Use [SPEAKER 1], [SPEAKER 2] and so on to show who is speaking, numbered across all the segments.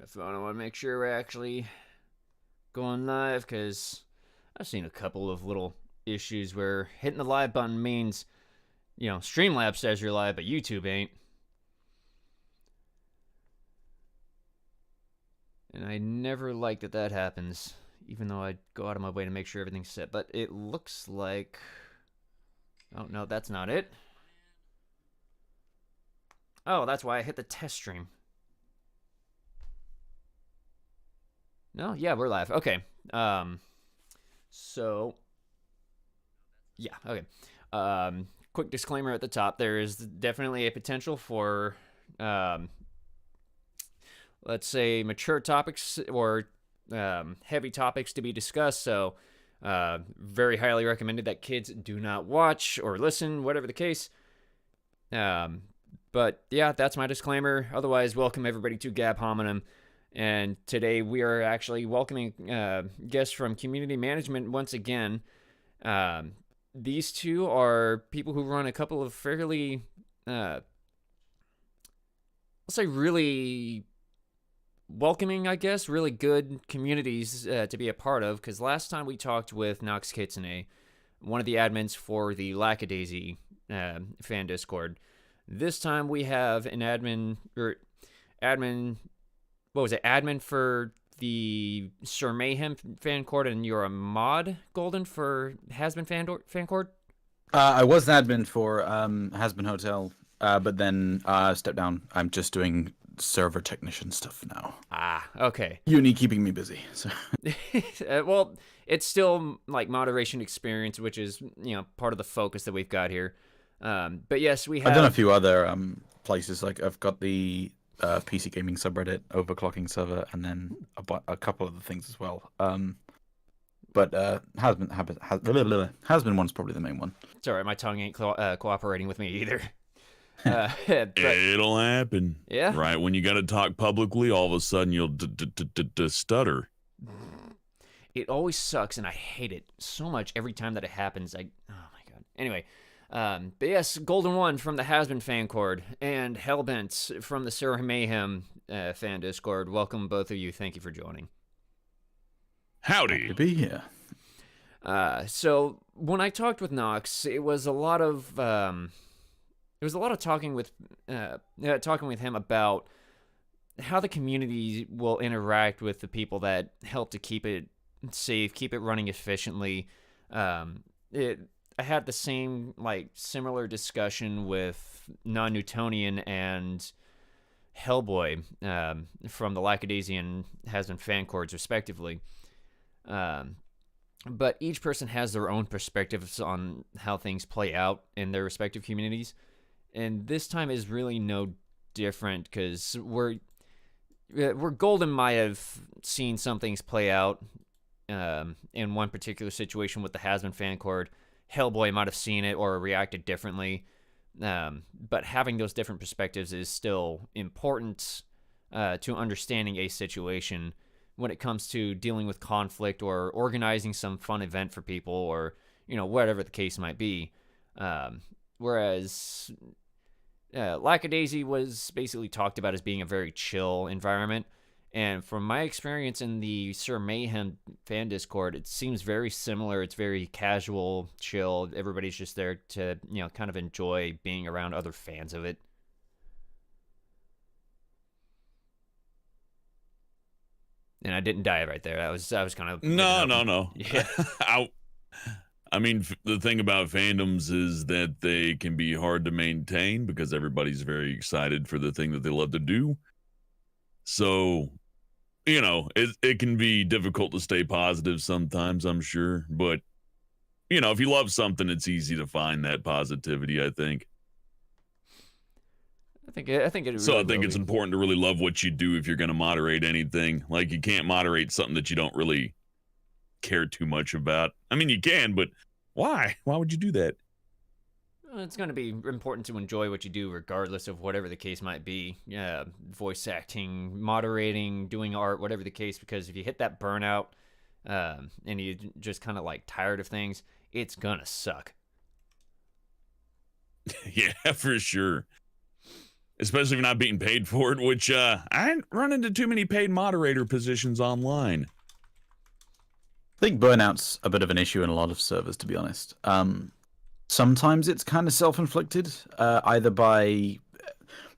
[SPEAKER 1] my phone. I want to make sure we're actually going live because I've seen a couple of little issues where hitting the live button means, Streamlabs says you're live, but YouTube ain't. And I never like that happens, even though I go out of my way to make sure everything's set. But it looks like... Oh, no, that's not it. Oh, that's why I hit the test stream. No? Yeah, we're live. Okay. So... Yeah, okay. Quick disclaimer at the top. There is definitely a potential for... let's say mature topics or heavy topics to be discussed. So very highly recommended that kids do not watch or listen, whatever the case. But yeah, that's my disclaimer. Otherwise, welcome everybody to Gab Hominem. And today we are actually welcoming guests from community management once again. These two are people who run a couple of fairly, let's say really welcoming, I guess, really good communities to be a part of, because last time we talked with Nox Kitsune, one of the admins for the Lackadaisy fan Discord. This time we have an admin for the Sir Mayhem fan court, and you're a mod, Golden, for Hasbin fan court?
[SPEAKER 2] I was an admin for Hasbin Hotel, but then stepped down. I'm just doing server technician stuff now.
[SPEAKER 1] Ah, okay.
[SPEAKER 2] Uni keeping me busy. So.
[SPEAKER 1] Well, it's still like moderation experience, which is part of the focus that we've got here. But yes, we have.
[SPEAKER 2] I've done a few other places. Like I've got the PC gaming subreddit, overclocking server, and then a couple other things as well. But Hasbin one's probably the main one.
[SPEAKER 1] It's all right. My tongue ain't cooperating with me either.
[SPEAKER 3] It'll happen.
[SPEAKER 1] Yeah.
[SPEAKER 3] Right when you got to talk publicly, all of a sudden you'll stutter.
[SPEAKER 1] It always sucks, and I hate it so much every time that it happens. Oh my god. Anyway, but yes, Golden One from the Hasbin fan cord and Hellbent from the Sir Mayhem fan Discord. Welcome, both of you. Thank you for joining.
[SPEAKER 3] Howdy.
[SPEAKER 2] Happy to be here.
[SPEAKER 1] So when I talked with Nox, it was a lot of talking with him about how the community will interact with the people that help to keep it safe, keep it running efficiently. I had the similar discussion with Non-Newtonian and Hellboy from the Lackadaisian Hasbin fan cords, respectively. But each person has their own perspectives on how things play out in their respective communities. And this time is really no different because where Golden might have seen some things play out in one particular situation with the Hasbin fan cord, Hellboy might have seen it or reacted differently. But having those different perspectives is still important to understanding a situation when it comes to dealing with conflict or organizing some fun event for people or, whatever the case might be. Whereas Lackadaisy was basically talked about as being a very chill environment. And from my experience in the Sir Mayhem fan Discord, it seems very similar. It's very casual, chill. Everybody's just there to, kind of enjoy being around other fans of it. And I didn't die right there. I was kind of...
[SPEAKER 3] No.
[SPEAKER 1] Yeah.
[SPEAKER 3] I mean, the thing about fandoms is that they can be hard to maintain because everybody's very excited for the thing that they love to do. So, it can be difficult to stay positive sometimes, I'm sure. But, if you love something, it's easy to find that positivity, I think.
[SPEAKER 1] I think it really
[SPEAKER 3] So I think it's important to really love what you do if you're going to moderate anything. Like, you can't moderate something that you don't really care too much about. I mean, you can, but why? Why would you do that?
[SPEAKER 1] It's going to be important to enjoy what you do regardless of whatever the case might be. Voice acting, moderating, doing art, whatever the case, because if you hit that burnout and you just kind of tired of things, it's going to suck.
[SPEAKER 3] Yeah, for sure. especially if you're not being paid for it, which I ain't run into too many paid moderator positions online.
[SPEAKER 2] I think burnout's a bit of an issue in a lot of servers, to be honest. Sometimes it's kind of self-inflicted, either by,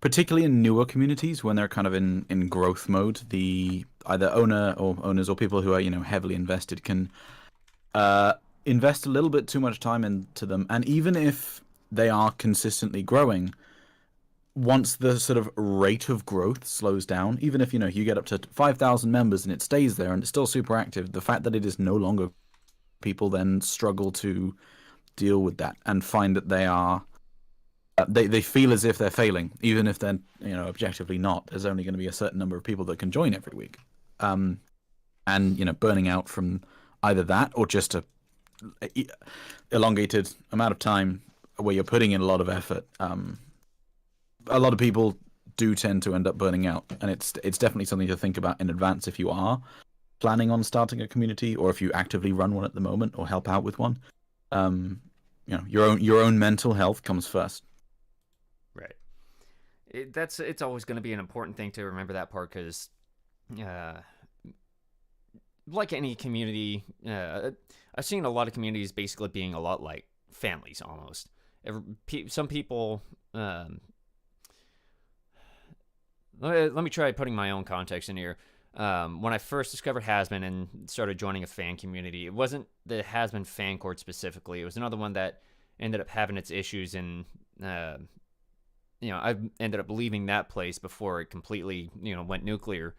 [SPEAKER 2] particularly in newer communities when they're kind of in growth mode, the either owners or people who are heavily invested can invest a little bit too much time into them, and even if they are consistently growing, once the sort of rate of growth slows down, even if you get up to 5,000 members and it stays there and it's still super active, the fact that it is no longer, people then struggle to deal with that and find that they are they feel as if they're failing, even if they're objectively not. There's only going to be a certain number of people that can join every week, and burning out from either that or just a elongated amount of time where you're putting in a lot of effort. A lot of people do tend to end up burning out, and it's definitely something to think about in advance if you are planning on starting a community, or if you actively run one at the moment or help out with one. Your own mental health comes first.
[SPEAKER 1] Right. It's always going to be an important thing to remember that part, because like any community, I've seen a lot of communities basically being a lot like families almost. Some people. Let me try putting my own context in here. When I first discovered Hasbin and started joining a fan community, it wasn't the Hasbin fan court specifically. It was another one that ended up having its issues, and I ended up leaving that place before it completely went nuclear.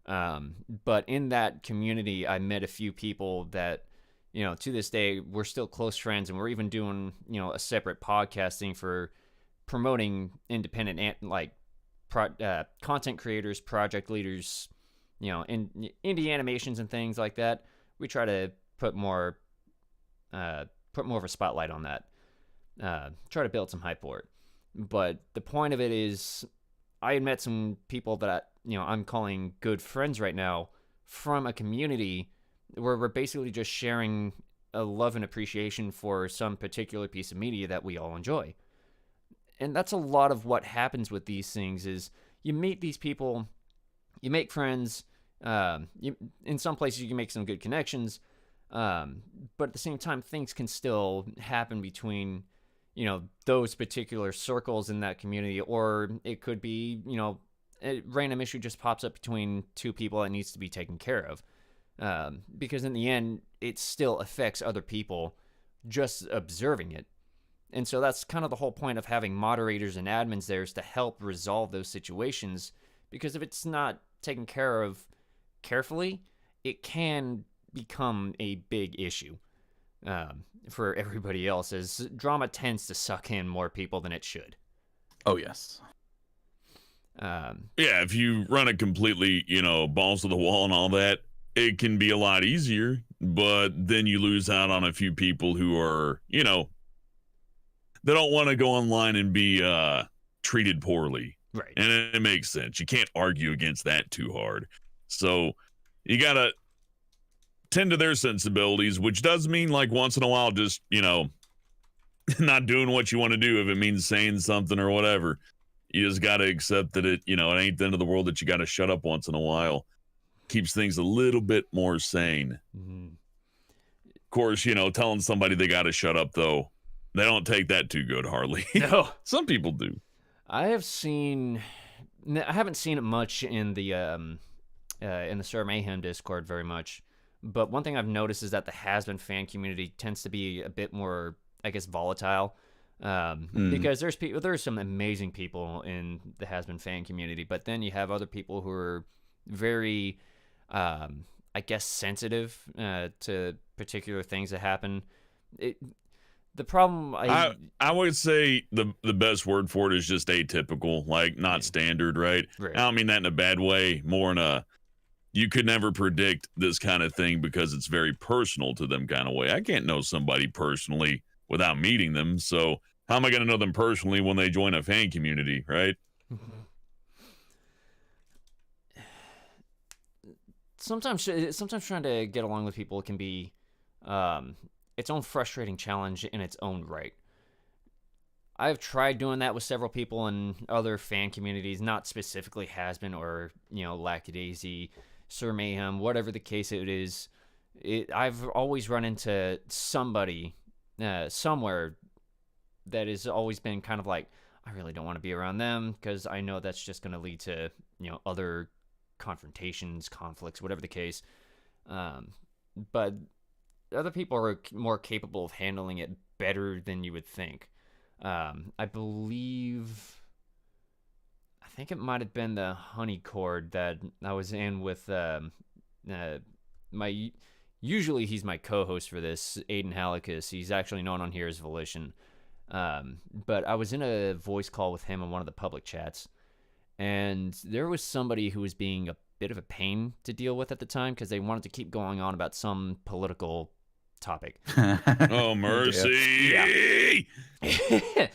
[SPEAKER 1] But in that community, I met a few people that to this day we're still close friends, and we're even doing a separate podcasting for promoting independent content creators, project leaders, in indie animations and things like that. We try to put more of a spotlight on that. Try to build some hype for it. But the point of it is, I had met some people that I'm calling good friends right now from a community where we're basically just sharing a love and appreciation for some particular piece of media that we all enjoy. And that's a lot of what happens with these things. Is you meet these people, you make friends. In some places you can make some good connections, but at the same time, things can still happen between those particular circles in that community, or it could be a random issue just pops up between two people that needs to be taken care of, because in the end it still affects other people just observing it. And so that's kind of the whole point of having moderators and admins there, is to help resolve those situations, because if it's not taken care of carefully, it can become a big issue for everybody else, as drama tends to suck in more people than it should.
[SPEAKER 2] Oh, yes.
[SPEAKER 3] Yeah, if you run it completely, balls to the wall and all that, it can be a lot easier, but then you lose out on a few people who are, they don't want to go online and be treated poorly.
[SPEAKER 1] Right.
[SPEAKER 3] And it makes sense. You can't argue against that too hard. So you got to tend to their sensibilities, which does mean like once in a while just, not doing what you want to do if it means saying something or whatever. You just got to accept that it ain't the end of the world that you got to shut up once in a while. Keeps things a little bit more sane.
[SPEAKER 1] Mm-hmm.
[SPEAKER 3] Of course, telling somebody they got to shut up, though, they don't take that too good, hardly.
[SPEAKER 1] No.
[SPEAKER 3] Some people do.
[SPEAKER 1] I haven't seen it much in the Sir Mayhem Discord very much, but one thing I've noticed is that the Hasbin fan community tends to be a bit more, I guess, volatile, because there's some amazing people in the Hasbin fan community, but then you have other people who are very, I guess, sensitive to particular things that happen. The problem
[SPEAKER 3] I would say the best word for it is just atypical, like not standard, right? I don't mean that in a bad way, more in a you could never predict this kind of thing because it's very personal to them kind of way. I can't know somebody personally without meeting them, so how am I going to know them personally when they join a fan community, right?
[SPEAKER 1] Sometimes trying to get along with people can be its own frustrating challenge in its own right. I've tried doing that with several people in other fan communities, not specifically Hasbin or, Lackadaisy, Sir Mayhem, whatever the case it is. I've always run into somebody somewhere that has always been kind of like, I really don't want to be around them because I know that's just going to lead to, other confrontations, conflicts, whatever the case. But other people are more capable of handling it better than you would think. I think it might have been the Honey Chord that I was in with usually he's my co-host for this, Aiden Hallicus. He's actually known on here as Volition. But I was in a voice call with him in one of the public chats, and there was somebody who was being a bit of a pain to deal with at the time because they wanted to keep going on about some political topic.
[SPEAKER 3] Oh, mercy!
[SPEAKER 1] Yeah.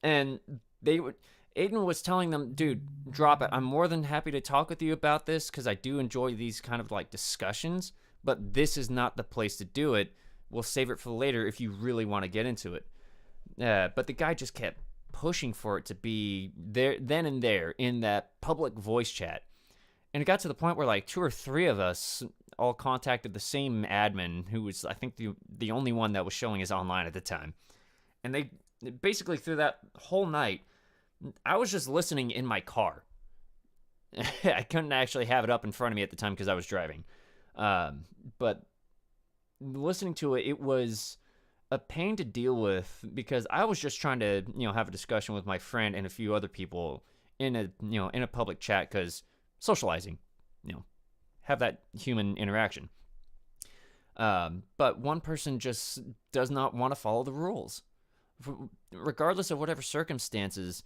[SPEAKER 1] And Aiden was telling them, dude, drop it. I'm more than happy to talk with you about this because I do enjoy these kind of like discussions, but this is not the place to do it. We'll save it for later if you really want to get into it. But the guy just kept pushing for it to be there then and there in that public voice chat. And it got to the point where like 2 or 3 of us all contacted the same admin who was, I think, the only one that was showing his online at the time. And they basically, through that whole night, I was just listening in my car. I couldn't actually have it up in front of me at the time because I was driving. But listening to it, it was a pain to deal with because I was just trying to, have a discussion with my friend and a few other people in a public chat because socializing, have that human interaction. But one person just does not want to follow the rules. Regardless of whatever circumstances,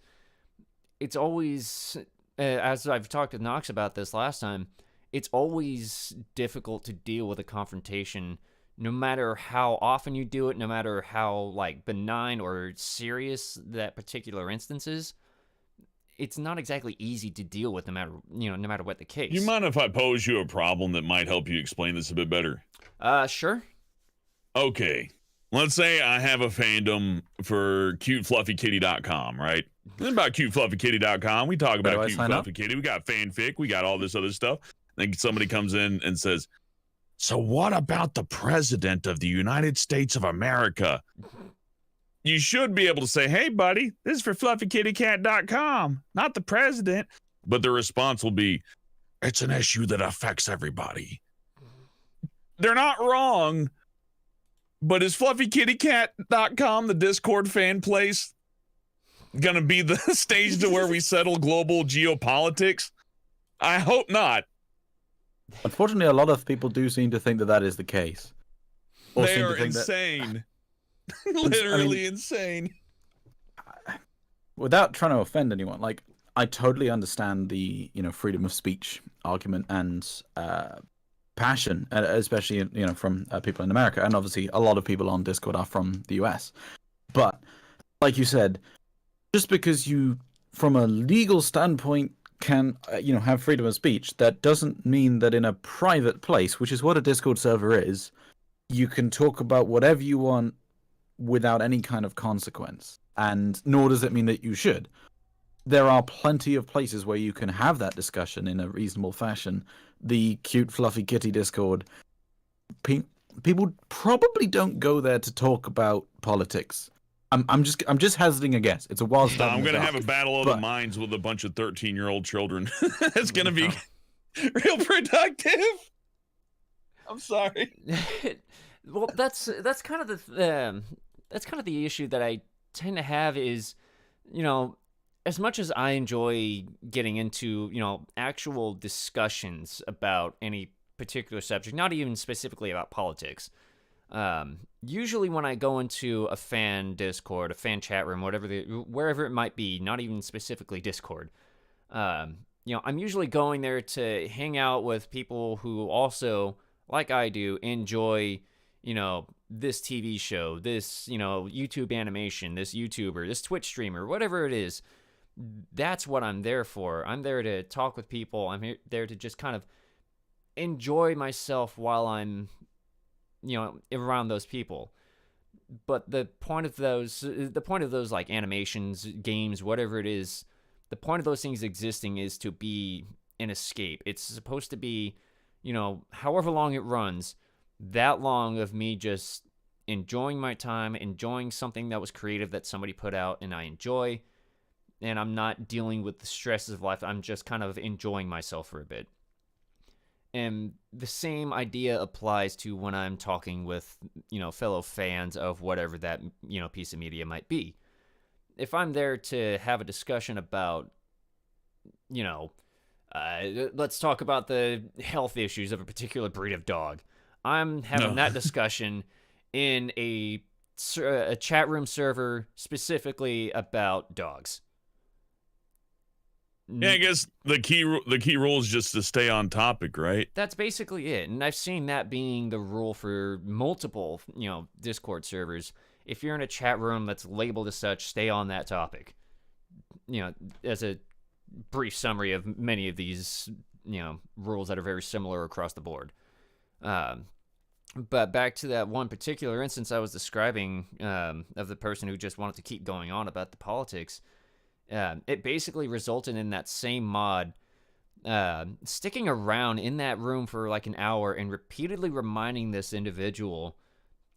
[SPEAKER 1] it's always, as I've talked to Knox about this last time, it's always difficult to deal with a confrontation, no matter how often you do it, no matter how like benign or serious that particular instance is. It's not exactly easy to deal with, no matter what the case.
[SPEAKER 3] You mind if I pose you a problem that might help you explain this a bit better?
[SPEAKER 1] Sure.
[SPEAKER 3] Okay. Let's say I have a fandom for cutefluffykitty.com, right? This is about cutefluffykitty.com. We talk about Cute Fluffy Kitty. We got fanfic. We got all this other stuff. Then somebody comes in and says, so what about the president of the United States of America? You should be able to say, hey, buddy, this is for fluffykittycat.com, not the president. But the response will be, it's an issue that affects everybody. They're not wrong. But is fluffykittycat.com, the Discord fan place, going to be the stage to where we settle global geopolitics? I hope not.
[SPEAKER 2] Unfortunately, a lot of people do seem to think that that is the case.
[SPEAKER 3] They are insane. Literally insane.
[SPEAKER 2] Without trying to offend anyone, like, I totally understand the, freedom of speech argument and passion, especially, from people in America. And obviously, a lot of people on Discord are from the US. But, like you said, just because you, from a legal standpoint, can, have freedom of speech, that doesn't mean that in a private place, which is what a Discord server is, you can talk about whatever you want without any kind of consequence. And nor does it mean that you should. There are plenty of places where you can have that discussion in a reasonable fashion. The Cute Fluffy Kitty Discord, people probably don't go there to talk about politics. I'm just hazarding a guess. It's a wild stuff.
[SPEAKER 3] I'm gonna have a battle of the minds with a bunch of 13-year-old children. It's gonna be real productive. I'm sorry.
[SPEAKER 1] Well, that's kind of the issue that I tend to have is, as much as I enjoy getting into, actual discussions about any particular subject, not even specifically about politics. Usually when I go into a fan Discord, a fan chat room, wherever it might be, not even specifically Discord, I'm usually going there to hang out with people who also, like I do, enjoy, this TV show, this, YouTube animation, this YouTuber, this Twitch streamer, whatever it is. That's what I'm there for. I'm there to talk with people. I'm there to just kind of enjoy myself while I'm, around those people. But the point of those like animations, games, whatever it is, the point of those things existing is to be an escape. It's supposed to be, however long it runs, that long of me just enjoying my time, enjoying something that was creative that somebody put out and I enjoy, and I'm not dealing with the stresses of life. I'm just kind of enjoying myself for a bit. And the same idea applies to when I'm talking with, fellow fans of whatever that, piece of media might be. If I'm there to have a discussion about, let's talk about the health issues of a particular breed of dog. I'm having that discussion in a chat room server specifically about dogs.
[SPEAKER 3] Yeah, I guess the key rule is just to stay on topic, right?
[SPEAKER 1] That's basically it. And I've seen that being the rule for multiple, Discord servers. If you're in a chat room that's labeled as such, stay on that topic. As a brief summary of many of these, rules that are very similar across the board. But back to that one particular instance I was describing, of the person who just wanted to keep going on about the politics. It basically resulted in that same mod sticking around in that room for like an hour and repeatedly reminding this individual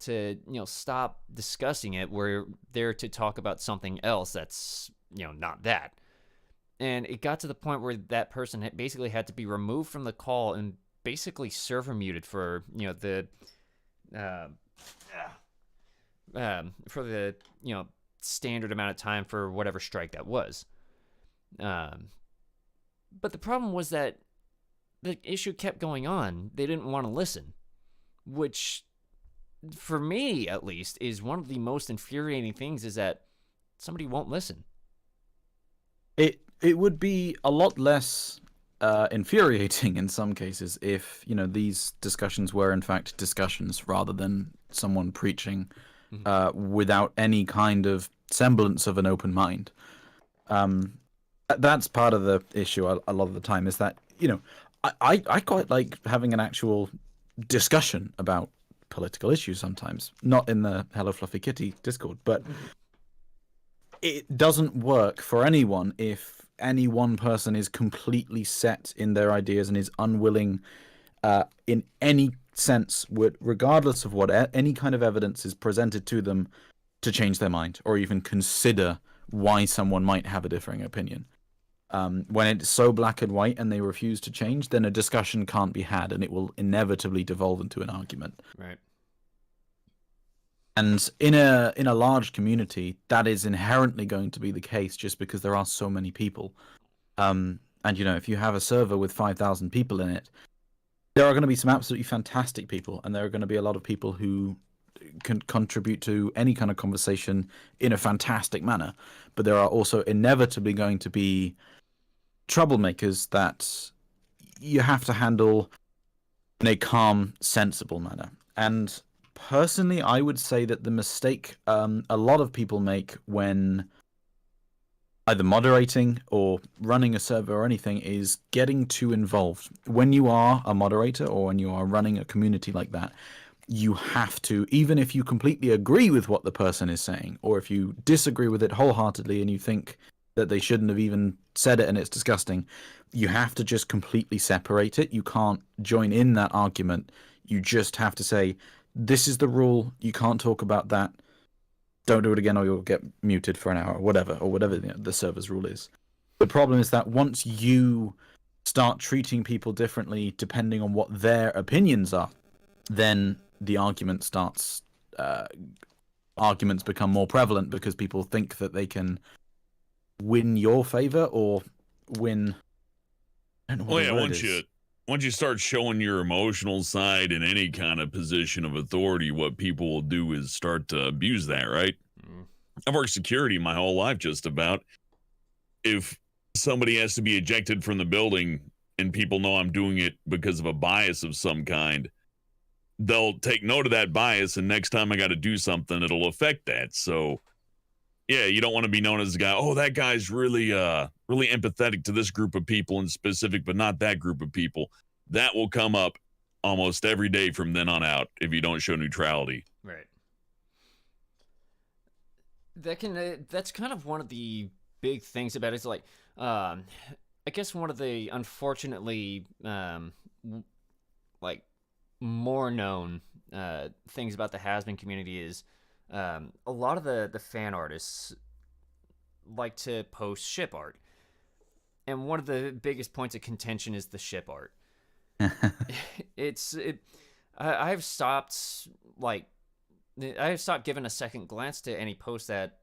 [SPEAKER 1] to, stop discussing it. We're there to talk about something else that's, not that. And it got to the point where that person basically had to be removed from the call and basically server muted for, for the, standard amount of time for whatever strike that was. But the problem was that the issue kept going on. They didn't want to listen, which, for me at least, is one of the most infuriating things, is that somebody won't listen.
[SPEAKER 2] It would be a lot less infuriating in some cases if, these discussions were in fact discussions rather than someone preaching without any kind of semblance of an open mind. That's part of the issue a lot of the time, is that, I quite like having an actual discussion about political issues sometimes. Not in the Hello Fluffy Kitty Discord, but it doesn't work for anyone if any one person is completely set in their ideas and is unwilling in any sense, regardless of what any kind of evidence is presented to them, to change their mind or even consider why someone might have a differing opinion. When it's so black and white and they refuse to change, then a discussion can't be had and it will inevitably devolve into an argument.
[SPEAKER 1] Right.
[SPEAKER 2] And in a large community, that is inherently going to be the case, just because there are so many people. And if you have a server with 5,000 people in it, there are going to be some absolutely fantastic people, and there are going to be a lot of people who can contribute to any kind of conversation in a fantastic manner. But there are also inevitably going to be troublemakers that you have to handle in a calm, sensible manner. And personally, I would say that the mistake a lot of people make when either moderating or running a server or anything is getting too involved. When you are a moderator or when you are running a community like that, you have to, even if you completely agree with what the person is saying, or if you disagree with it wholeheartedly and you think that they shouldn't have even said it and it's disgusting, you have to just completely separate it. You can't join in that argument. You just have to say, this is the rule, you can't talk about that, don't do it again or you'll get muted for an hour, or whatever the server's rule is. The problem is that once you start treating people differently depending on what their opinions are, then the argument starts, arguments become more prevalent because people think that they can win your favor or win. I don't know what the word is.
[SPEAKER 3] Once you start showing your emotional side in any kind of position of authority, what people will do is start to abuse that, right? I've worked security my whole life, just about. If somebody has to be ejected from the building and people know I'm doing it because of a bias of some kind, they'll take note of that bias, and next time I got to do something, it'll affect that. So, yeah, you don't want to be known as a guy, oh, that guy's really really empathetic to this group of people in specific, but not that group of people. That will come up almost every day from then on out if you don't show neutrality.
[SPEAKER 1] Right. That's kind of one of the big things about it. It's like, I guess one of the unfortunately like more known things about the has-been community is a lot of the fan artists like to post ship art, and one of the biggest points of contention is the ship art. it's it. I've stopped like I've stopped giving a second glance to any posts that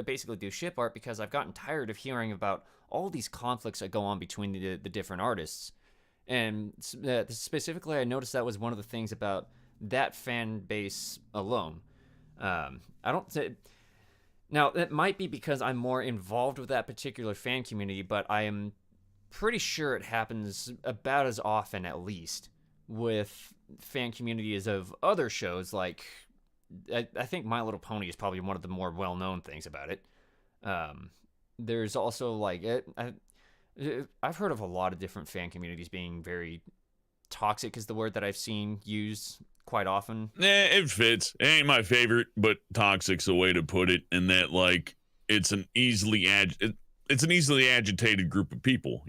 [SPEAKER 1] basically do ship art because I've gotten tired of hearing about all these conflicts that go on between the different artists. And specifically, I noticed that was one of the things about that fan base alone. I don't. Now, it might be because I'm more involved with that particular fan community, but I am pretty sure it happens about as often, at least, with fan communities of other shows. Like, I think My Little Pony is probably one of the more well-known things about it. There's also, like, I've heard of a lot of different fan communities being very toxic is the word that I've seen used quite often.
[SPEAKER 3] It fits. It ain't my favorite, but toxic's a way to put it. In that, like, it's an easily agitated group of people.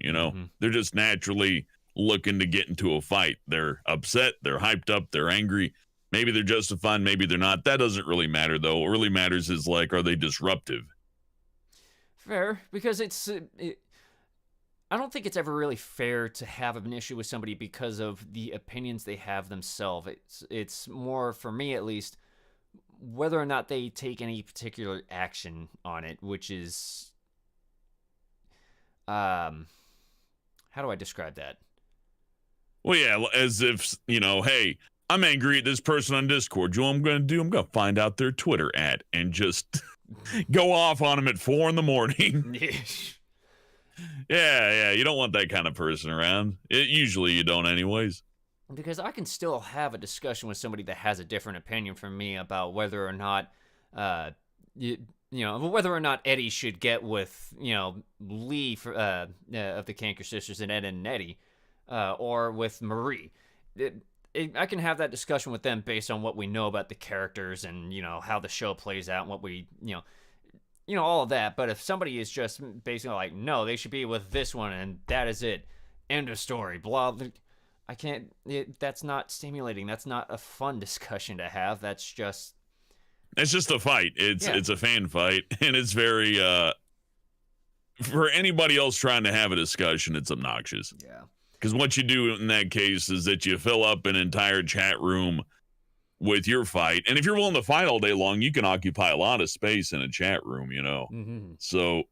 [SPEAKER 3] They're just naturally looking to get into a fight. They're upset. They're hyped up. They're angry. Maybe they're justified. Maybe they're not. That doesn't really matter, though. What really matters is, like, are they disruptive?
[SPEAKER 1] Fair, because I don't think it's ever really fair to have an issue with somebody because of the opinions they have themselves. It's more, for me at least, whether or not they take any particular action on it, which is, how do I describe that?
[SPEAKER 3] Well, yeah, as if, hey, I'm angry at this person on Discord. You know what I'm going to do? I'm going to find out their Twitter and just go off on them at 4 a.m. Yeah, you don't want that kind of person around. Usually you don't anyways.
[SPEAKER 1] Because I can still have a discussion with somebody that has a different opinion from me about whether or not, whether or not Eddie should get with, Lee of the Canker Sisters and Ed and Eddie, or with Marie. I can have that discussion with them based on what we know about the characters and, how the show plays out and what we, all of that. But if somebody is just basically like, no, they should be with this one and that is it, end of story, blah, I can't, that's not stimulating. That's not a fun discussion to have. It's just
[SPEAKER 3] a fight. It's a fan fight, and it's very, for anybody else trying to have a discussion, it's obnoxious.
[SPEAKER 1] Yeah.
[SPEAKER 3] Because what you do in that case is that you fill up an entire chat room with your fight. And if you're willing to fight all day long, you can occupy a lot of space in a chat room,
[SPEAKER 1] Mm-hmm.
[SPEAKER 3] So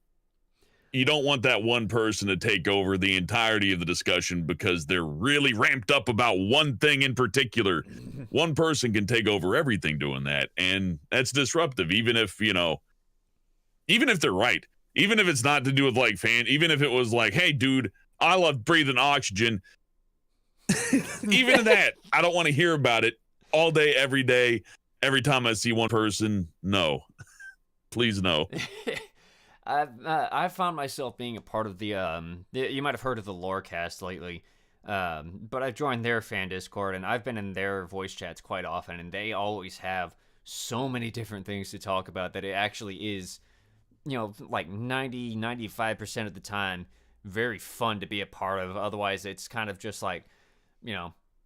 [SPEAKER 3] you don't want that one person to take over the entirety of the discussion because they're really ramped up about one thing in particular. One person can take over everything doing that. And that's disruptive, even if they're right. Even if it's not to do with like even if it was like, hey, dude, I love breathing oxygen. Even that, I don't want to hear about it all day, every day, every time I see one person. No, please no.
[SPEAKER 1] I've found myself being a part of the you might have heard of the Lorecast lately, but I've joined their fan Discord and I've been in their voice chats quite often, and they always have so many different things to talk about that it actually is, like 95% of the time very fun to be a part of. Otherwise, it's kind of just like,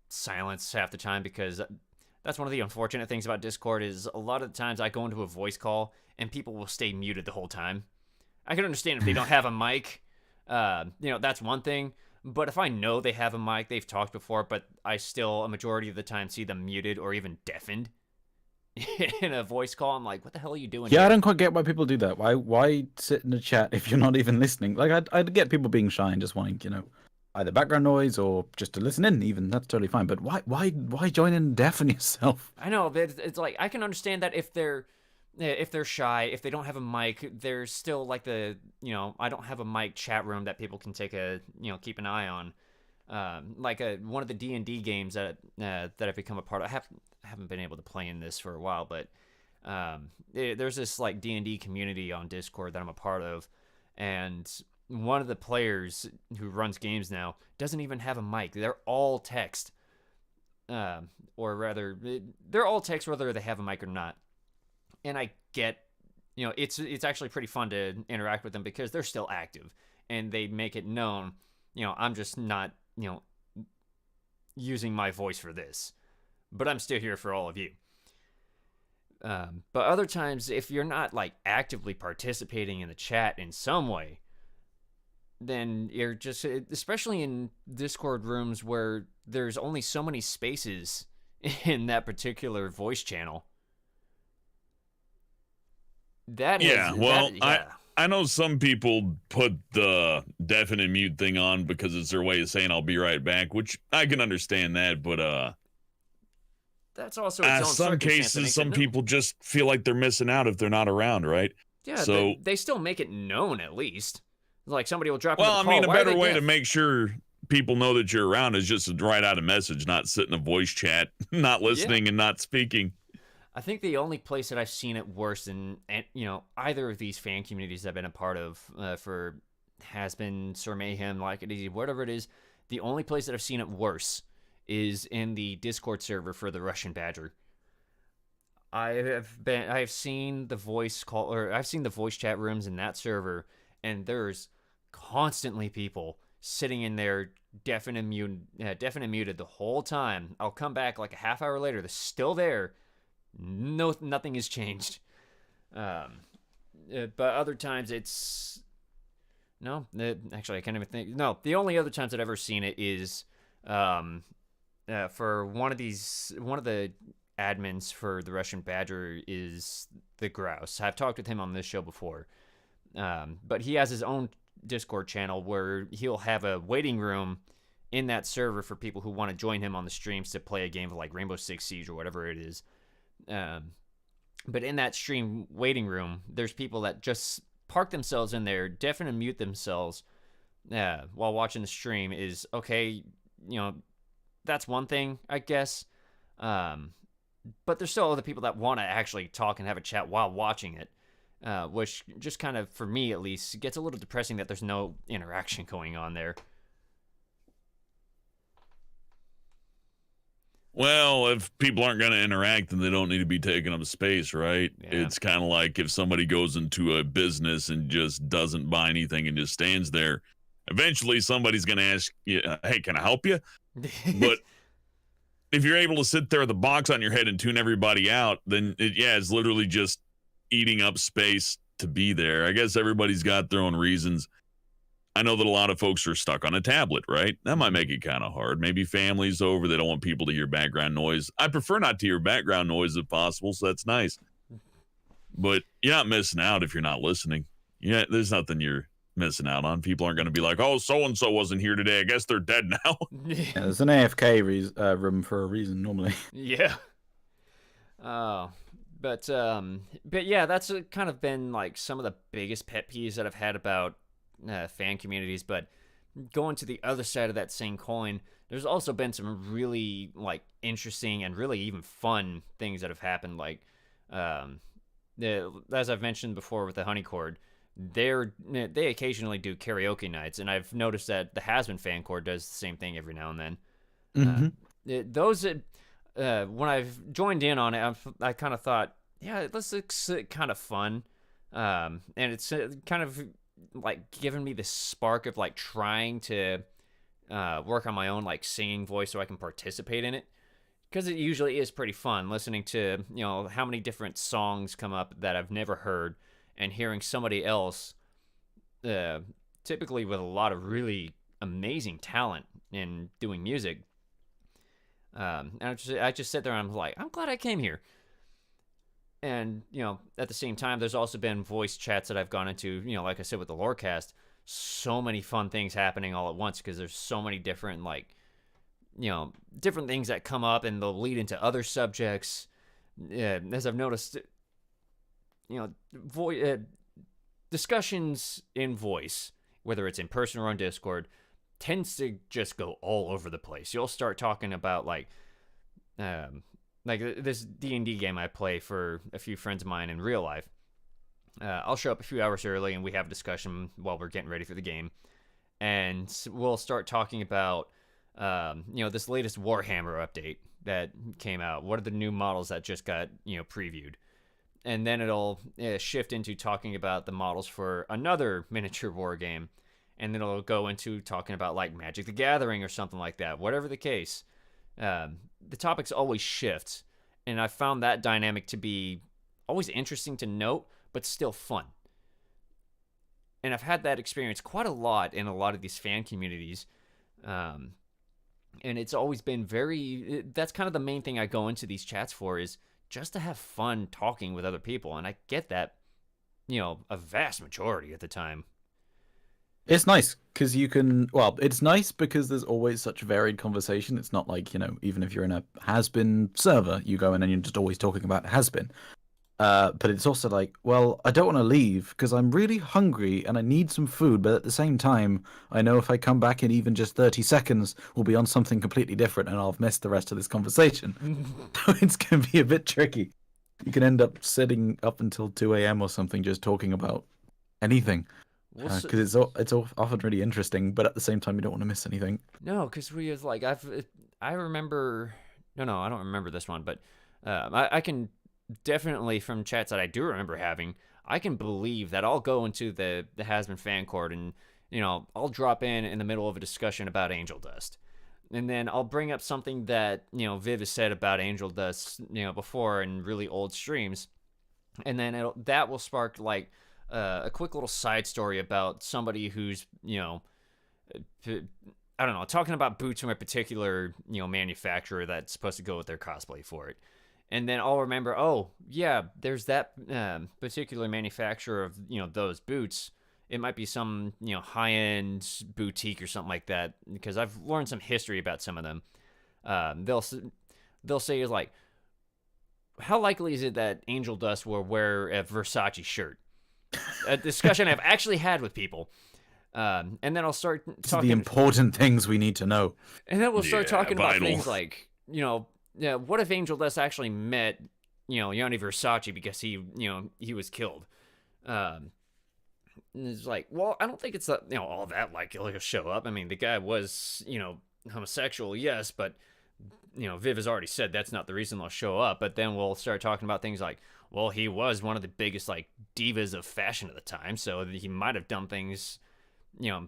[SPEAKER 1] silence half the time, because that's one of the unfortunate things about Discord is a lot of the times I go into a voice call and people will stay muted the whole time. I can understand if they don't have a mic, that's one thing. But if I know they have a mic, they've talked before, but I still, a majority of the time, see them muted or even deafened in a voice call, I'm like, what the hell are you doing
[SPEAKER 2] Yeah,
[SPEAKER 1] here?
[SPEAKER 2] I don't quite get why people do that. Why sit in a chat if you're not even listening? Like, I'd get people being shy and just wanting, either background noise or just to listen in. Even that's totally fine. But why join in and deafen yourself?
[SPEAKER 1] I know, but it's like, I can understand that if they're shy, if they don't have a mic, there's still like the, I don't have a mic chat room that people can take keep an eye on. Like one of the D&D games that I've become a part of. I haven't been able to play in this for a while, but there's this like D&D community on Discord that I'm a part of, and one of the players who runs games now doesn't even have a mic. They're all text, or rather, they're all text whether they have a mic or not. And I get, it's actually pretty fun to interact with them because they're still active and they make it known, I'm just not, using my voice for this, but I'm still here for all of you. But other times, if you're not like actively participating in the chat in some way, then you're just, especially in Discord rooms where there's only so many spaces in that particular voice channel.
[SPEAKER 3] I know some people put the deafening mute thing on because it's their way of saying I'll be right back, which I can understand that, but
[SPEAKER 1] that's also its own
[SPEAKER 3] some cases some people just feel like they're missing out if they're not around, right?
[SPEAKER 1] Yeah,
[SPEAKER 3] so
[SPEAKER 1] they still make it known at least. Like somebody will drop.
[SPEAKER 3] Well, I mean, a better way to
[SPEAKER 1] deaf?
[SPEAKER 3] make sure people know that you're around is just to write out a message, not sit in a voice chat, not listening and not speaking.
[SPEAKER 1] I think the only place that I've seen it worse than either of these fan communities I've been a part of for Has Been, Sir Mayhem, Like It Easy, whatever it is, the only place that I've seen it worse is in the Discord server for the Russian Badger. I've seen the voice chat rooms in that server, and there's constantly people sitting in there deaf and muted the whole time. I'll come back like a half hour later, they're still there. No, nothing has changed. But other times it's actually I can't even think. No, the only other times I've ever seen it is for one of the admins for the Russian Badger is the Grouse. I've talked with him on this show before, but he has his own Discord channel where he'll have a waiting room in that server for people who want to join him on the streams to play a game of like Rainbow Six Siege or whatever it is. But in that stream waiting room, there's people that just park themselves in there, deafen and mute themselves while watching the stream. Is okay, that's one thing, I guess. But there's still other people that want to actually talk and have a chat while watching it, which just kind of, for me at least, gets a little depressing that there's no interaction going on there.
[SPEAKER 3] Well, if people aren't going to interact, then they don't need to be taking up space, right? Yeah. It's kind of like if somebody goes into a business and just doesn't buy anything and just stands there, eventually somebody's going to ask you, hey, can I help you? But if you're able to sit there with a box on your head and tune everybody out, then it's literally just eating up space to be there. I guess everybody's got their own reasons. I know that a lot of folks are stuck on a tablet, right? That might make it kind of hard. Maybe families over, they don't want people to hear background noise. I prefer not to hear background noise if possible, so that's nice. But you're not missing out if you're not listening. Yeah, there's nothing you're missing out on. People aren't going to be like, oh, so-and-so wasn't here today. I guess they're dead now.
[SPEAKER 2] Yeah, there's an AFK room for a reason normally.
[SPEAKER 1] Yeah. But yeah, that's kind of been like some of the biggest pet peeves that I've had about fan communities. But going to the other side of that same coin, there's also been some really like interesting and really even fun things that have happened. Like, as I've mentioned before with the Honeycord, they occasionally do karaoke nights, and I've noticed that the Has Been fan cord does the same thing every now and then. Mm-hmm. When I've joined in on it, I kind of thought, yeah, this looks kind of fun, and it's kind of like giving me the spark of like trying to work on my own like singing voice so I can participate in it, because it usually is pretty fun listening to how many different songs come up that I've never heard, and hearing somebody else, typically with a lot of really amazing talent in doing music. And I just sit there and I'm like, I'm glad I came here. And, at the same time, there's also been voice chats that I've gone into, like I said, with the Lorecast, so many fun things happening all at once, because there's so many different, different things that come up, and they'll lead into other subjects. As I've noticed, discussions in voice, whether it's in person or on Discord, tends to just go all over the place. You'll start talking about like this D&D game I play for a few friends of mine in real life. I'll show up a few hours early and we have a discussion while we're getting ready for the game, and we'll start talking about this latest Warhammer update that came out. What are the new models that just got previewed? and then it'll shift into talking about the models for another miniature war game, and then it'll go into talking about like Magic the Gathering or something like that. Whatever the case, the topics always shift, and I found that dynamic to be always interesting to note, but still fun. And I've had that experience quite a lot in a lot of these fan communities. And it's always been that's kind of the main thing I go into these chats for, is just to have fun talking with other people. And I get that, a vast majority of the time.
[SPEAKER 2] It's nice because you can, it's nice because there's always such varied conversation. It's not like, even if you're in a has-been server, you go in and you're just always talking about has-been. But it's also like, well, I don't want to leave because I'm really hungry and I need some food. But at the same time, I know if I come back in even just 30 seconds, we'll be on something completely different and I'll have missed the rest of this conversation. So it's going to be a bit tricky. You can end up sitting up until 2 a.m. or something just talking about anything. Because it's often really interesting, but at the same time, you don't want to miss anything.
[SPEAKER 1] No, because I remember... No, I don't remember this one, but I can... Definitely from chats that I do remember having, I can believe that I'll go into the Has-Been fan court and, I'll drop in the middle of a discussion about Angel Dust. And then I'll bring up something that, Viv has said about Angel Dust, before in really old streams. And then that will spark, like, a quick little side story about somebody who's, I don't know, talking about boots from a particular, manufacturer that's supposed to go with their cosplay for it. And then I'll remember, oh, yeah, there's that particular manufacturer of, those boots. It might be some, high-end boutique or something like that, because I've learned some history about some of them. They'll say, like, how likely is it that Angel Dust will wear a Versace shirt? A discussion I've actually had with people. And then I'll start talking...
[SPEAKER 2] the important things we need to know.
[SPEAKER 1] And then we'll start talking about
[SPEAKER 3] vital.
[SPEAKER 1] things like, yeah, what if Angel Dust actually met, Yanni Versace because he was killed? And it's like, well, I don't think it's all that likely he'll show up. I mean, the guy was, homosexual, yes, but Viv has already said that's not the reason they'll show up. But then we'll start talking about things like, well, he was one of the biggest like divas of fashion at the time, so he might have done things, to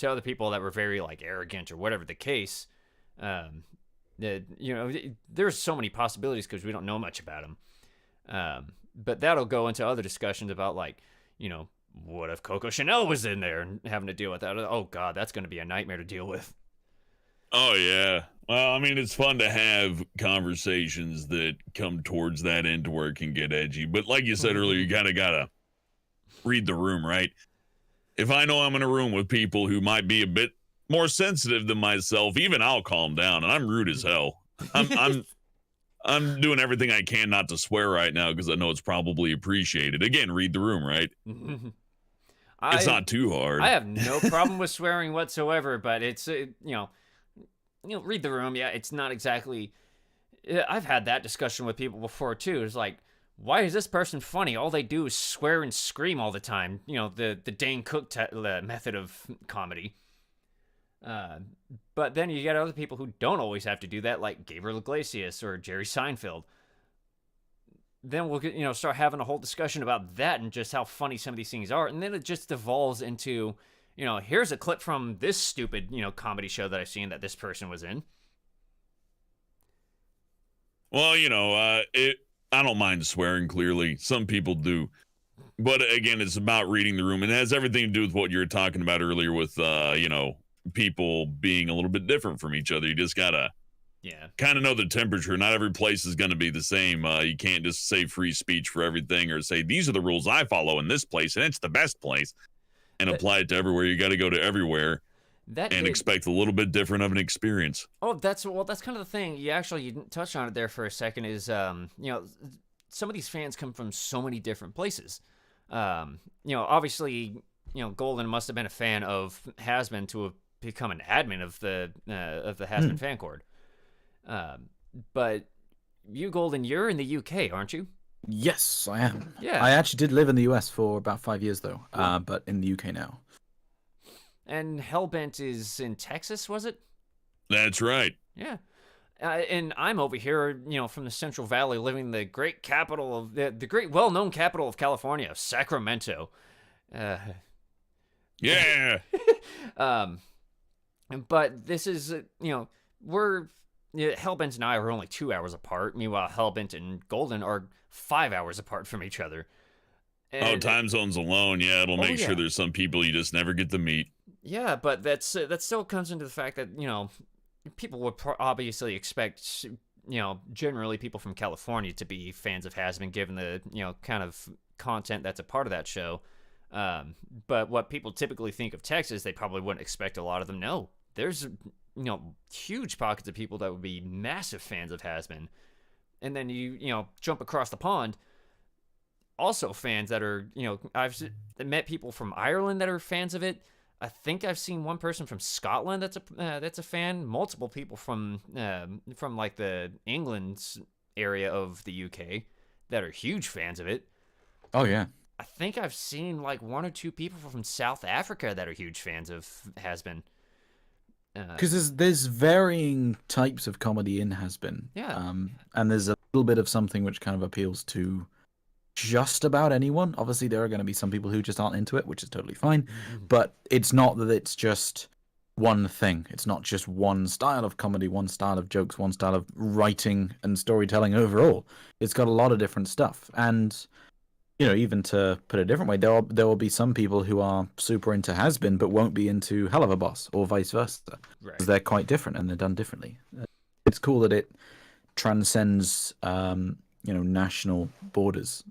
[SPEAKER 1] other people that were very like arrogant or whatever the case. There's so many possibilities because we don't know much about him. But that'll go into other discussions about like, what if Coco Chanel was in there and having to deal with that? Oh God, that's going to be a nightmare to deal with.
[SPEAKER 3] Oh yeah. Well, I mean, it's fun to have conversations that come towards that end to where it can get edgy. But like you said earlier, you kind of got to read the room, right? If I know I'm in a room with people who might be a bit more sensitive than myself, even I'll calm down, and I'm rude as hell. I'm doing everything I can not to swear right now because I know it's probably appreciated. Again, read the room, right? It's not too hard.
[SPEAKER 1] I have no problem with swearing whatsoever, but it's read the room. Yeah, it's not exactly. I've had that discussion with people before too. It's like, why is this person funny? All they do is swear and scream all the time. The Dane Cook method of comedy. But then you get other people who don't always have to do that, like Gabriel Iglesias or Jerry Seinfeld. Then we'll start having a whole discussion about that and just how funny some of these things are, and then it just devolves into, here's a clip from this stupid, comedy show that I've seen that this person was in.
[SPEAKER 3] Well, I don't mind swearing, clearly. Some people do. But again, it's about reading the room. And it has everything to do with what you were talking about earlier with, people being a little bit different from each other. You just gotta kind of know the temperature. Not every place is going to be the same. You can't just say free speech for everything or say these are the rules I follow in this place and it's the best place and apply it to everywhere. You got to go to everywhere and expect a little bit different of an experience.
[SPEAKER 1] Oh, that's kind of the thing. You didn't touch on it there for a second. Is some of these fans come from so many different places. Obviously, Golden must have been a fan of Has-Been to have become an admin of the Has-Been fan court. But you, Golden, you're in the UK, aren't you?
[SPEAKER 2] Yes, I am.
[SPEAKER 1] Yeah.
[SPEAKER 2] I actually did live in the US for about 5 years though, but in the UK now.
[SPEAKER 1] And Hellbent is in Texas, was it?
[SPEAKER 3] That's right.
[SPEAKER 1] Yeah. And I'm over here, from the Central Valley, living in the great capital of the great, well-known capital of California, Sacramento. Uh,
[SPEAKER 3] Yeah.
[SPEAKER 1] um, but this is, we're Hellbent and I are only 2 hours apart. Meanwhile, Hellbent and Golden are 5 hours apart from each other. And,
[SPEAKER 3] time zones alone, yeah, it'll make
[SPEAKER 1] yeah.
[SPEAKER 3] sure there's some people you just never get to meet.
[SPEAKER 1] Yeah, but that still comes into the fact that people would obviously expect generally people from California to be fans of Hasbin, given the kind of content that's a part of that show. But what people typically think of Texas, they probably wouldn't expect a lot of them. No, there's huge pockets of people that would be massive fans of Hasbin, and then you jump across the pond. Also, fans that are I've met people from Ireland that are fans of it. I think I've seen one person from Scotland that's a fan. Multiple people from like the England area of the UK that are huge fans of it.
[SPEAKER 2] Oh yeah.
[SPEAKER 1] I think I've seen like one or two people from South Africa that are huge fans of Hasbin.
[SPEAKER 2] Because there's varying types of comedy in Hasbin.
[SPEAKER 1] Yeah.
[SPEAKER 2] And there's a little bit of something which kind of appeals to just about anyone. Obviously, there are going to be some people who just aren't into it, which is totally fine. But it's not that it's just one thing. It's not just one style of comedy, one style of jokes, one style of writing and storytelling overall. It's got a lot of different stuff. And, even to put it a different way, there will be some people who are super into Hasbin but won't be into Hell of a Boss, or vice versa.
[SPEAKER 1] Right.
[SPEAKER 2] Because they're quite different and they're done differently. It's cool that it transcends, national borders.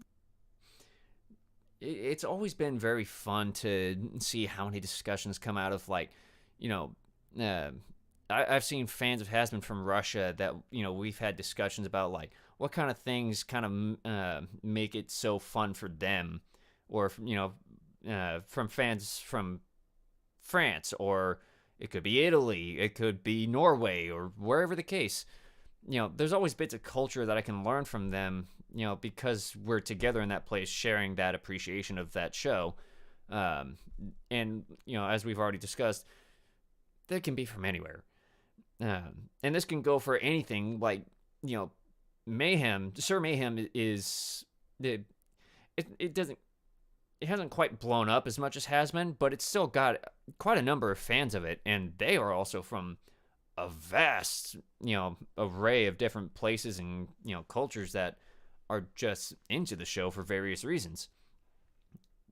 [SPEAKER 1] It's always been very fun to see how many discussions come out of, like, I've seen fans of Hasbin from Russia that, we've had discussions about, like, what kind of things kind of make it so fun for them, or, from fans from France, or it could be Italy, it could be Norway, or wherever the case. There's always bits of culture that I can learn from them, because we're together in that place sharing that appreciation of that show. And, as we've already discussed, they can be from anywhere. And this can go for anything, like, Mayhem. Sir Mayhem is... It hasn't quite blown up as much as Hasbin, but it's still got quite a number of fans of it, and they are also from a vast, array of different places and, cultures that are just into the show for various reasons.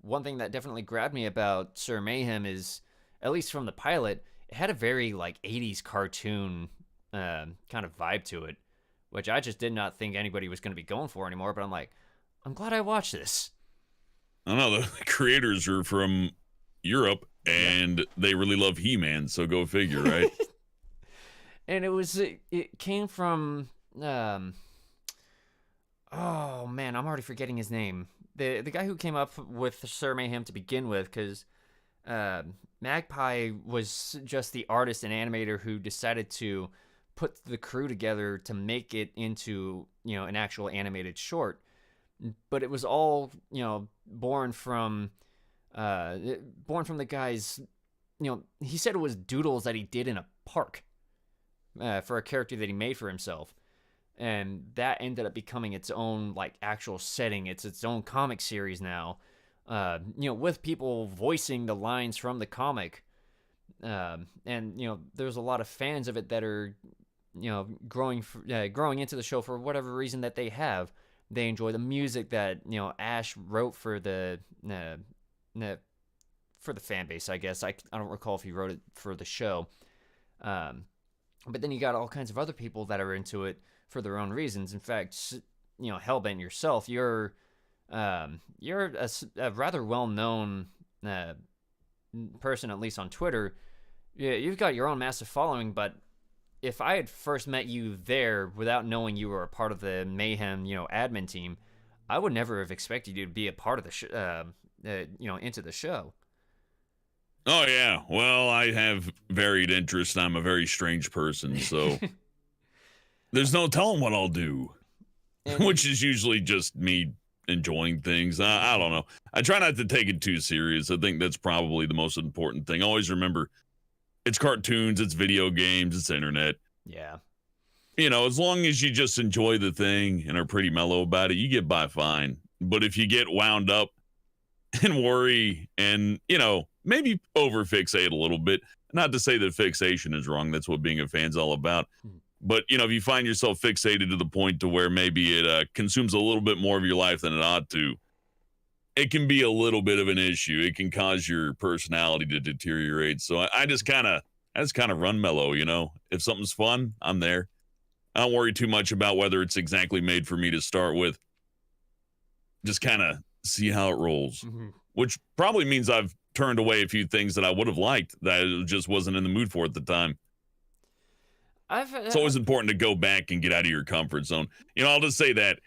[SPEAKER 1] One thing that definitely grabbed me about Sir Mayhem is, at least from the pilot, it had a very, like, 80s cartoon kind of vibe to it, which I just did not think anybody was going to be going for anymore, but I'm glad I watched this.
[SPEAKER 3] I don't know, the creators are from Europe, and they really love He-Man, so go figure, right?
[SPEAKER 1] And it came from, oh man, I'm already forgetting his name. The guy who came up with Sir Mayhem to begin with, because Magpie was just the artist and animator who decided to put the crew together to make it into, an actual animated short. But it was all, born from the guy's, he said it was doodles that he did in a park. For a character that he made for himself, and that ended up becoming its own, like, actual setting. It's its own comic series now, with people voicing the lines from the comic, and there's a lot of fans of it that are growing into the show for whatever reason that they have. They enjoy the music that Ash wrote for the fan base. I guess I don't recall if he wrote it for the show. But then you got all kinds of other people that are into it for their own reasons. In fact, Hellbent yourself, you're a rather well-known person, at least on Twitter. Yeah, you've got your own massive following, but if I had first met you there without knowing you were a part of the Mayhem, admin team, I would never have expected you to be a part of the into the show.
[SPEAKER 3] Oh, yeah. Well, I have varied interests. I'm a very strange person, so there's no telling what I'll do, which is usually just me enjoying things. I don't know. I try not to take it too serious. I think that's probably the most important thing. Always remember, it's cartoons, it's video games, it's internet.
[SPEAKER 1] Yeah.
[SPEAKER 3] as long as you just enjoy the thing and are pretty mellow about it, you get by fine. But if you get wound up and worry and, maybe over fixate a little bit, not to say that fixation is wrong. That's what being a fan's all about. But, if you find yourself fixated to the point to where maybe it consumes a little bit more of your life than it ought to, it can be a little bit of an issue. It can cause your personality to deteriorate. So I just kind of run mellow, If something's fun, I'm there. I don't worry too much about whether it's exactly made for me to start with. Just kind of see how it rolls, which probably means I've turned away a few things that I would have liked that I just wasn't in the mood for at the time. It's always important to go back and get out of your comfort zone. I'll just say that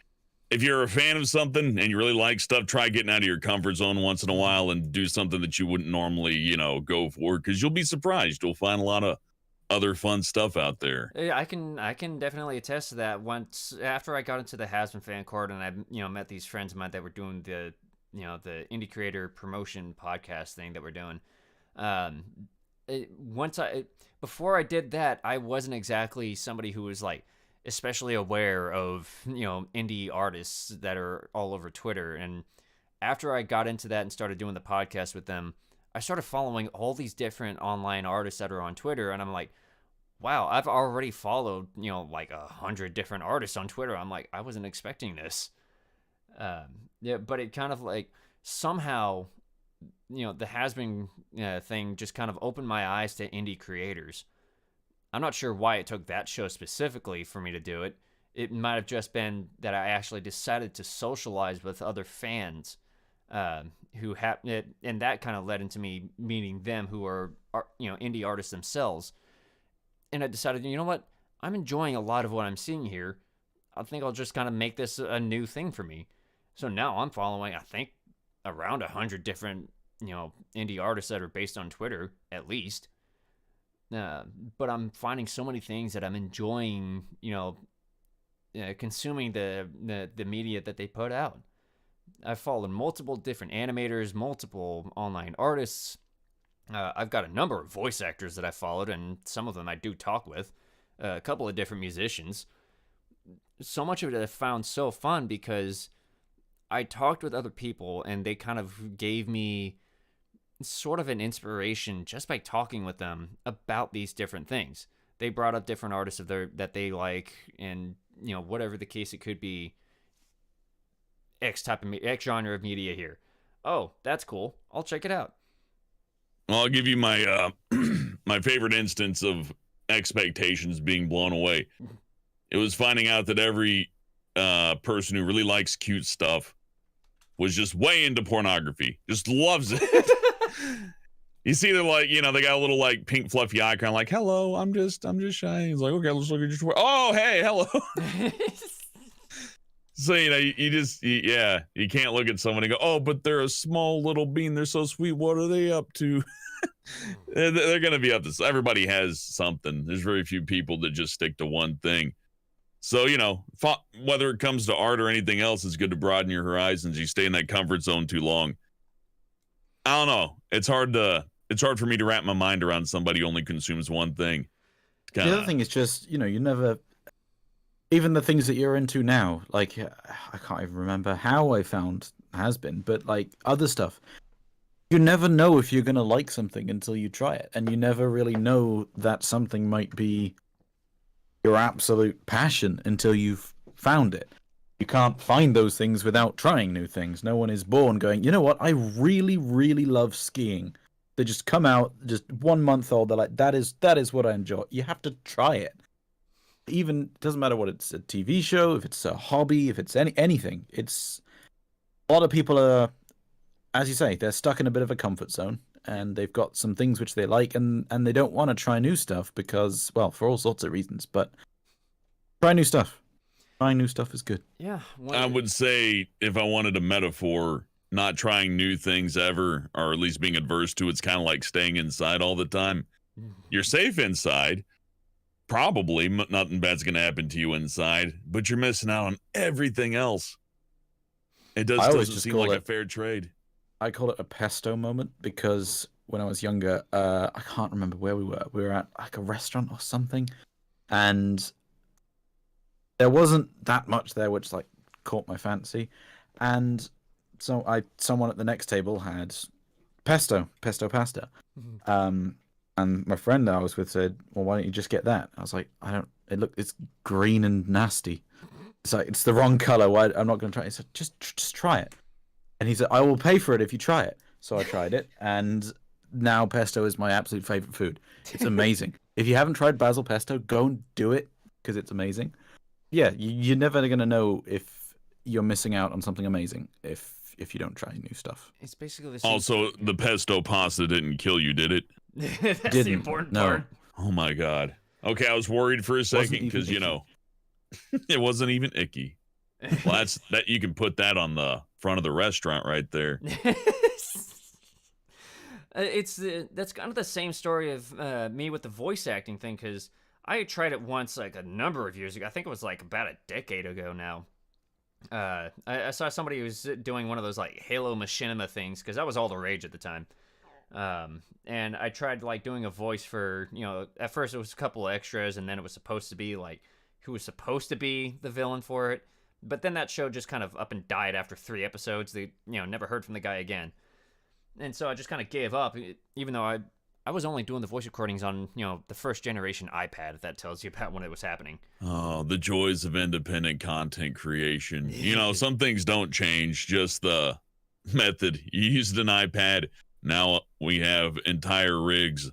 [SPEAKER 3] if you're a fan of something and you really like stuff, try getting out of your comfort zone once in a while and do something that you wouldn't normally, go for, because you'll be surprised. You'll find a lot of other fun stuff out there.
[SPEAKER 1] Yeah, I can definitely attest to that. Once after I got into the Hasbin fan court and I met these friends of mine that were doing the the indie creator promotion podcast thing that we're doing. Before I did that, I wasn't exactly somebody who was like especially aware of indie artists that are all over Twitter. And after I got into that and started doing the podcast with them, I started following all these different online artists that are on Twitter, and I'm like, wow, I've already followed, like 100 different artists on Twitter. I'm like, I wasn't expecting this. Yeah, but it kind of like somehow, the Hasbin thing just kind of opened my eyes to indie creators. I'm not sure why it took that show specifically for me to do it. It might have just been that I actually decided to socialize with other fans who have it, and that kind of led into me meeting them who are indie artists themselves. And I decided, you know what? I'm enjoying a lot of what I'm seeing here. I think I'll just kind of make this a new thing for me. So now I'm following, I think, around 100 different, indie artists that are based on Twitter, at least. But I'm finding so many things that I'm enjoying, consuming the media that they put out. I've followed multiple different animators, multiple online artists. I've got a number of voice actors that I followed, and some of them I do talk with. A couple of different musicians. So much of it I found so fun because I talked with other people, and they kind of gave me sort of an inspiration just by talking with them about these different things. They brought up different artists that they like, and whatever the case it could be. X genre of media here. Oh, that's cool. I'll check it out.
[SPEAKER 3] Well, I'll give you my my favorite instance of expectations being blown away. It was finding out that every person who really likes cute stuff was just way into pornography. Just loves it. You see them like, they got a little like pink fluffy icon like, hello, I'm just shy. He's like, okay, let's look at your oh, hey, hello. So, you can't look at someone and go, oh, but they're a small little bean. They're so sweet. What are they up to? They're going to be up to, everybody has something. There's very few people that just stick to one thing. So, whether it comes to art or anything else, it's good to broaden your horizons. You stay in that comfort zone too long. I don't know. It's hard for me to wrap my mind around somebody who only consumes one thing.
[SPEAKER 2] The other thing is just, you never, even the things that you're into now, like, I can't even remember how I found Hasbin, but like other stuff, you never know if you're going to like something until you try it. And you never really know that something might be your absolute passion until you've found it. You can't find those things without trying new things. No one is born going, you know what, I really, really love skiing. They just come out, just 1 month old, they're like, that is what I enjoy. You have to try it. Even, it doesn't matter what it's a TV show, if it's a hobby, if it's anything. It's, a lot of people are, as you say, they're stuck in a bit of a comfort zone, and they've got some things which they like, and they don't want to try new stuff because, well, for all sorts of reasons, but try new stuff. Trying new stuff is good.
[SPEAKER 1] Yeah.
[SPEAKER 3] I would say, if I wanted a metaphor, not trying new things ever, or at least being adverse to it's kind of like staying inside all the time. You're safe inside. Probably nothing bad's going to happen to you inside, but you're missing out on everything else. It doesn't seem like a fair trade.
[SPEAKER 2] I call it a pesto moment because when I was younger, I can't remember where we were. We were at like a restaurant or something, and there wasn't that much there which like caught my fancy, and so someone at the next table had pesto pasta. And my friend I was with said, "Well, why don't you just get that?" I was like, "I don't. It's green and nasty. It's like it's the wrong color. Why? I'm not going to try it." He said, "Just try it." And he said, "I will pay for it if you try it." So I tried it, and now pesto is my absolute favorite food. It's amazing. If you haven't tried basil pesto, go and do it because it's amazing. Yeah, you're never going to know if you're missing out on something amazing if you don't try new stuff.
[SPEAKER 1] It's basically the same.
[SPEAKER 3] Also, the pesto pasta didn't kill you, did it?
[SPEAKER 1] That's the
[SPEAKER 2] Didn't,
[SPEAKER 1] important
[SPEAKER 2] no.
[SPEAKER 1] part.
[SPEAKER 3] Oh my god. Okay, I was worried for a second
[SPEAKER 2] even
[SPEAKER 3] because
[SPEAKER 2] icky.
[SPEAKER 3] it wasn't even icky. Well, that you can put that on the front of the restaurant right there.
[SPEAKER 1] That's kind of the same story of me with the voice acting thing, because I tried it once like a number of years ago. I think it was like about a decade ago now. I saw somebody who was doing one of those like Halo Machinima things, because that was all the rage at the time. And I tried like doing a voice for, at first it was a couple of extras, and then it was supposed to be like who was supposed to be the villain for it. But then that show just kind of up and died after 3 episodes. They, never heard from the guy again. And so I just kind of gave up, even though I was only doing the voice recordings on, the first generation iPad, if that tells you about when it was happening.
[SPEAKER 3] Oh, the joys of independent content creation. Some things don't change, just the method. You used an iPad, now we have entire rigs.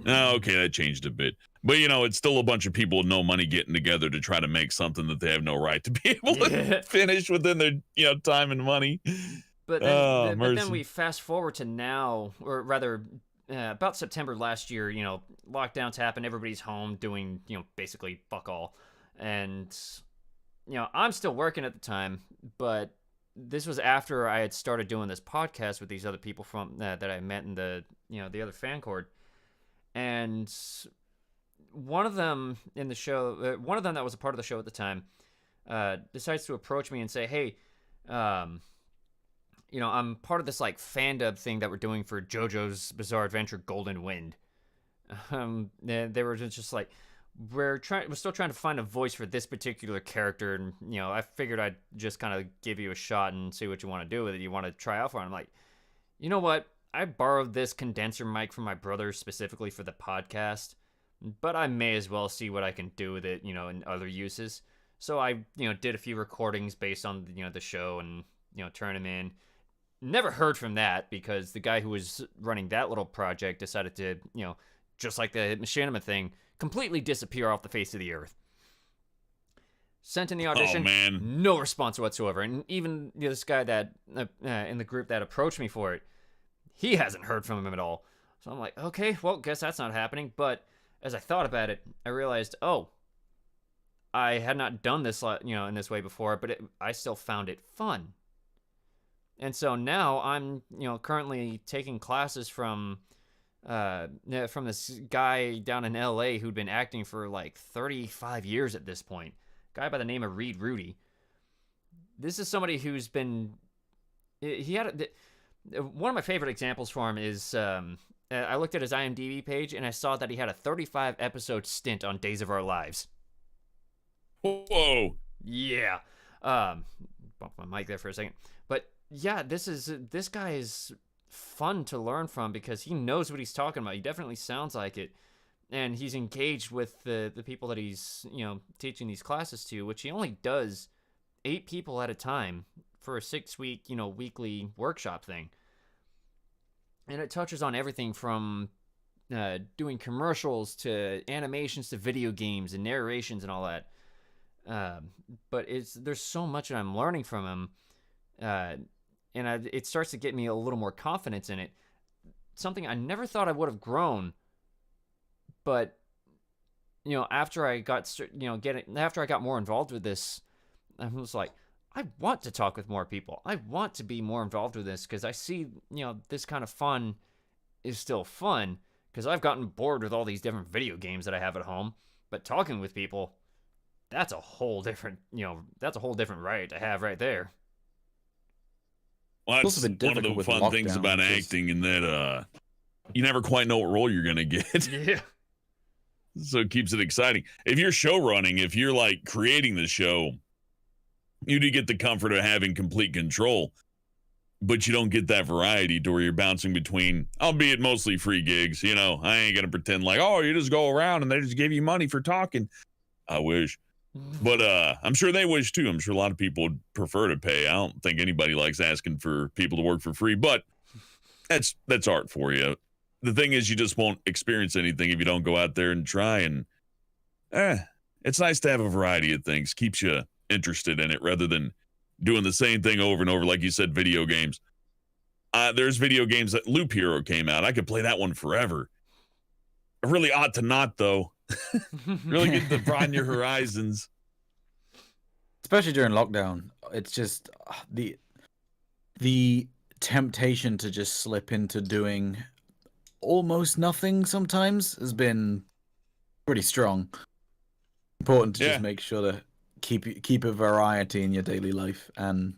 [SPEAKER 3] Oh, okay, that changed a bit. But, it's still a bunch of people with no money getting together to try to make something that they have no right to be able to finish within their, time and money.
[SPEAKER 1] But then we fast forward to now, or rather, about September last year, lockdowns happened, everybody's home doing, basically fuck all. And, I'm still working at the time, but this was after I had started doing this podcast with these other people from that I met in the, the other fan court. And one of them in the show, one of them that was a part of the show at the time, decides to approach me and say, "Hey, I'm part of this like fandub thing that we're doing for JoJo's Bizarre Adventure Golden Wind." They were just like, we're still trying to find a voice for this particular character, and I figured I'd just kind of give you a shot and see what you want to do with it. You want to try out for it? I'm like, you know what? I borrowed this condenser mic from my brother specifically for the podcast, but I may as well see what I can do with it, in other uses. So I, did a few recordings based on, the show and, turn them in. Never heard from that because the guy who was running that little project decided to, just like the Machinima thing, completely disappear off the face of the earth. Sent in the audition, no response whatsoever. And even this guy that in the group that approached me for it, he hasn't heard from him at all. So I'm like, okay, well, guess that's not happening. But as I thought about it, I realized, I had not done this, in this way before, but I still found it fun. And so now I'm, currently taking classes from this guy down in LA who'd been acting for like 35 years at this point. Guy by the name of Reed Rudy. This is somebody who's been, one of my favorite examples for him is, I looked at his IMDb page and I saw that he had a 35 episode stint on Days of Our Lives.
[SPEAKER 3] Whoa.
[SPEAKER 1] Yeah. Bump my mic there for a second. But yeah, this guy is fun to learn from because he knows what he's talking about. He definitely sounds like it. And he's engaged with the people that he's, teaching these classes to, which he only does 8 people at a time for a 6-week, weekly workshop thing. And it touches on everything from doing commercials to animations to video games and narrations and all that. But there's so much that I'm learning from him. And it starts to get me a little more confidence in it. Something I never thought I would have grown. But, after I got, after I got more involved with this, I was like, I want to talk with more people. I want to be more involved with this because I see, this kind of fun is still fun because I've gotten bored with all these different video games that I have at home. But talking with people, that's a whole different, right to have right there.
[SPEAKER 3] Well, that's one of the fun things about acting, in that you never quite know what role you're going to get.
[SPEAKER 1] Yeah.
[SPEAKER 3] So it keeps it exciting. If you're show running, if you're like creating the show, you do get the comfort of having complete control, but you don't get that variety to where you're bouncing between, albeit mostly free gigs. You know, I ain't going to pretend like, oh, you just go around and they just give you money for talking. I wish. But I'm sure they wish too. I'm sure a lot of people would prefer to pay. I don't think anybody likes asking for people to work for free, but that's art for you. The thing is, you just won't experience anything if you don't go out there and try. And it's nice to have a variety of things. Keeps you interested in it rather than doing the same thing over and over. Like you said, video games. There's video games that Loop Hero came out. I could play that one forever. I really ought to not, though. Really get to broaden your horizons.
[SPEAKER 2] Especially during lockdown. It's just the temptation to just slip into doing almost nothing sometimes has been pretty strong. Important to just make sure to keep a variety in your daily life and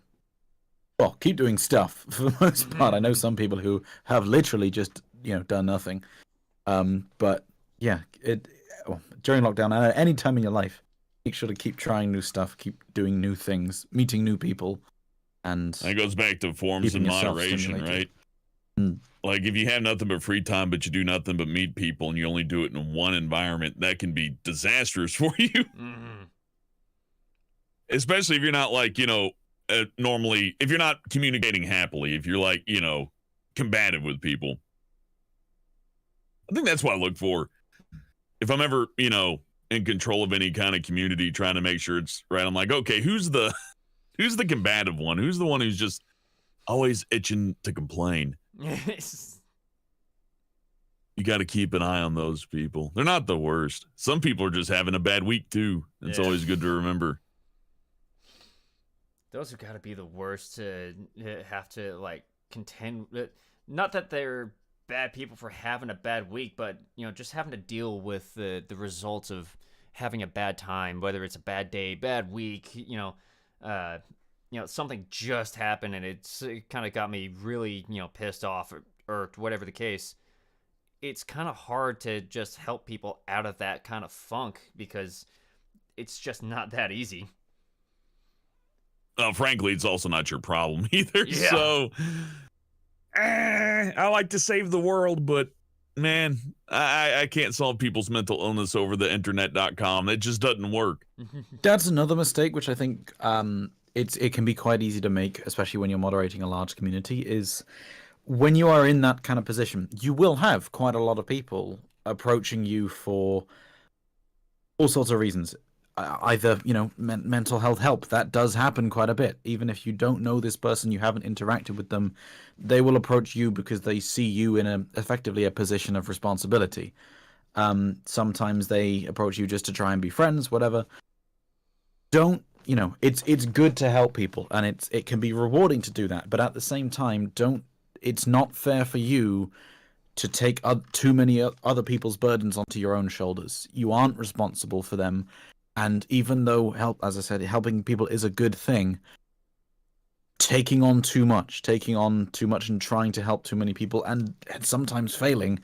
[SPEAKER 2] keep doing stuff for the most part. I know some people who have literally just done nothing. But yeah, during lockdown, any time in your life, make sure to keep trying new stuff, keep doing new things, meeting new people, and
[SPEAKER 3] that goes back to forms and moderation, right? Like if you have nothing but free time, but you do nothing but meet people, and you only do it in one environment, that can be disastrous for you. Especially if you're not like normally, if you're not communicating happily, if you're like combative with people. I think that's what I look for. If I'm ever, in control of any kind of community, trying to make sure it's right, I'm like, okay, who's the combative one? Who's the one who's just always itching to complain?
[SPEAKER 1] Yes.
[SPEAKER 3] You got to keep an eye on those people. They're not the worst. Some people are just having a bad week too. It's always good to remember.
[SPEAKER 1] Those have got to be the worst to have to like contend. Not that they're bad people for having a bad week, but just having to deal with the results of having a bad time, whether it's a bad day, bad week, something just happened and it kind of got me really pissed off or whatever the case. It's kind of hard to just help people out of that kind of funk because it's just not that easy.
[SPEAKER 3] Frankly, it's also not your problem either.
[SPEAKER 1] Yeah.
[SPEAKER 3] So I like to save the world, but man, I can't solve people's mental illness over the internet.com. It just doesn't work.
[SPEAKER 2] That's another mistake, which I think it can be quite easy to make, especially when you're moderating a large community, is when you are in that kind of position, you will have quite a lot of people approaching you for all sorts of reasons. Either, mental health help. That does happen quite a bit. Even if you don't know this person, you haven't interacted with them, they will approach you because they see you in effectively a position of responsibility. Sometimes they approach you just to try and be friends, whatever. It's good to help people, and it can be rewarding to do that. But at the same time, it's not fair for you to take too many other people's burdens onto your own shoulders. You aren't responsible for them. And even though as I said, helping people is a good thing, taking on too much and trying to help too many people and sometimes failing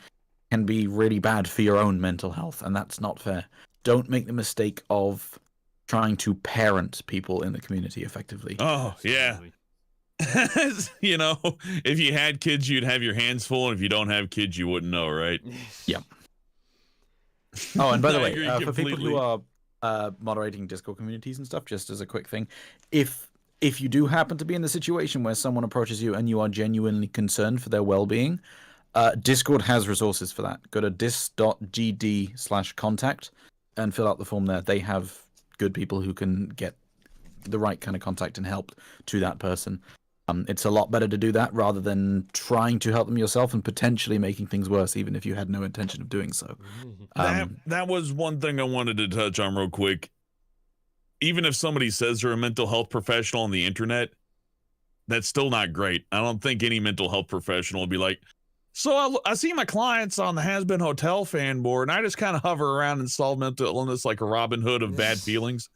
[SPEAKER 2] can be really bad for your own mental health, and that's not fair. Don't make the mistake of trying to parent people in the community effectively.
[SPEAKER 3] Oh, yeah. If you had kids, you'd have your hands full, and if you don't have kids, you wouldn't know, right?
[SPEAKER 2] Yeah. Oh, and by the way,
[SPEAKER 3] completely.
[SPEAKER 2] for people who are moderating Discord communities and stuff, just as a quick thing, if you do happen to be in the situation where someone approaches you and you are genuinely concerned for their well-being, Discord has resources for that. Go to dis.gd/contact and fill out the form there. They have good people who can get the right kind of contact and help to that person. It's a lot better to do that rather than trying to help them yourself and potentially making things worse, even if you had no intention of doing so.
[SPEAKER 3] That was one thing I wanted to touch on real quick. Even if somebody says they're a mental health professional on the internet, that's still not great. I don't think any mental health professional will be like, so I see my clients on the Has Been Hotel fan board, and I just kind of hover around and solve mental illness like a Robin Hood of bad feelings.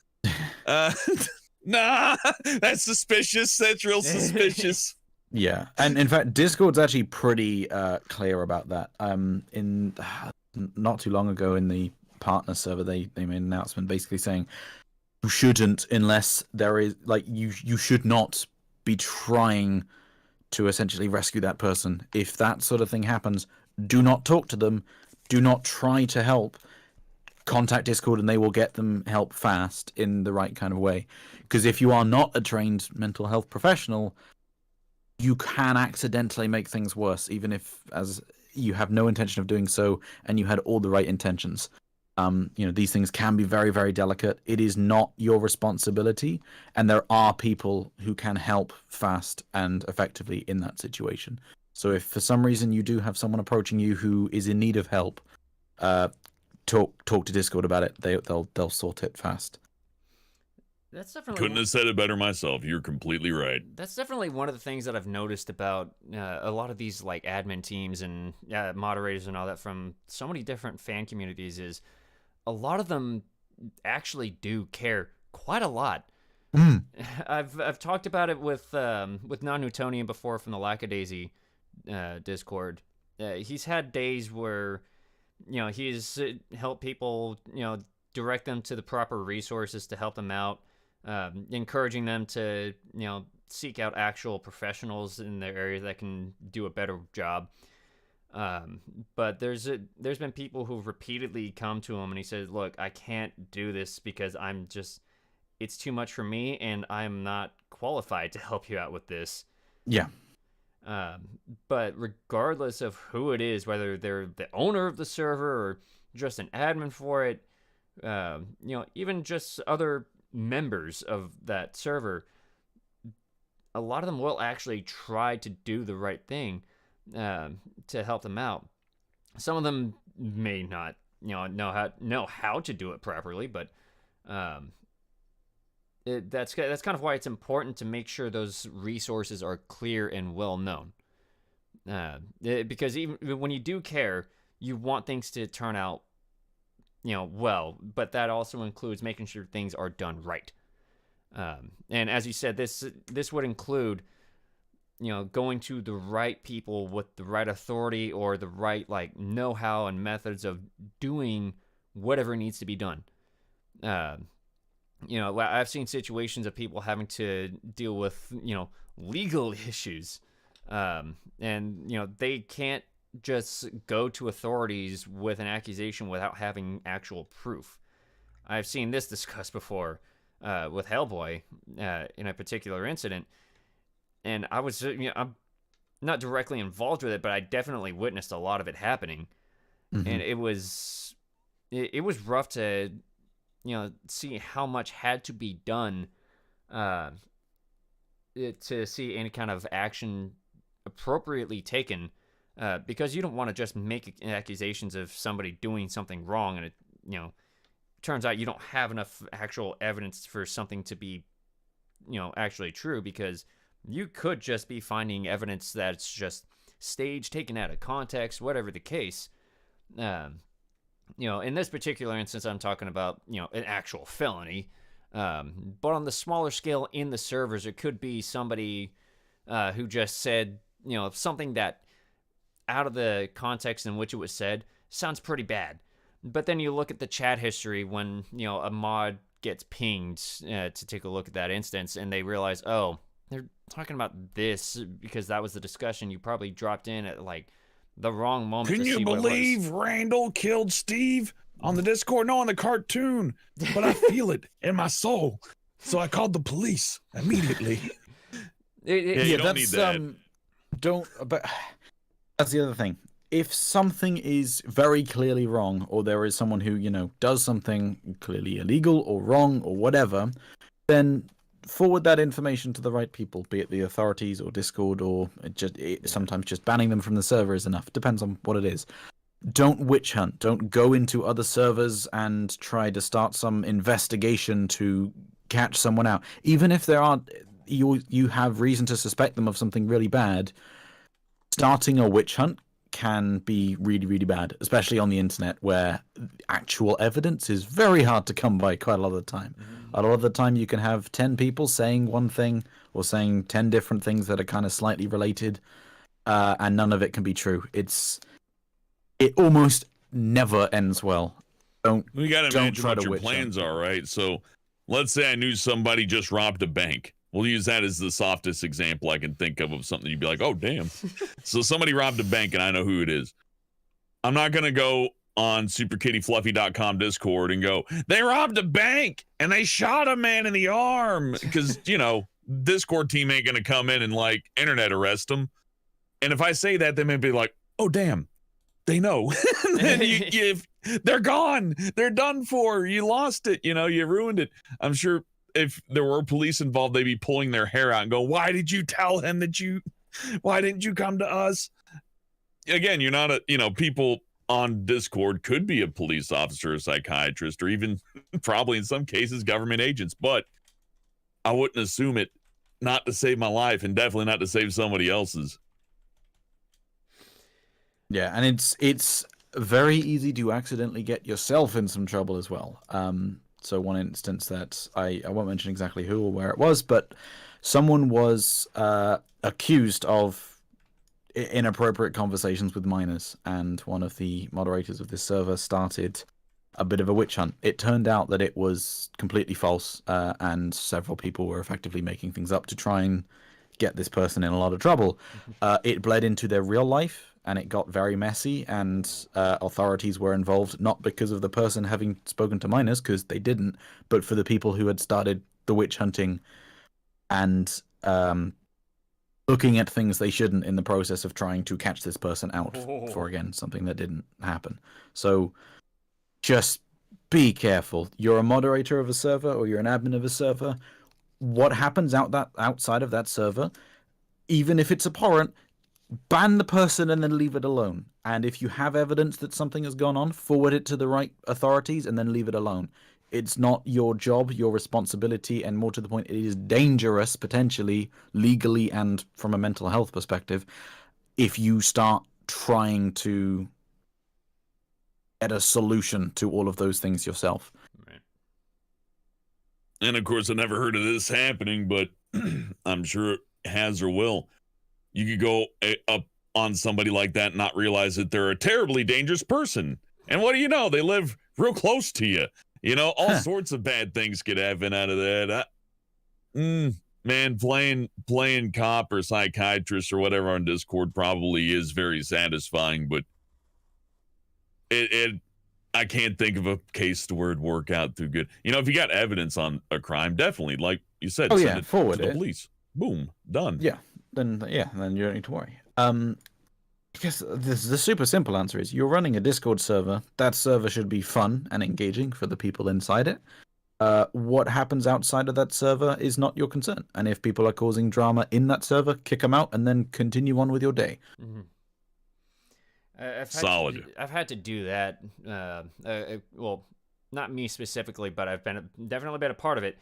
[SPEAKER 3] Nah, that's suspicious. That's real suspicious.
[SPEAKER 2] Yeah, and in fact, Discord's actually pretty clear about that. In not too long ago, in the partner server, they made an announcement basically saying you shouldn't, unless there is like you should not be trying to essentially rescue that person. If that sort of thing happens, do not talk to them, do not try to help. Contact Discord and they will get them help fast in the right kind of way. Because if you are not a trained mental health professional, you can accidentally make things worse, even if as you have no intention of doing so and you had all the right intentions. These things can be very, very delicate. It is not your responsibility, and there are people who can help fast and effectively in that situation. So if for some reason you do have someone approaching you who is in need of help, talk to Discord about it. They'll sort it fast.
[SPEAKER 1] That's definitely
[SPEAKER 3] Couldn't have said it better myself. You're completely right.
[SPEAKER 1] That's definitely one of the things that I've noticed about a lot of these like admin teams and moderators and all that from so many different fan communities is a lot of them actually do care quite a lot. I've talked about it with Non-Newtonian before from the Lackadaisy Discord. He's had days where he's helped people direct them to the proper resources to help them out. Encouraging them to, seek out actual professionals in their area that can do a better job. But there's been people who've repeatedly come to him and he says, look, I can't do this because it's too much for me and I'm not qualified to help you out with this.
[SPEAKER 2] Yeah.
[SPEAKER 1] But regardless of who it is, whether they're the owner of the server or just an admin for it, even just other members of that server, a lot of them will actually try to do the right thing to help them out. Some of them may not know how to do it properly, but that's kind of why it's important to make sure those resources are clear and well known, because even when you do care, you want things to turn out well, but that also includes making sure things are done right. And as you said, this would include, going to the right people with the right authority or the right know-how and methods of doing whatever needs to be done. I've seen situations of people having to deal with legal issues, and they can't just go to authorities with an accusation without having actual proof. I've seen this discussed before with Hellboy in a particular incident, and I was I'm not directly involved with it, but I definitely witnessed a lot of it happening. Mm-hmm. And it was rough to see how much had to be done to see any kind of action appropriately taken. Because you don't want to just make accusations of somebody doing something wrong and it turns out you don't have enough actual evidence for something to be actually true, because you could just be finding evidence that's just staged, taken out of context, whatever the case. In this particular instance, I'm talking about an actual felony, but on the smaller scale in the servers, it could be somebody who just said something that out of the context in which it was said sounds pretty bad, but then you look at the chat history when a mod gets pinged to take a look at that instance and they realize, oh, they're talking about this because that was the discussion you probably dropped in at the wrong moment.
[SPEAKER 3] Can you believe Randall killed Steve on the Discord? No, on the cartoon, but I feel it in my soul, so I called the police immediately. You don't need that.
[SPEAKER 2] But that's the other thing. If something is very clearly wrong, or there is someone who, does something clearly illegal or wrong or whatever, then forward that information to the right people, be it the authorities or Discord, or sometimes just banning them from the server is enough. Depends on what it is. Don't witch hunt. Don't go into other servers and try to start some investigation to catch someone out. Even if you have reason to suspect them of something really bad, starting a witch hunt can be really, really bad, especially on the internet where actual evidence is very hard to come by quite a lot of the time. Mm-hmm. A lot of the time you can have 10 people saying one thing or saying 10 different things that are kind of slightly related, and none of it can be true. It almost never ends well.
[SPEAKER 3] We got to
[SPEAKER 2] Don't
[SPEAKER 3] imagine
[SPEAKER 2] try
[SPEAKER 3] what
[SPEAKER 2] to
[SPEAKER 3] your
[SPEAKER 2] witch hunt.
[SPEAKER 3] plans are, right? So let's say I knew somebody just robbed a bank. We'll use that as the softest example I can think of something you'd be like, oh, damn. So somebody robbed a bank and I know who it is. I'm not going to go on superkittyfluffy.com Discord and go, they robbed a bank and they shot a man in the arm. Because, Discord team ain't going to come in and like internet arrest them. And if I say that, they may be like, oh, damn, they know. And they're gone. They're done for. You lost it. You ruined it. I'm sure if there were police involved, they'd be pulling their hair out and go, why did you tell him why didn't you come to us? Again, you're not people on Discord could be a police officer, a psychiatrist, or even probably in some cases government agents, but I wouldn't assume it not to save my life and definitely not to save somebody else's.
[SPEAKER 2] Yeah, and it's very easy to accidentally get yourself in some trouble as well. So one instance that I won't mention exactly who or where it was, but someone was accused of inappropriate conversations with minors, and one of the moderators of this server started a bit of a witch hunt. It turned out that it was completely false, and several people were effectively making things up to try and get this person in a lot of trouble. It bled into their real life, and it got very messy, and authorities were involved, not because of the person having spoken to minors, because they didn't, but for the people who had started the witch hunting and looking at things they shouldn't in the process of trying to catch this person out for, again, something that didn't happen. So just be careful. You're a moderator of a server or you're an admin of a server. What happens outside of that server, even if it's abhorrent, ban the person and then leave it alone. And if you have evidence that something has gone on, forward it to the right authorities and then leave it alone. It's not your job, your responsibility, and more to the point, it is dangerous, potentially, legally and from a mental health perspective, if you start trying to get a solution to all of those things yourself.
[SPEAKER 3] Right. And of course, I never heard of this happening, but I'm sure it has or will. You could go up on somebody like that and not realize that they're a terribly dangerous person. And what do you know? They live real close to you. All sorts of bad things could happen out of that. Man, playing cop or psychiatrist or whatever on Discord probably is very satisfying, but I can't think of a case where it'd work out too good. If you got evidence on a crime, definitely, like you said, send it
[SPEAKER 2] forward
[SPEAKER 3] to the police. Boom, done.
[SPEAKER 2] Yeah, then you don't need to worry. I guess the super simple answer is you're running a Discord server. That server should be fun and engaging for the people inside it. What happens outside of that server is not your concern. And if people are causing drama in that server, kick them out and then continue on with your day.
[SPEAKER 1] Mm-hmm.
[SPEAKER 3] Solid.
[SPEAKER 1] I've had to do that. Well, not me specifically, but I've definitely been a part of it.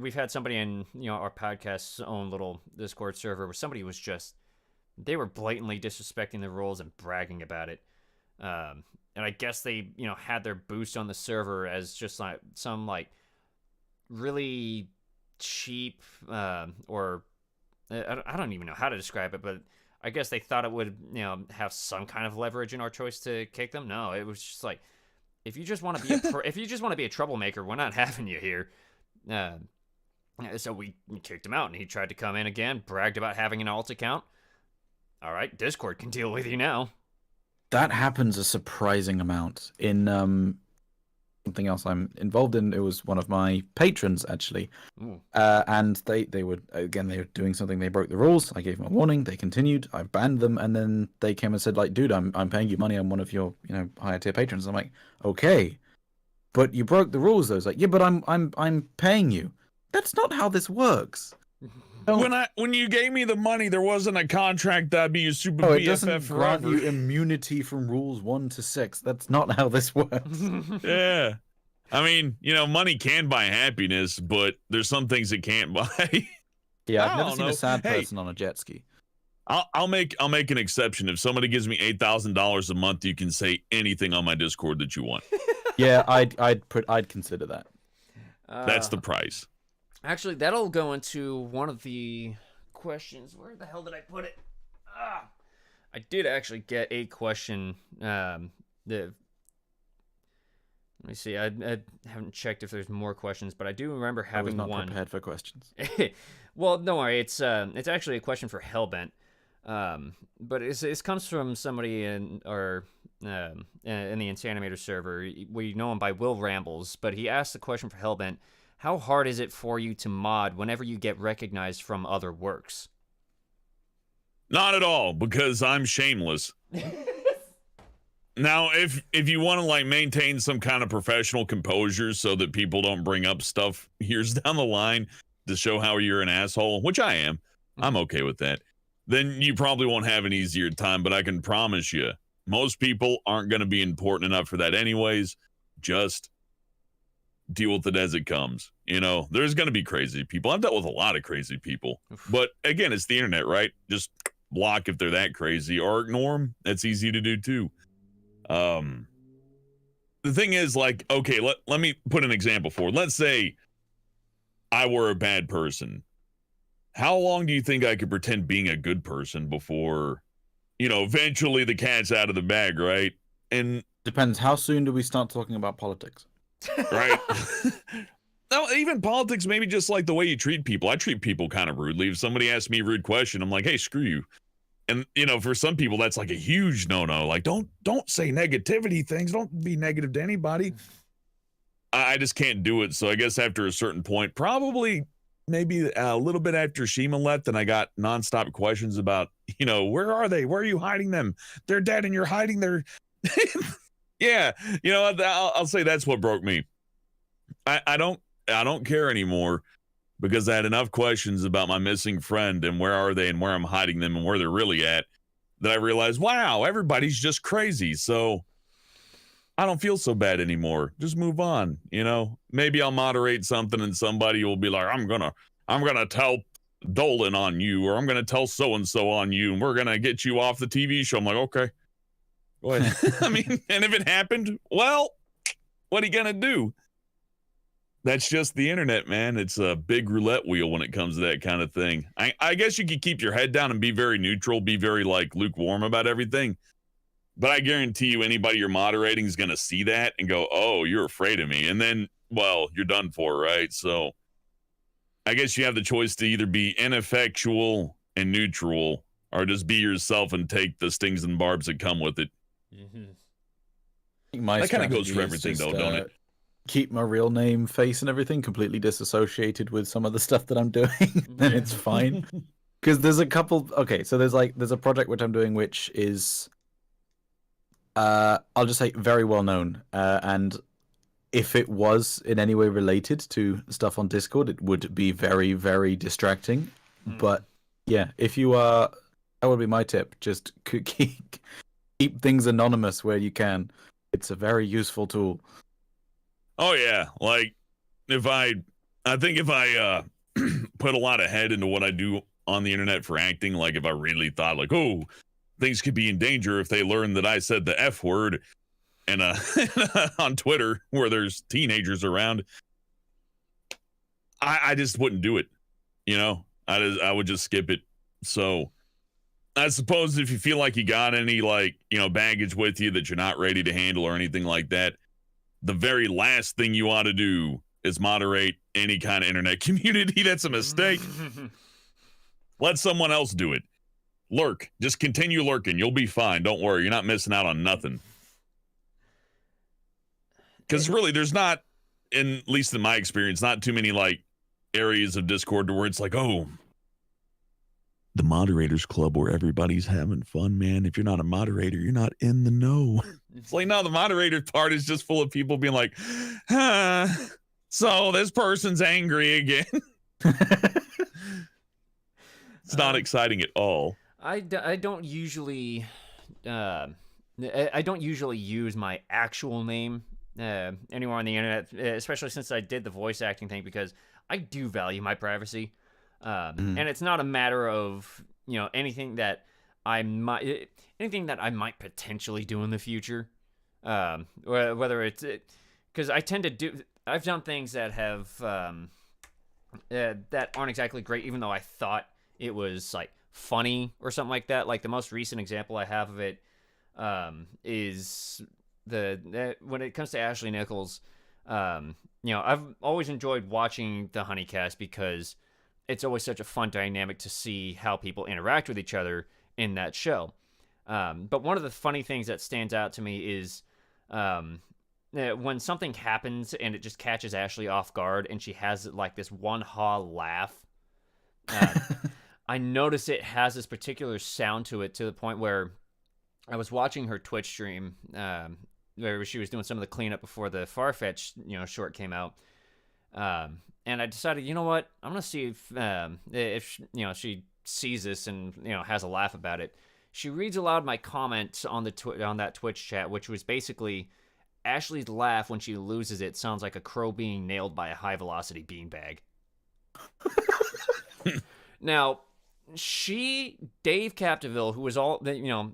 [SPEAKER 1] We've had somebody in our podcast's own little Discord server where somebody was they were blatantly disrespecting the rules and bragging about it. And I guess they, had their boost on the server as just like some really cheap, or I don't even know how to describe it, but I guess they thought it would, have some kind of leverage in our choice to kick them. No, it was just like, if you just want to be if you just want to be a troublemaker, we're not having you here. So we kicked him out, and he tried to come in again, bragged about having an alt account. All right, Discord can deal with you now.
[SPEAKER 2] That happens a surprising amount in something else I'm involved in. It was one of my patrons, actually. And they were doing something. They broke the rules. I gave them a warning. They continued. I banned them, and then they came and said, like, dude, I'm paying you money. I'm one of your higher tier patrons. I'm like, okay, but you broke the rules. Though. It's like, yeah, but I'm paying you. That's not how this works.
[SPEAKER 3] When you gave me the money, there wasn't a contract that I'd be your super
[SPEAKER 2] BFF
[SPEAKER 3] BFF
[SPEAKER 2] doesn't grant
[SPEAKER 3] forever.
[SPEAKER 2] you immunity from rules 1 to 6. That's not how this works.
[SPEAKER 3] Yeah. I mean, money can buy happiness, but there's some things it can't buy.
[SPEAKER 2] Yeah, I've never seen a sad person on a jet ski.
[SPEAKER 3] I'll make an exception. If somebody gives me $8,000 a month, you can say anything on my Discord that you want.
[SPEAKER 2] Yeah, I'd consider that.
[SPEAKER 3] That's the price.
[SPEAKER 1] Actually, that'll go into one of the questions. Where the hell did I put it? I did actually get a question. Let me see. I haven't checked if there's more questions, but I do remember
[SPEAKER 2] I was
[SPEAKER 1] having
[SPEAKER 2] not
[SPEAKER 1] one.
[SPEAKER 2] prepared for questions.
[SPEAKER 1] Well, don't worry. It's actually a question for Hellbent. But it comes from somebody in the Insanimator server. We know him by Will Rambles, but he asked the question for Hellbent: how hard is it for you to mod whenever you get recognized from other works?
[SPEAKER 3] Not at all, because I'm shameless. Now, if you want to like maintain some kind of professional composure so that people don't bring up stuff years down the line to show how you're an asshole, which I am, I'm okay with that, then you probably won't have an easier time. But I can promise you, most people aren't going to be important enough for that anyways. Just deal with it as it comes. You know, there's going to be crazy people. I've dealt with a lot of crazy people. But again, it's the internet, right? Just block if they're that crazy or ignore them. That's easy to do too. The thing is, like, okay, let me put an example for it. Let's say I were a bad person. How long do you think I could pretend being a good person before, you know, eventually the cat's out of the bag, right? And
[SPEAKER 2] Depends. How soon do we start talking about politics?
[SPEAKER 3] right. No, even politics, maybe just like the way you treat people. I treat people kind of rudely. If somebody asks me a rude question, I'm like, hey, screw you. And, you know, for some people, that's like a huge no-no. Like, don't say negativity things. Don't be negative to anybody. I just can't do it. So I guess after a certain point, probably maybe a little bit after Shima left, and I got nonstop questions about, you know, where are they? Where are you hiding them? They're dead and you're hiding their... Yeah, you know, I'll say that's what broke me. I don't care anymore, because I had enough questions about my missing friend and where are they and where I'm hiding them and where they're really at, that I realized, wow, everybody's just crazy. So I don't feel so bad anymore. Just move on. You know, maybe I'll moderate something and somebody will be like, I'm gonna tell Dolan on you, or I'm gonna tell so-and-so on you, and we're gonna get you off the TV show. I'm like, okay, go ahead. I mean, and if it happened, well, what are you gonna do? That's just the internet, man. It's a big roulette wheel when it comes to that kind of thing. I guess you could keep your head down and be very neutral, be very like lukewarm about everything. But I guarantee you, anybody you're moderating is going to see that and go, oh, you're afraid of me. And then, well, you're done for, right? So I guess you have the choice to either be ineffectual and neutral, or just be yourself and take the stings and barbs that come with it.
[SPEAKER 2] Mm-hmm.
[SPEAKER 3] That kind of goes for everything, though, don't it?
[SPEAKER 2] Keep my real name, face, and everything completely disassociated with some of the stuff that I'm doing, and it's fine. Because there's a couple. Okay, so there's a project which I'm doing, which is, I'll just say very well known. And if it was in any way related to stuff on Discord, it would be very, very distracting. But yeah, if you are, that would be my tip. Just keep things anonymous where you can. It's a very useful tool.
[SPEAKER 3] Oh yeah, like I think if I put a lot of head into what I do on the internet for acting, like if I really thought like, oh, things could be in danger if they learn that I said the F word and on Twitter where there's teenagers around, I just wouldn't do it. You know, I would just skip it. So I suppose if you feel like you got any like, you know, baggage with you that you're not ready to handle or anything like that, the very last thing you ought to do is moderate any kind of internet community. That's a mistake. Let someone else do it. Lurk. Just continue lurking. You'll be fine. Don't worry. You're not missing out on nothing. Because really, there's not, at least in my experience, not too many like areas of Discord where it's like, oh, the moderators club where everybody's having fun, man. If you're not a moderator, you're not in the know. It's like, no, the moderator part is just full of people being like, so this person's angry again. It's not exciting at all.
[SPEAKER 1] I don't usually I don't usually use my actual name anywhere on the internet, especially since I did the voice acting thing, because I do value my privacy. And it's not a matter of, you know, anything that I might potentially do in the future. Whether it's because I've done things that have that aren't exactly great, even though I thought it was like funny or something like that. Like the most recent example I have of it is when it comes to Ashley Nichols, I've always enjoyed watching the Honeycast because it's always such a fun dynamic to see how people interact with each other in that show. But one of the funny things that stands out to me is when something happens and it just catches Ashley off guard and she has like this one ha laugh. I notice it has this particular sound to it to the point where I was watching her Twitch stream where she was doing some of the cleanup before the Farfetch short came out. And I decided, you know what? I'm gonna see if she sees this and has a laugh about it. She reads aloud my comment on that Twitch chat, which was basically Ashley's laugh when she loses it sounds like a crow being nailed by a high velocity beanbag. Now, Dave Capdeville, who was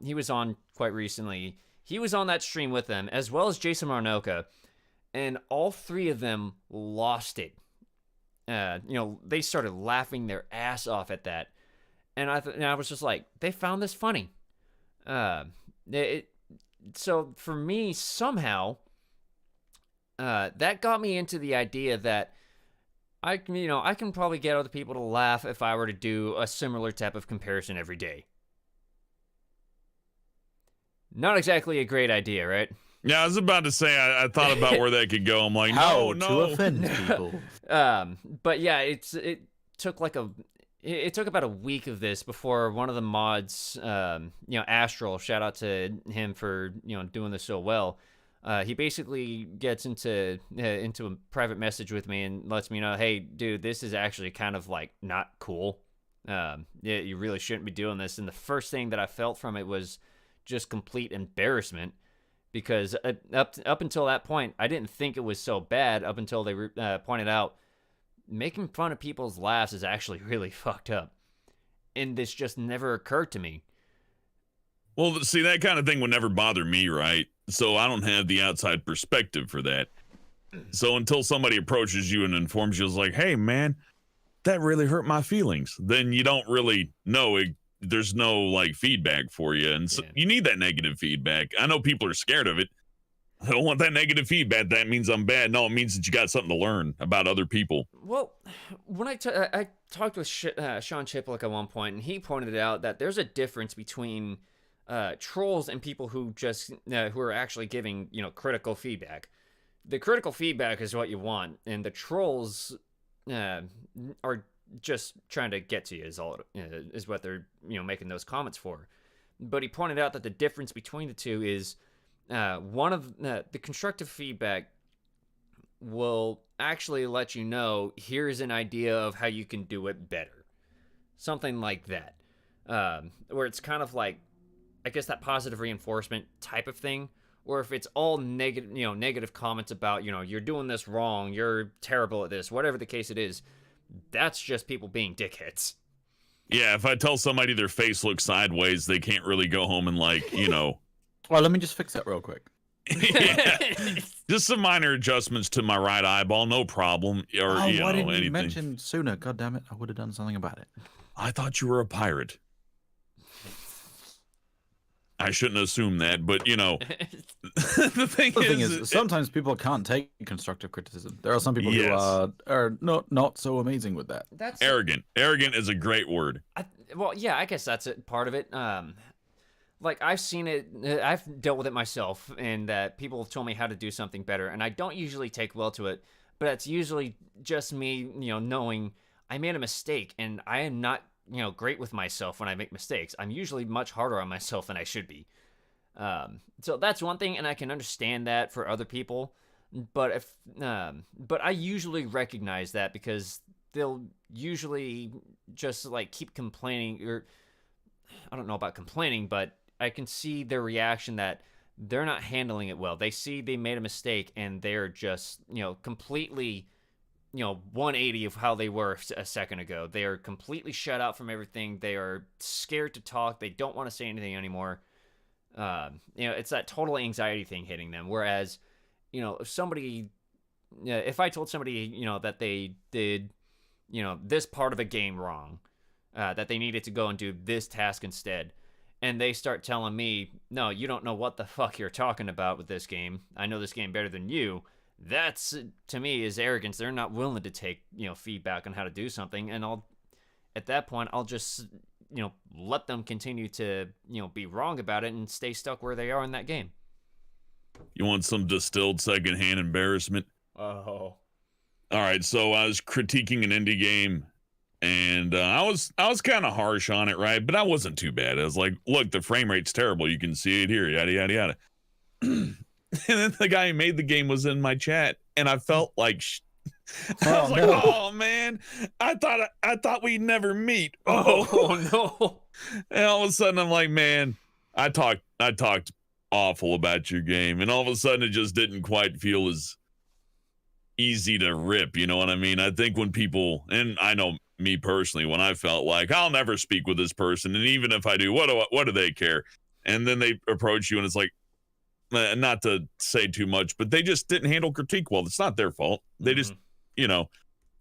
[SPEAKER 1] he was on quite recently. He was on that stream with them, as well as Jason Marnoka, and all three of them lost it. They started laughing their ass off at that, and I was just like, they found this funny. So for me, somehow, that got me into the idea that I can probably get other people to laugh if I were to do a similar type of comparison every day. Not exactly a great idea, right?
[SPEAKER 3] Yeah, I was about to say, I thought about where that could go. I'm like,
[SPEAKER 2] How
[SPEAKER 3] no.
[SPEAKER 2] to offend people.
[SPEAKER 1] But yeah, it took about a week of this before one of the mods, Astral, shout out to him for doing this so well. He basically gets into a private message with me and lets me know, hey, dude, this is actually kind of like not cool. You really shouldn't be doing this. And the first thing that I felt from it was just complete embarrassment, because up until that point, I didn't think it was so bad up until they pointed out making fun of people's laughs is actually really fucked up. And this just never occurred to me.
[SPEAKER 3] Well, see, that kind of thing would never bother me, right? So I don't have the outside perspective for that. So until somebody approaches you and informs you, it's like, hey, man, that really hurt my feelings, then you don't really know there's no like feedback for you. And so you need that negative feedback. I know people are scared of it. I don't want that negative feedback. That means I'm bad. No, it means that you got something to learn about other people.
[SPEAKER 1] Well, when I talked with Sean Chiplik at one point, and he pointed out that there's a difference between trolls and people who just who are actually giving critical feedback. The critical feedback is what you want, and the trolls are just trying to get to you is what they're making those comments for. But he pointed out that the difference between the two is one of the constructive feedback will actually let you know, here's an idea of how you can do it better, something like that, where it's kind of like, I guess, that positive reinforcement type of thing. Or if it's all negative, negative comments about, you're doing this wrong, you're terrible at this, whatever the case it is, that's just people being dickheads.
[SPEAKER 3] Yeah, if I tell somebody their face looks sideways, they can't really go home and
[SPEAKER 2] Well, let me just fix that real quick.
[SPEAKER 3] Yeah. Just some minor adjustments to my right eyeball, no problem. Or
[SPEAKER 2] why didn't
[SPEAKER 3] anything.
[SPEAKER 2] you mention sooner? God damn it, I would have done something about it.
[SPEAKER 3] I thought you were a pirate. I shouldn't assume that, but the thing is,
[SPEAKER 2] sometimes people can't take constructive criticism. There are some people who are not so amazing with that.
[SPEAKER 1] That's
[SPEAKER 3] arrogant. Arrogant is a great word.
[SPEAKER 1] I guess that's part of it. Like, I've seen it, I've dealt with it myself, and that people have told me how to do something better, and I don't usually take well to it, but it's usually just me, knowing I made a mistake, and I am not great with myself when I make mistakes. I'm usually much harder on myself than I should be. So that's one thing, and I can understand that for other people. But but I usually recognize that because they'll usually just like keep complaining, or I don't know about complaining, but I can see their reaction that they're not handling it well. They see they made a mistake and they're just, completely 180 of how they were a second ago. They are completely shut out from everything. They are scared to talk. They don't want to say anything anymore. It's that total anxiety thing hitting them. Whereas, if I told somebody, that they did, this part of a game wrong, that they needed to go and do this task instead, and they start telling me, no, you don't know what the fuck you're talking about with this game. I know this game better than you. That's, to me, is arrogance. They're not willing to take, feedback on how to do something. And at that point, I'll just, let them continue to, be wrong about it and stay stuck where they are in that game.
[SPEAKER 3] You want some distilled secondhand embarrassment?
[SPEAKER 1] Oh.
[SPEAKER 3] All right, so I was critiquing an indie game, and I was kind of harsh on it, right? But I wasn't too bad. I was like, look, the frame rate's terrible. You can see it here, yada, yada, yada. And then the guy who made the game was in my chat, and I felt like I was like, oh man, I thought we'd never meet.
[SPEAKER 1] Oh no.
[SPEAKER 3] And all of a sudden I'm like, man, I talked awful about your game, and all of a sudden it just didn't quite feel as easy to rip, you know what I mean? I think when people, and I know me personally, when I felt like I'll never speak with this person, and even if I do, what do they care? And then they approach you and it's like, not to say too much, but they just didn't handle critique well. It's not their fault. They just, you're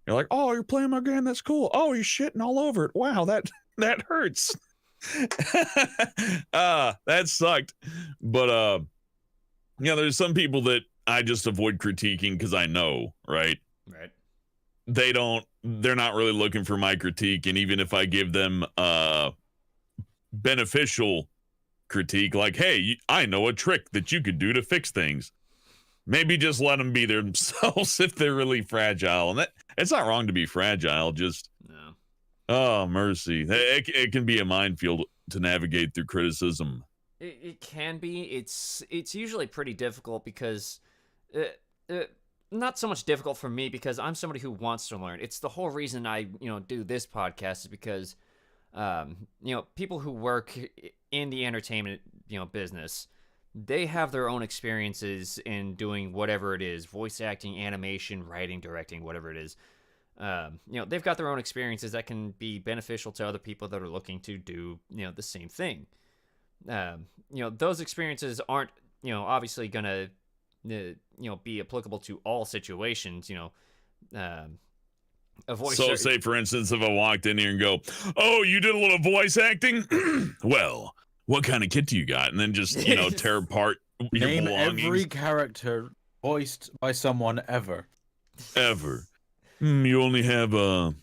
[SPEAKER 3] like, oh, you're playing my game, that's cool. Oh, you're shitting all over it. Wow, that hurts. That sucked. But there's some people that I just avoid critiquing because I know, right?
[SPEAKER 1] Right.
[SPEAKER 3] They're not really looking for my critique, and even if I give them beneficial critique, like, hey, I know a trick that you could do to fix things, maybe just let them be themselves if they're really fragile. And it's not wrong to be fragile, just
[SPEAKER 1] no.
[SPEAKER 3] Oh, mercy. It can be a minefield to navigate through criticism.
[SPEAKER 1] It can be. It's usually pretty difficult because not so much difficult for me because I'm somebody who wants to learn. It's the whole reason I do this podcast is because people who work in the entertainment business, they have their own experiences in doing whatever it is, voice acting, animation, writing, directing, whatever it is. They've got their own experiences that can be beneficial to other people that are looking to do the same thing. Those experiences aren't obviously gonna be applicable to all situations.
[SPEAKER 3] So say for instance, if I walked in here and go, oh, you did a little voice acting, well, what kind of kit do you got? And then just tear apart your
[SPEAKER 2] Name
[SPEAKER 3] belongings.
[SPEAKER 2] every character voiced by someone ever.
[SPEAKER 3] You only have a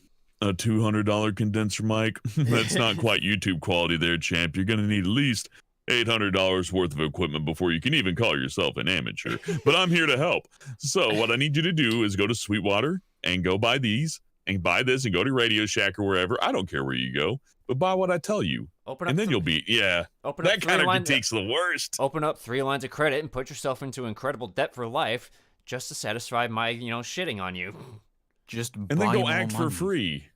[SPEAKER 3] $200 condenser mic. That's not quite YouTube quality there, champ. You're gonna need at least $800 worth of equipment before you can even call yourself an amateur. But I'm here to help. So what I need you to do is go to Sweetwater and go buy these and buy this and go to Radio Shack or wherever. I don't care where you go, but buy what I tell you. And then you'll be, that kind of critique's the worst.
[SPEAKER 1] Open up 3 lines of credit and put yourself into incredible debt for life just to satisfy my, shitting on you.
[SPEAKER 2] And
[SPEAKER 3] then go act for free.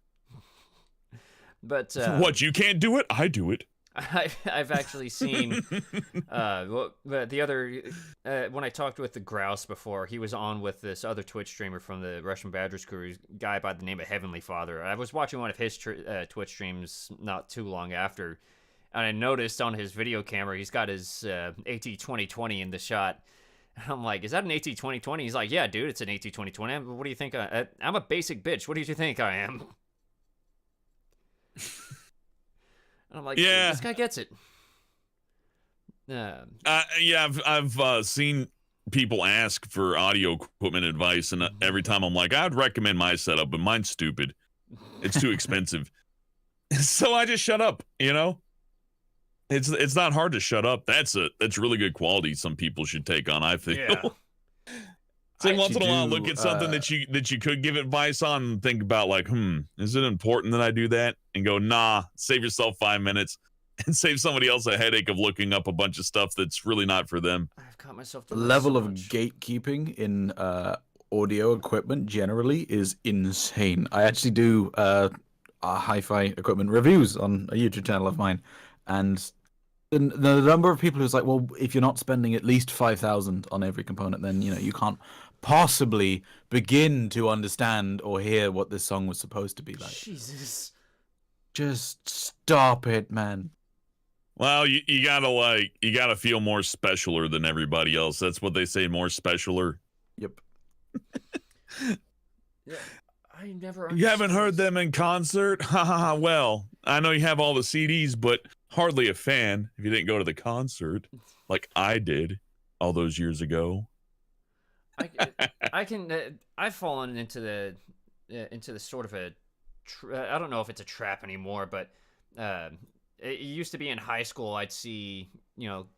[SPEAKER 1] But
[SPEAKER 3] what, you can't do it? I do it.
[SPEAKER 1] I've actually seen the other when I talked with the Grouse before, he was on with this other Twitch streamer from the Russian Badgers crew, guy by the name of Heavenly Father. I was watching one of his Twitch streams not too long after, and I noticed on his video camera he's got his AT-2020 in the shot. And I'm like, is that an AT-2020? He's like, yeah, dude, it's an AT-2020. What do you think? I'm a basic bitch. What do you think I am? And I'm like, yeah, this guy gets it.
[SPEAKER 3] I've seen people ask for audio equipment advice, and every time I'm like, I'd recommend my setup, but mine's stupid. It's too expensive. So I just shut up, It's not hard to shut up. That's really good quality some people should take on, I feel.
[SPEAKER 1] Yeah.
[SPEAKER 3] So once in a while, look at something that you could give advice on and think about, like, is it important that I do that? And go, nah, save yourself 5 minutes and save somebody else a headache of looking up a bunch of stuff that's really not for them.
[SPEAKER 1] I've caught myself
[SPEAKER 2] the level of gatekeeping in audio equipment generally is insane. I actually do hi-fi equipment reviews on a YouTube channel of mine, and the number of people who's like, well, if you're not spending at least 5,000 on every component, then you can't possibly begin to understand or hear what this song was supposed to be like.
[SPEAKER 1] Jesus,
[SPEAKER 2] just stop it, man.
[SPEAKER 3] Well, you gotta feel more specialer than everybody else. That's what they say, more specialer.
[SPEAKER 2] Yep.
[SPEAKER 1] Yeah, I never.
[SPEAKER 3] You haven't heard them in concert? Well, I know you have all the CDs, but hardly a fan if you didn't go to the concert like I did all those years ago.
[SPEAKER 1] I've fallen into the sort of I don't know if it's a trap anymore, but it used to be in high school. I'd see,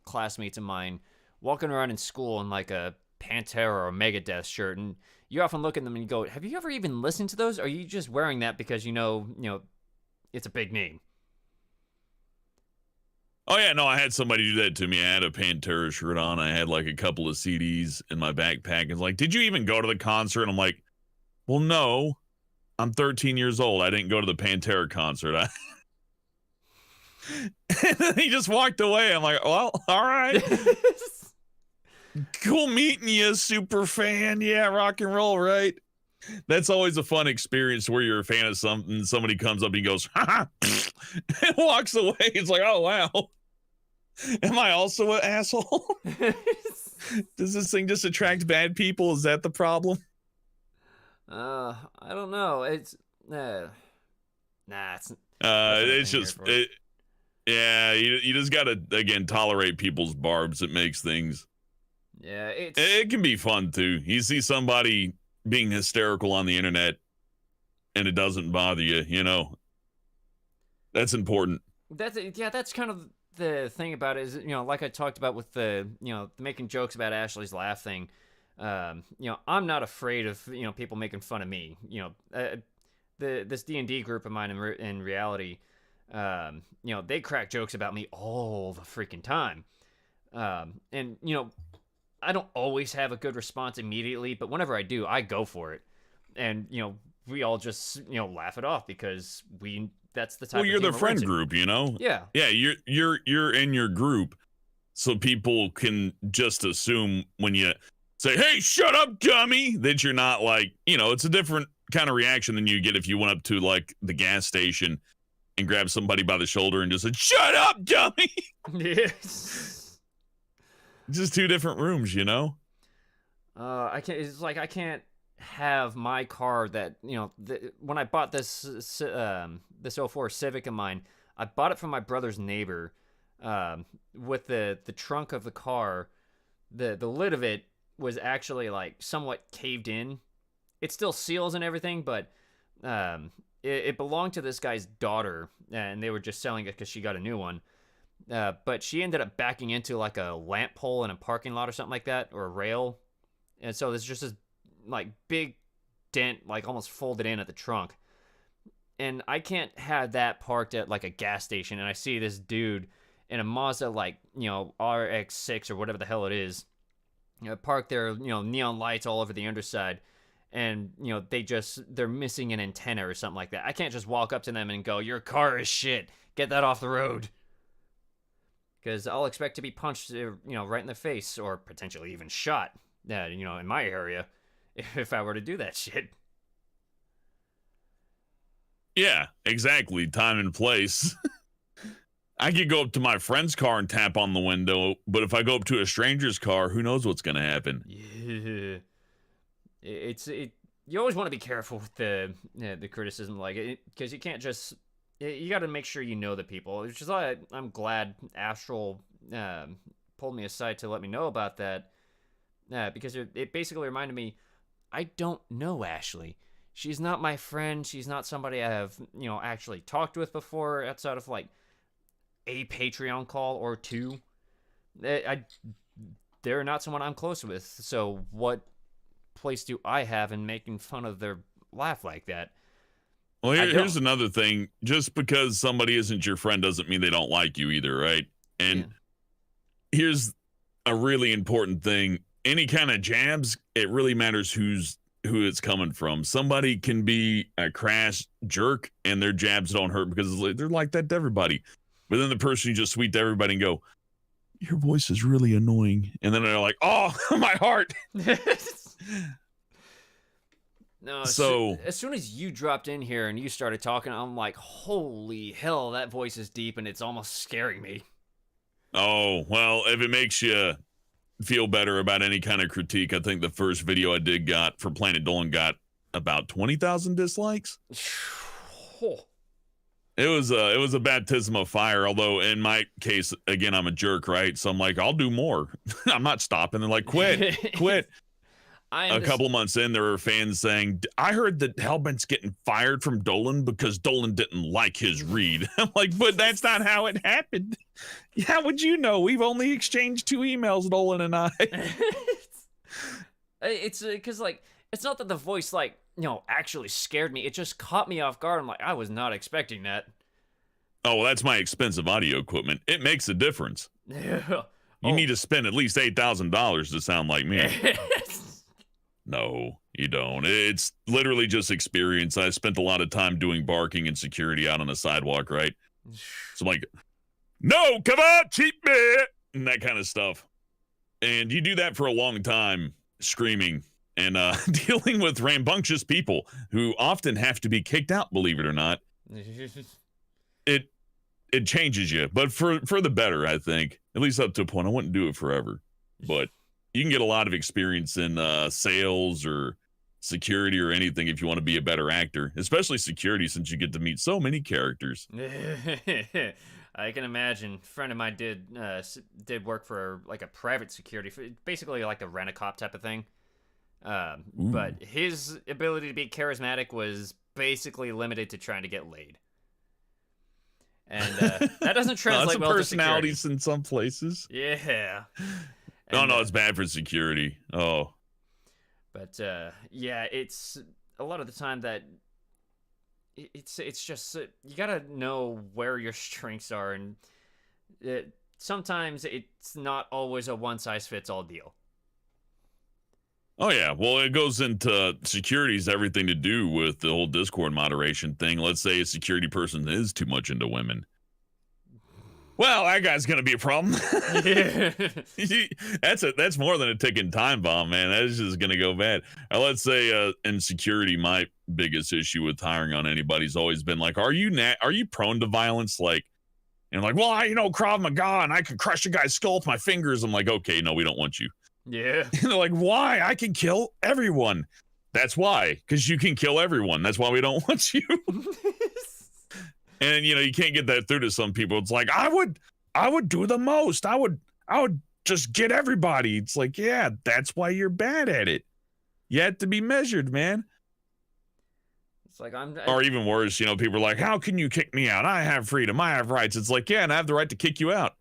[SPEAKER 1] classmates of mine walking around in school in like a Pantera or a Megadeth shirt, and you often look at them and you go, "Have you ever even listened to those? Or are you just wearing that because it's a big name?"
[SPEAKER 3] Oh yeah, no, I had somebody do that to me. I had a Pantera shirt on. I had like a couple of CDs in my backpack. It's like, did you even go to the concert? And I'm like, well, no. I'm 13 years old. I didn't go to the Pantera concert. And then he just walked away. I'm like, well, all right. Cool meeting you, super fan. Yeah, rock and roll, right? That's always a fun experience where you're a fan of something. Somebody comes up and goes, ha and walks away. It's like, oh, wow. Am I also an asshole? Does this thing just attract bad people? Is that the problem?
[SPEAKER 1] I don't know. It's
[SPEAKER 3] it's just yeah. You just gotta again tolerate people's barbs. It makes things.
[SPEAKER 1] Yeah,
[SPEAKER 3] it can be fun too. You see somebody being hysterical on the internet, and it doesn't bother you. That's important.
[SPEAKER 1] That's kind of the thing about it is, like I talked about with the making jokes about Ashley's laugh thing. I'm not afraid of people making fun of me. This D&D group of mine in reality, they crack jokes about me all the freaking time. And I don't always have a good response immediately, but whenever I do, I go for it. And we all just laugh it off because that's the type.
[SPEAKER 3] Well, you're the friend group,
[SPEAKER 1] Yeah.
[SPEAKER 3] Yeah, you're in your group, so people can just assume when you say, hey, shut up, dummy, that you're not like, it's a different kind of reaction than you get if you went up to like the gas station and grabbed somebody by the shoulder and just said, shut up, dummy.
[SPEAKER 1] Yes.
[SPEAKER 3] Just two different rooms,
[SPEAKER 1] I can't. It's like I can't have my car that when I bought this 04 Civic of mine, I bought it from my brother's neighbor. With the trunk of the car, the lid of it was actually like somewhat caved in. It still seals and everything, but it belonged to this guy's daughter, and they were just selling it because she got a new one. But she ended up backing into like a lamp pole in a parking lot or something like that, or a rail. And so there's just this like big dent, like almost folded in at the trunk. And I can't have that parked at like a gas station. And I see this dude in a Mazda, like, RX-6 or whatever the hell it is, parked there, neon lights all over the underside. And, they're missing an antenna or something like that. I can't just walk up to them and go, your car is shit. Get that off the road. Because I'll expect to be punched, right in the face, or potentially even shot, in my area, if I were to do that shit.
[SPEAKER 3] Yeah, exactly. Time and place. I could go up to my friend's car and tap on the window, but if I go up to a stranger's car, who knows what's going to happen?
[SPEAKER 1] Yeah. You always want to be careful with the criticism, like it, because you can't just. You got to make sure you know the people. Which is why I'm glad Astral pulled me aside to let me know about that. Because it basically reminded me, I don't know Ashley. She's not my friend. She's not somebody I have, actually talked with before outside of like a Patreon call or two. They're not someone I'm close with. So what place do I have in making fun of their laugh like that?
[SPEAKER 3] Well, here's another thing. Just because somebody isn't your friend doesn't mean they don't like you either, right? And here's a really important thing. Any kind of jabs, it really matters who it's coming from. Somebody can be a crass jerk and their jabs don't hurt because they're like that to everybody. But then the person you just sweet to everybody and go, your voice is really annoying. And then they're like, oh, my heart.
[SPEAKER 1] No,
[SPEAKER 3] so
[SPEAKER 1] as soon as you dropped in here and you started talking, I'm like, holy hell, that voice is deep and it's almost scaring me.
[SPEAKER 3] Oh, well, if it makes you feel better about any kind of critique, I think the first video I did got for Planet Dolan got about 20,000 dislikes. it was a baptism of fire. Although in my case, again, I'm a jerk, right? So I'm like, I'll do more. I'm not stopping. They're like, quit. A couple months in, there were fans saying, I heard that Hellbent's getting fired from Dolan because Dolan didn't like his read. I'm like, but that's not how it happened. How would you know? We've only exchanged 2 emails, Dolan and I.
[SPEAKER 1] It's because like it's not that the voice like actually scared me. It just caught me off guard. I'm like, I was not expecting that.
[SPEAKER 3] Oh, well, that's my expensive audio equipment. It makes a difference. You need to spend at least $8,000 to sound like me. No, you don't. It's literally just experience. I spent a lot of time doing barking and security out on the sidewalk, right? So I'm like, no, come on, cheap me, and that kind of stuff. And you do that for a long time, screaming and dealing with rambunctious people who often have to be kicked out, believe it or not. It changes you, but for the better, I think. At least up to a point. I wouldn't do it forever, but you can get a lot of experience in sales or security or anything if you want to be a better actor, especially security, since you get to meet so many characters.
[SPEAKER 1] I can imagine. A friend of mine did work for like a private security, basically like a rent-a-cop type of thing. But his ability to be charismatic was basically limited to trying to get laid. And that doesn't translate well to security.
[SPEAKER 3] Personalities in some places.
[SPEAKER 1] Yeah.
[SPEAKER 3] And, no, it's bad for security. Oh.
[SPEAKER 1] But yeah, it's a lot of the time that it's just you gotta know where your strengths are, and sometimes it's not always a one-size-fits-all deal.
[SPEAKER 3] Oh yeah, well, it goes into security's everything to do with the whole Discord moderation thing. Let's say a security person is too much into women. Well, that guy's gonna be a problem.
[SPEAKER 1] Yeah.
[SPEAKER 3] That's more than a ticking time bomb, man. That's just gonna go bad. Let's say in security, my biggest issue with hiring on anybody's always been like, are you prone to violence? Like, and like, well, I Krav Maga and I can crush a guy's skull with my fingers. I'm like, okay, no, we don't want you.
[SPEAKER 1] Yeah.
[SPEAKER 3] And they're like, why? I can kill everyone. That's why, because you can kill everyone. That's why we don't want you. And you can't get that through to some people. It's like, I would do the most. I would just get everybody. It's like, yeah, that's why you're bad at it. You have to be measured, man.
[SPEAKER 1] It's like
[SPEAKER 3] or even worse, people are like, how can you kick me out? I have freedom. I have rights. It's like, yeah, and I have the right to kick you out.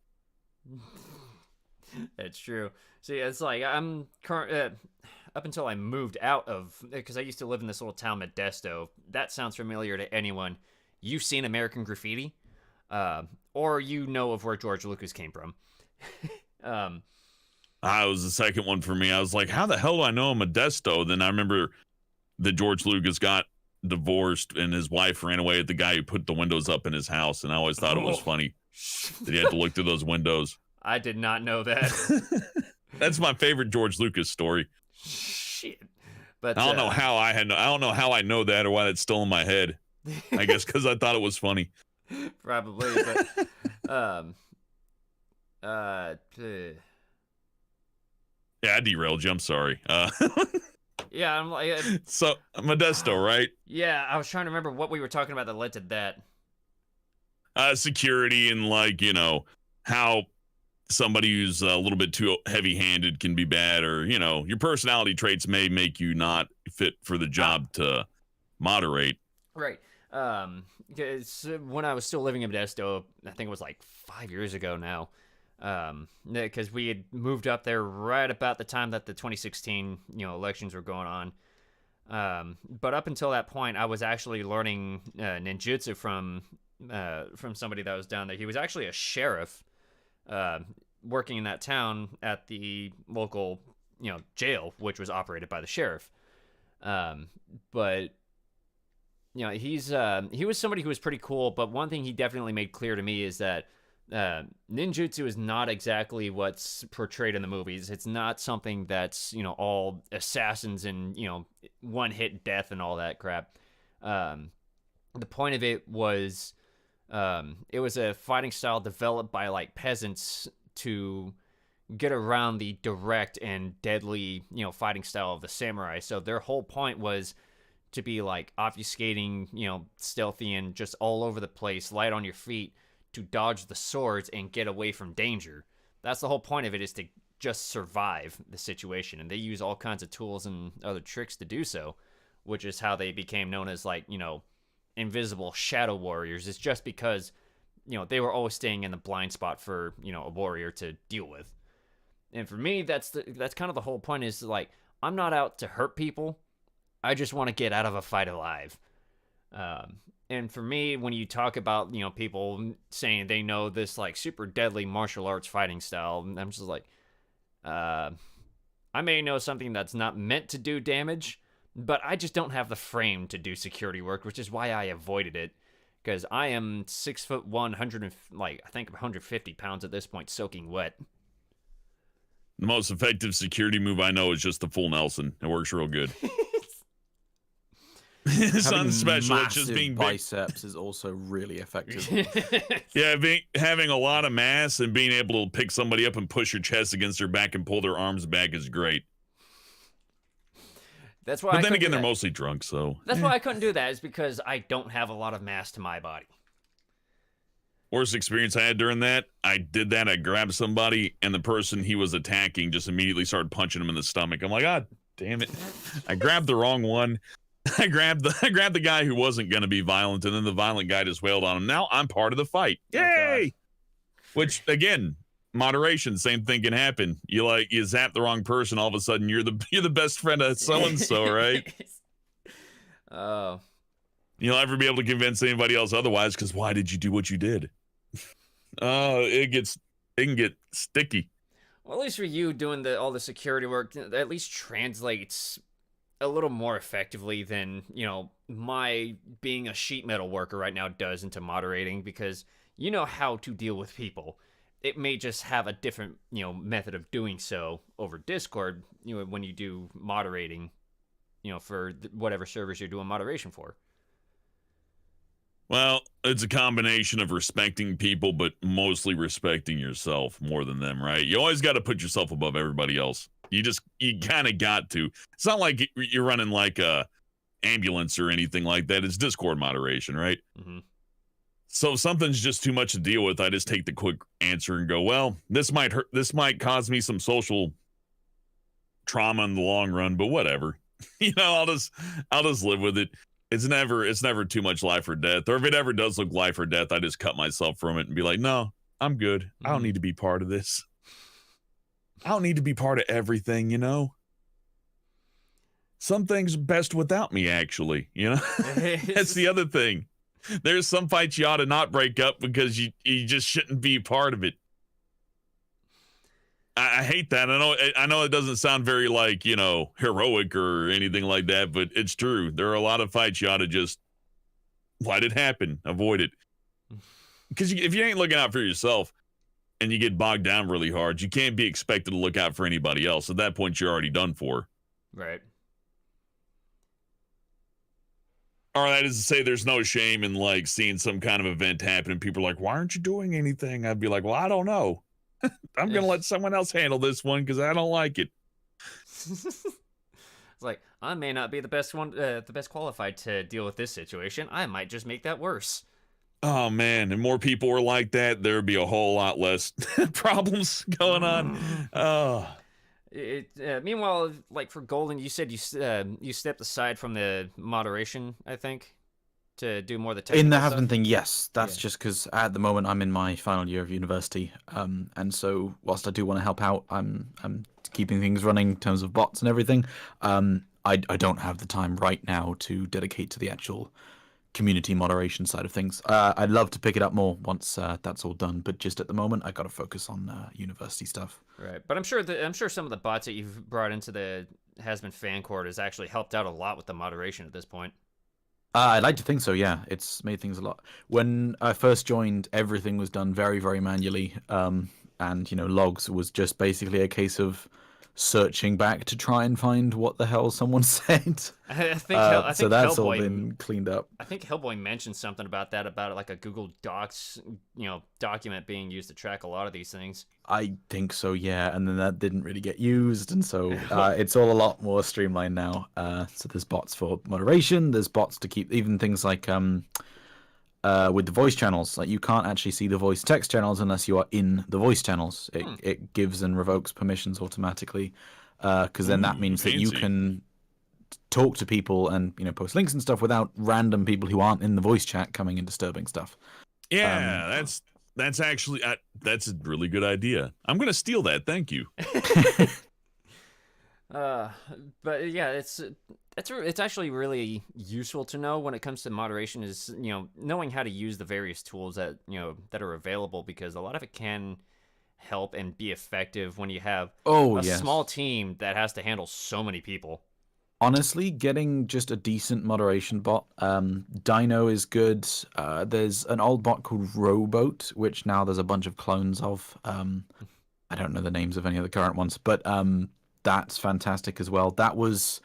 [SPEAKER 1] That's true. See, it's like I'm up until I moved out of, because I used to live in this little town, Modesto. That sounds familiar to anyone. You've seen American Graffiti, or of where George Lucas came from. It
[SPEAKER 3] was the second one for me. I was like, how the hell do I know Modesto? Then I remember that George Lucas got divorced and his wife ran away with the guy who put the windows up in his house, and I always thought it was funny that he had to look through those windows.
[SPEAKER 1] I did not know that.
[SPEAKER 3] That's my favorite George Lucas story.
[SPEAKER 1] Shit. But
[SPEAKER 3] I don't know how I know that or why that's still in my head. I guess because I thought it was funny.
[SPEAKER 1] Probably, but
[SPEAKER 3] yeah, I derailed you. I'm sorry.
[SPEAKER 1] Yeah, I'm like
[SPEAKER 3] so Modesto, right?
[SPEAKER 1] Yeah, I was trying to remember what we were talking about that led to that.
[SPEAKER 3] Security and how somebody who's a little bit too heavy-handed can be bad, or your personality traits may make you not fit for the job to moderate.
[SPEAKER 1] Right. Because when I was still living in Modesto, I think it was like 5 years ago now. Because we had moved up there right about the time that the 2016 elections were going on. But up until that point, I was actually learning ninjutsu from somebody that was down there. He was actually a sheriff. Working in that town at the local, jail, which was operated by the sheriff. But he was somebody who was pretty cool. But one thing he definitely made clear to me is that ninjutsu is not exactly what's portrayed in the movies. It's not something that's all assassins and one hit death and all that crap. The point of it was a fighting style developed by like peasants to get around the direct and deadly fighting style of the samurai. So their whole point was to be like obfuscating, stealthy and just all over the place, light on your feet to dodge the swords and get away from danger. That's the whole point of it, is to just survive the situation. And they use all kinds of tools and other tricks to do so, which is how they became known as like, invisible shadow warriors. It's just because, they were always staying in the blind spot for, a warrior to deal with. And for me, that's kind of the whole point, is like, I'm not out to hurt people. I just want to get out of a fight alive. And for me, when you talk about, people saying they know this like super deadly martial arts fighting style, I'm just like, I may know something that's not meant to do damage, but I just don't have the frame to do security work, which is why I avoided it. Because I am 6'1", 150 pounds at this point, soaking wet.
[SPEAKER 3] The most effective security move I know is just the full Nelson. It works real good. It's
[SPEAKER 2] Having
[SPEAKER 3] nothing special. It's just
[SPEAKER 2] massive
[SPEAKER 3] being big.
[SPEAKER 2] biceps is also really effective.
[SPEAKER 3] Yeah, having a lot of mass and being able to pick somebody up and push your chest against their back and pull their arms back is great.
[SPEAKER 1] That's why.
[SPEAKER 3] But then again, they're mostly drunk, so.
[SPEAKER 1] That's why I couldn't do that, is because I don't have a lot of mass to my body.
[SPEAKER 3] Worst experience I had during that, I did that. I grabbed somebody, and the person he was attacking just immediately started punching him in the stomach. I'm like, God damn it! I grabbed the wrong one. I grabbed the guy who wasn't going to be violent, and then the violent guy just wailed on him. Now I'm part of the fight. Yay! Which again, moderation, same thing can happen. You zap the wrong person, all of a sudden you're the best friend of so and so, right?
[SPEAKER 1] Oh.
[SPEAKER 3] You'll never be able to convince anybody else otherwise, because why did you do what you did? Oh, it can get sticky.
[SPEAKER 1] Well, at least for you, doing all the security work at least translates a little more effectively than, my being a sheet metal worker right now does into moderating, because you know how to deal with people. It may just have a different, method of doing so over Discord, when you do moderating, for whatever servers you're doing moderation for.
[SPEAKER 3] Well, it's a combination of respecting people, but mostly respecting yourself more than them, right? You always got to put yourself above everybody else. You kind of got to. It's not like you're running like a ambulance or anything like that. It's Discord moderation, right?
[SPEAKER 1] Mm-hmm.
[SPEAKER 3] So if something's just too much to deal with, I just take the quick answer and go, well, this might hurt. This might cause me some social trauma in the long run, but whatever. I'll just live with it. It's never too much life or death. Or if it ever does look life or death, I just cut myself from it and be like, no, I'm good. Mm-hmm. I don't need to be part of this. I don't need to be part of everything, Some things best without me, actually, That's the other thing. There's some fights you ought to not break up because you just shouldn't be part of it. I hate that. I know it doesn't sound very like, heroic or anything like that, but it's true. There are a lot of fights you ought to just let it happen. Avoid it. Because if you ain't looking out for yourself and you get bogged down really hard, you can't be expected to look out for anybody else. At that point, you're already done for.
[SPEAKER 1] Right.
[SPEAKER 3] Or that is to say, there's no shame in like seeing some kind of event happen and people are like, why aren't you doing anything? I'd be like, well, I don't know. I'm going to let someone else handle this one because I don't like it.
[SPEAKER 1] It's like, I may not be the best qualified to deal with this situation. I might just make that worse.
[SPEAKER 3] Oh, man. And more people were like that, there would be a whole lot less problems going on. Oh.
[SPEAKER 1] Meanwhile, like for Golden, you said you stepped aside from the moderation, I think, to do more of the technical
[SPEAKER 2] In the
[SPEAKER 1] stuff.
[SPEAKER 2] Hellbent thing, yes. That's just because at the moment I'm in my final year of university, and so whilst I do want to help out, I'm keeping things running in terms of bots and everything. I don't have the time right now to dedicate to the actual community moderation side of things. I'd love to pick it up more once that's all done, but just at the moment I got to focus on university stuff.
[SPEAKER 1] Right, but I'm sure some of the bots that you've brought into the Has-Been fan court has actually helped out a lot with the moderation at this point.
[SPEAKER 2] I'd like to think so, yeah. It's made things a lot. When I first joined, everything was done very, very manually, and logs was just basically a case of searching back to try and find what the hell someone said.
[SPEAKER 1] I think
[SPEAKER 2] So that's all
[SPEAKER 1] Hellboy.
[SPEAKER 2] been cleaned up.
[SPEAKER 1] I think Hellboy mentioned something about that, about like a Google Docs, document being used to track a lot of these things.
[SPEAKER 2] I think so, yeah. And then that didn't really get used, and so it's all a lot more streamlined now. So there's bots for moderation. There's bots to keep even things like with the voice channels. Like you can't actually see the voice text channels unless you are in the voice channels. It gives and revokes permissions automatically, because then that means that you can talk to people and post links and stuff without random people who aren't in the voice chat coming and disturbing stuff.
[SPEAKER 3] Yeah, that's actually that's a really good idea. I'm gonna steal that. Thank you.
[SPEAKER 1] But yeah, it's actually really useful to know when it comes to moderation, is knowing how to use the various tools that that are available, because a lot of it can help and be effective when you have a small team that has to handle so many people.
[SPEAKER 2] Honestly, getting just a decent moderation bot, Dino is good. There's an old bot called Rowboat, which now there's a bunch of clones of. I don't know the names of any of the current ones, but that's fantastic as well. That was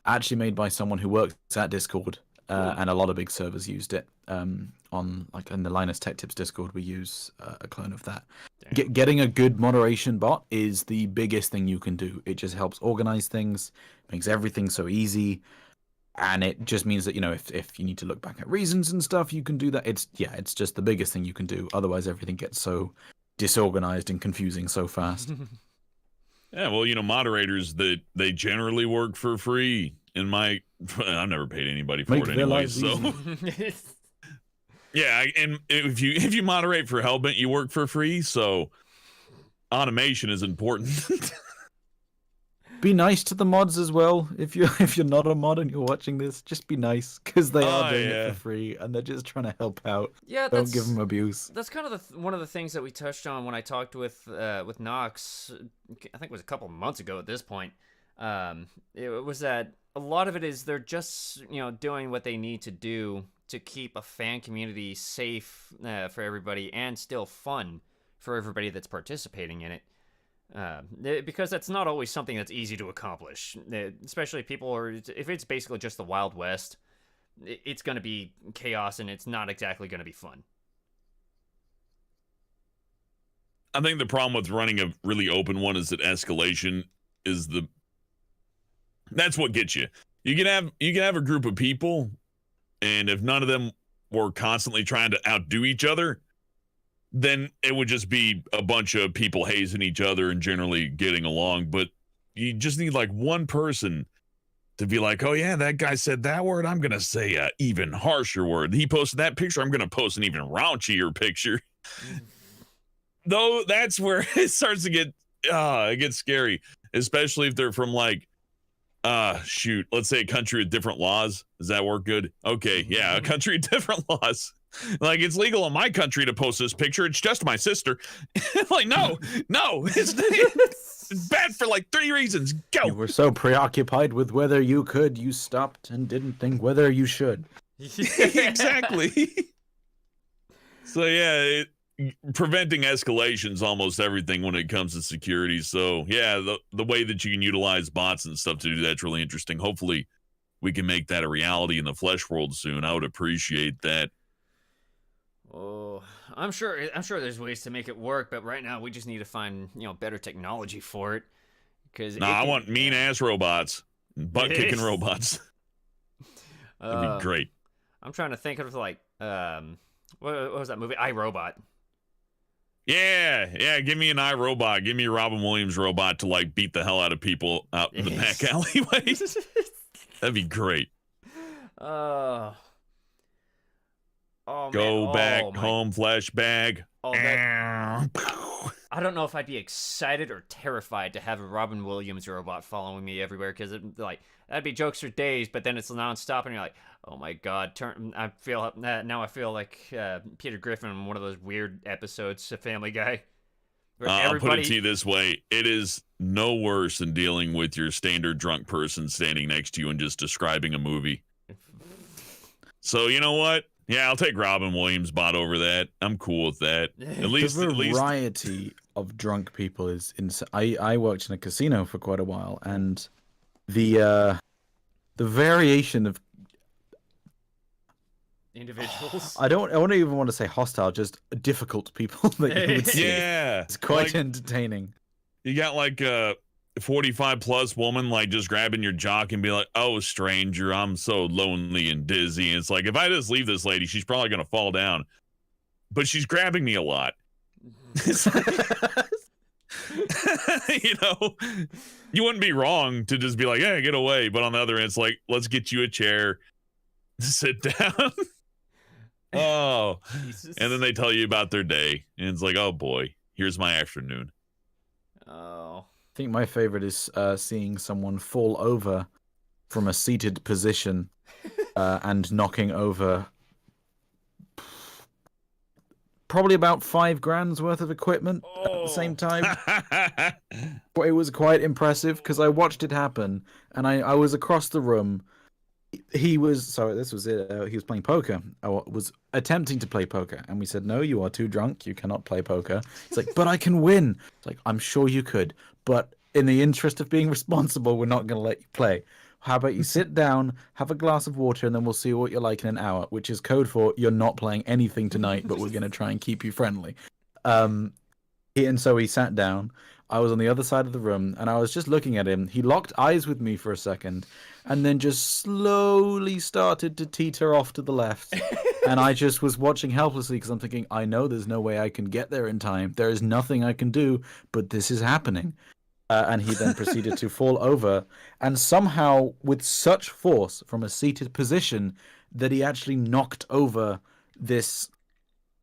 [SPEAKER 2] actually made by someone who works at Discord, and a lot of big servers used it. On like in the Linus Tech Tips Discord, we use a clone of that. Getting a good moderation bot is the biggest thing you can do. It just helps organize things, makes everything so easy, and it just means that if you need to look back at reasons and stuff, you can do that. It's just the biggest thing you can do. Otherwise, everything gets so disorganized and confusing so fast.
[SPEAKER 3] Yeah, well, moderators they generally work for free. I've never paid anybody for it anyway, so. Yeah, and if you moderate for Hellbent, you work for free, so automation is important.
[SPEAKER 2] Be nice to the mods as well. If you're not a mod and you're watching this, just be nice, because they are doing it for free and they're just trying to help out.
[SPEAKER 1] Yeah,
[SPEAKER 2] don't give them abuse.
[SPEAKER 1] That's kind of one of the things that we touched on when I talked with Nox. I think it was a couple months ago at this point. It was that a lot of it is they're just doing what they need to do to keep a fan community safe for everybody, and still fun for everybody that's participating in it. Because that's not always something that's easy to accomplish, especially if it's basically just the Wild West, it's going to be chaos and it's not exactly going to be fun.
[SPEAKER 3] I think the problem with running a really open one is that escalation is that's what gets you. You can have a group of people, and if none of them were constantly trying to outdo each other, then it would just be a bunch of people hazing each other and generally getting along. But you just need like one person to be like, oh yeah, that guy said that word, I'm gonna say a even harsher word. He posted that picture, I'm gonna post an even raunchier picture. Though that's where it starts to get it gets scary, especially if they're from like let's say a country with different laws. Does that work good? Okay, yeah, a country with different laws. Like, it's legal in my country to post this picture. It's just my sister. Like, no, it's bad for like 3 reasons. Go.
[SPEAKER 2] You were so preoccupied with whether you could, you stopped and didn't think whether you should.
[SPEAKER 3] Exactly. So yeah, preventing escalation is almost everything when it comes to security. So yeah, the way that you can utilize bots and stuff to do that's really interesting. Hopefully we can make that a reality in the flesh world soon. I would appreciate that.
[SPEAKER 1] Oh, I'm sure there's ways to make it work, but right now we just need to find better technology for it. Because
[SPEAKER 3] I want mean ass robots, butt kicking robots. That'd be great.
[SPEAKER 1] I'm trying to think of like what was that movie? iRobot.
[SPEAKER 3] Yeah. Give me an iRobot. Give me a Robin Williams robot to like beat the hell out of people out in the back alleyways. That'd be great. Go back home, flesh bag.
[SPEAKER 1] I don't know if I'd be excited or terrified to have a Robin Williams robot following me everywhere, because that'd be jokes for days, but then it's nonstop, and you're like, oh my god, I feel like Peter Griffin in one of those weird episodes of Family Guy.
[SPEAKER 3] I'll put it to you this way: it is no worse than dealing with your standard drunk person standing next to you and just describing a movie. So you know what? Yeah, I'll take Robin Williams bot over that. I'm cool with that.
[SPEAKER 2] The variety of drunk people is insane. I worked in a casino for quite a while, and the variation of
[SPEAKER 1] Individuals.
[SPEAKER 2] I don't even want to say hostile, just difficult people that you would see.
[SPEAKER 3] Yeah,
[SPEAKER 2] It's quite
[SPEAKER 3] like,
[SPEAKER 2] entertaining.
[SPEAKER 3] you got like a 45 plus woman like just grabbing your jock and be like, "Oh, stranger, I'm so lonely and dizzy." And it's like, if I just leave this lady, she's probably gonna fall down, but she's grabbing me a lot. It's like, you know, you wouldn't be wrong to just be like, "Hey, get away." But on the other end, it's like, let's get you a chair, sit down. Oh,
[SPEAKER 1] Jesus.
[SPEAKER 3] and then they tell you about their day, and it's like, oh boy, here's my afternoon.
[SPEAKER 1] Oh.
[SPEAKER 2] I think my favorite is seeing someone fall over from a seated position and knocking over probably about $5,000 worth of equipment at the same time. It was quite impressive because I watched it happen, and I was across the room. He was this was it. He was playing poker. I was attempting to play poker, and we said, "No, you are too drunk. You cannot play poker." It's like, "But I can win." It's like, "I'm sure you could, but in the interest of being responsible, we're not going to let you play. How about you sit down, have a glass of water, and then we'll see what you're like in an hour," which is code for "You're not playing anything tonight, but we're going to try and keep you friendly." And so he sat down. I was on the other side of the room, and I was just looking at him. He locked eyes with me for a second, and then just slowly started to teeter off to the left. And I just was watching helplessly because I'm thinking, I know there's no way I can get there in time. There is nothing I can do, but this is happening. And he then proceeded to fall over, and somehow with such force from a seated position that he actually knocked over this.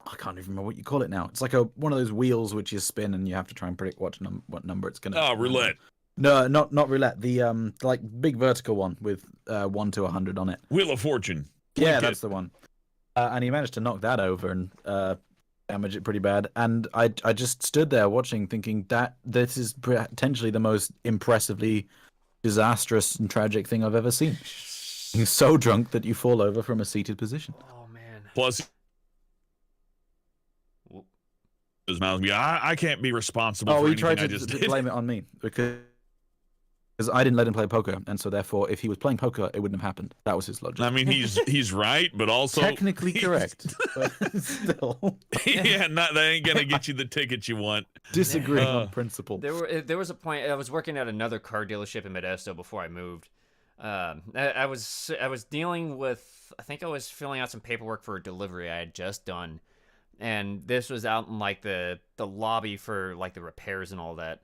[SPEAKER 2] I can't even remember what you call it now. It's like one of those wheels which you spin and you have to try and predict what number it's gonna.
[SPEAKER 3] Oh, roulette.
[SPEAKER 2] No, not roulette. The like big vertical one with 1 to 100 on it.
[SPEAKER 3] Wheel of Fortune.
[SPEAKER 2] Yeah, that's the one. And he managed to knock that over and damage it pretty bad. And I just stood there watching, thinking that this is potentially the most impressively disastrous and tragic thing I've ever seen. You're so drunk that you fall over from a seated position.
[SPEAKER 1] Oh man.
[SPEAKER 3] Plus, his mouth. I can't be responsible.
[SPEAKER 2] Oh,
[SPEAKER 3] for
[SPEAKER 2] he tried
[SPEAKER 3] anything I
[SPEAKER 2] to
[SPEAKER 3] just
[SPEAKER 2] blame
[SPEAKER 3] did.
[SPEAKER 2] it on me because I didn't let him play poker, and so therefore, if he was playing poker, it wouldn't have happened. That was his logic.
[SPEAKER 3] I mean, he's right, but also
[SPEAKER 2] Technically correct, but still.
[SPEAKER 3] Yeah, that ain't gonna get you the ticket you want.
[SPEAKER 2] Disagreeing on principle.
[SPEAKER 1] There was a point. I was working at another car dealership in Modesto before I moved. I was dealing with. I think I was filling out some paperwork for a delivery I had just done, and this was out in like the lobby for like the repairs and all that.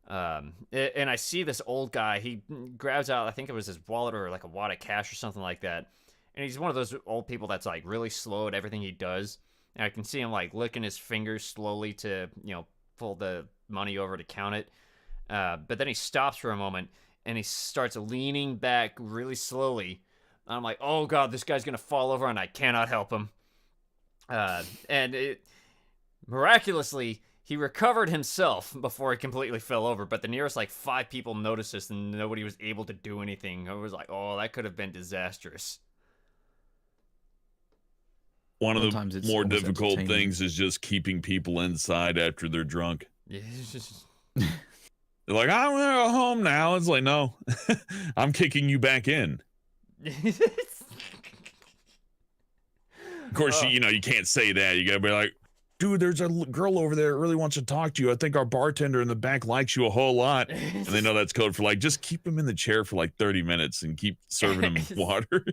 [SPEAKER 1] And I see this old guy. He grabs out, I think it was his wallet or like a wad of cash or something like that. And he's one of those old people that's like really slow at everything he does. And I can see him like licking his fingers slowly to, pull the money over to count it. But then he stops for a moment and he starts leaning back really slowly. And I'm like, oh God, this guy's going to fall over and I cannot help him. Miraculously, he recovered himself before he completely fell over, but the nearest like 5 people noticed this and nobody was able to do anything. I was like, oh, that could have been disastrous.
[SPEAKER 3] One of
[SPEAKER 2] Sometimes
[SPEAKER 3] the
[SPEAKER 2] it's
[SPEAKER 3] more
[SPEAKER 2] almost
[SPEAKER 3] difficult
[SPEAKER 2] entertaining.
[SPEAKER 3] things is just keeping people inside after they're drunk.
[SPEAKER 1] Yeah, it's just...
[SPEAKER 3] They're like, I'm gonna go home now. It's like, no, I'm kicking you back in. Of course, you can't say that. You gotta be like, dude, there's a girl over there that really wants to talk to you. I think our bartender in the back likes you a whole lot. And they know that's code for like, just keep him in the chair for like 30 minutes and keep serving him water.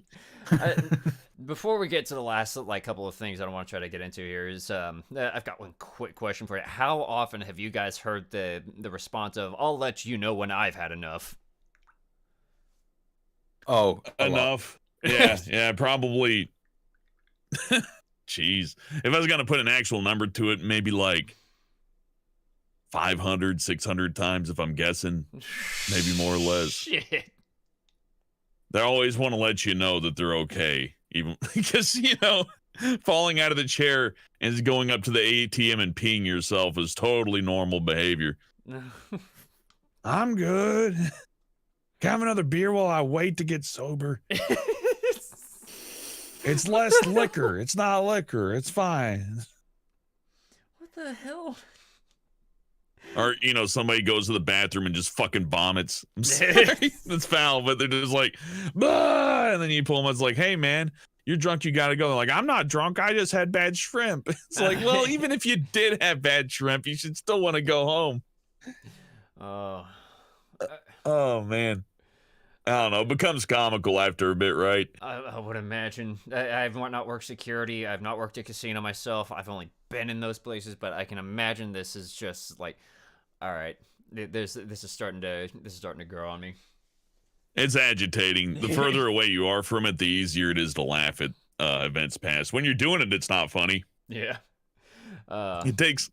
[SPEAKER 1] Before we get to the last like couple of things I don't want to try to get into here is I've got one quick question for you. How often have you guys heard the response of, I'll let you know when I've had enough?
[SPEAKER 2] Oh,
[SPEAKER 3] Enough. Yeah, probably. Jeez. If I was going to put an actual number to it, maybe like 500, 600 times if I'm guessing. Maybe more or less.
[SPEAKER 1] Shit.
[SPEAKER 3] They always want to let you know that they're okay. Even because, falling out of the chair and going up to the ATM and peeing yourself is totally normal behavior. I'm good. Can I have another beer while I wait to get sober? It's less liquor. It's not liquor. It's fine.
[SPEAKER 1] What the hell?
[SPEAKER 3] Or, somebody goes to the bathroom and just fucking vomits. I'm sorry. That's foul, but they're just like, bah! And then you pull them, it's like, hey, man, you're drunk, you gotta go. They're like, I'm not drunk, I just had bad shrimp. It's like, well, even if you did have bad shrimp, you should still want to go home.
[SPEAKER 1] Oh.
[SPEAKER 3] Oh, man. I don't know. It becomes comical after a bit, right?
[SPEAKER 1] I would imagine. I've not worked security. I've not worked a casino myself. I've only been in those places, but I can imagine this is just like, all right, this is starting to grow on me.
[SPEAKER 3] It's agitating. The further away you are from it, the easier it is to laugh at events past. When you're doing it, it's not funny.
[SPEAKER 1] Yeah.
[SPEAKER 3] It takes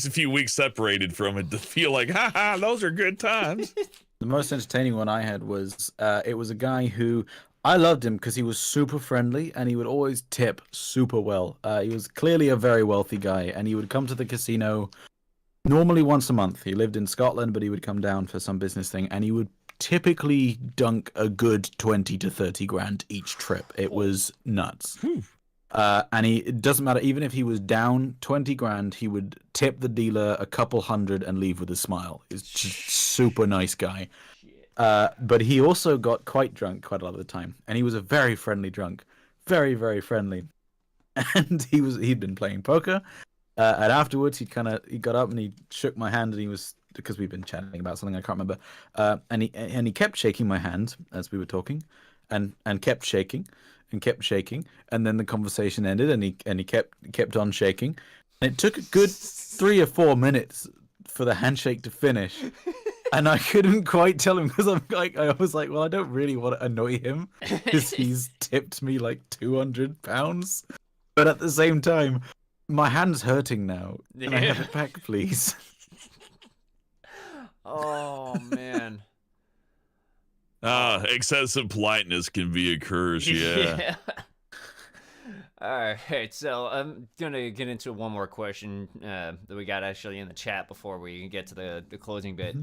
[SPEAKER 3] a few weeks separated from it to feel like, ha, those are good times.
[SPEAKER 2] The most entertaining one I had was it was a guy who I loved him because he was super friendly and he would always tip super well. He was clearly a very wealthy guy and he would come to the casino normally once a month. He lived in Scotland, but he would come down for some business thing and he would typically dunk a good 20 to 30 grand each trip. It was nuts. And it doesn't matter, even if he was down 20 grand, he would tip the dealer a couple hundred and leave with a smile. He's just super nice guy. But he also got quite drunk quite a lot of the time. And he was a very friendly drunk. Very, very friendly. And he'd been playing poker. And afterwards, he got up and he shook my hand and he was, because we've been chatting about something I can't remember. And he kept shaking my hand as we were talking and kept shaking. And kept shaking, and then the conversation ended, and he kept on shaking, and it took a good 3 or 4 minutes for the handshake to finish, and I couldn't quite tell him because I was like, well, I don't really want to annoy him because he's tipped me like £200, but at the same time, my hand's hurting now. Can I have it back, please?
[SPEAKER 1] Oh man.
[SPEAKER 3] Excessive politeness can be a curse, yeah.
[SPEAKER 1] All right, so I'm gonna get into one more question that we got actually in the chat before we get to the closing bit.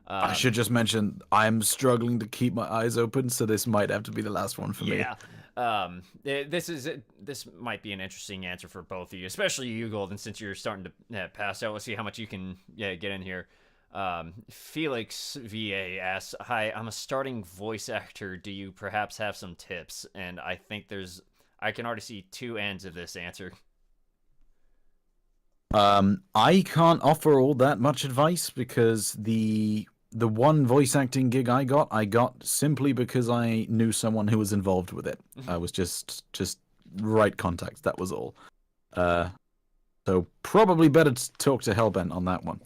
[SPEAKER 2] I should just mention I'm struggling to keep my eyes open, so this might have to be the last one for me.
[SPEAKER 1] Yeah. This might be an interesting answer for both of you, especially you, Golden, since you're starting to pass out. We'll see how much you can get in here. Felix VA asks, hi, I'm a starting voice actor. Do you perhaps have some tips? And I think I can already see two ends of this answer.
[SPEAKER 2] I can't offer all that much advice because the one voice acting gig I got simply because I knew someone who was involved with it. I was just right contacts, that was all. So probably better to talk to Hellbent on that one.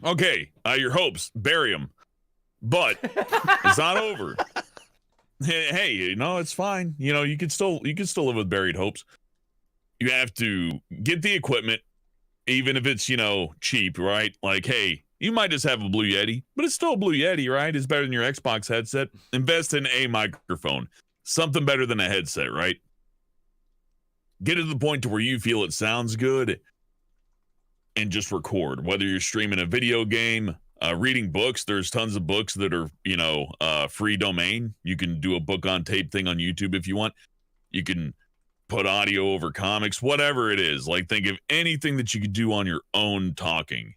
[SPEAKER 3] Okay, your hopes, bury them. But it's not over. Hey, it's fine. You can still live with buried hopes. You have to get the equipment, even if it's, cheap, right? Like, hey, you might just have a Blue Yeti, but it's still a Blue Yeti, right? It's better than your Xbox headset. Invest in a microphone. Something better than a headset, right? Get to the point to where you feel it sounds good and just record. Whether you're streaming a video game, reading books, there's tons of books that are, free domain. You can do a book on tape thing on YouTube if you want. You can put audio over comics, whatever it is. Like, think of anything that you could do on your own talking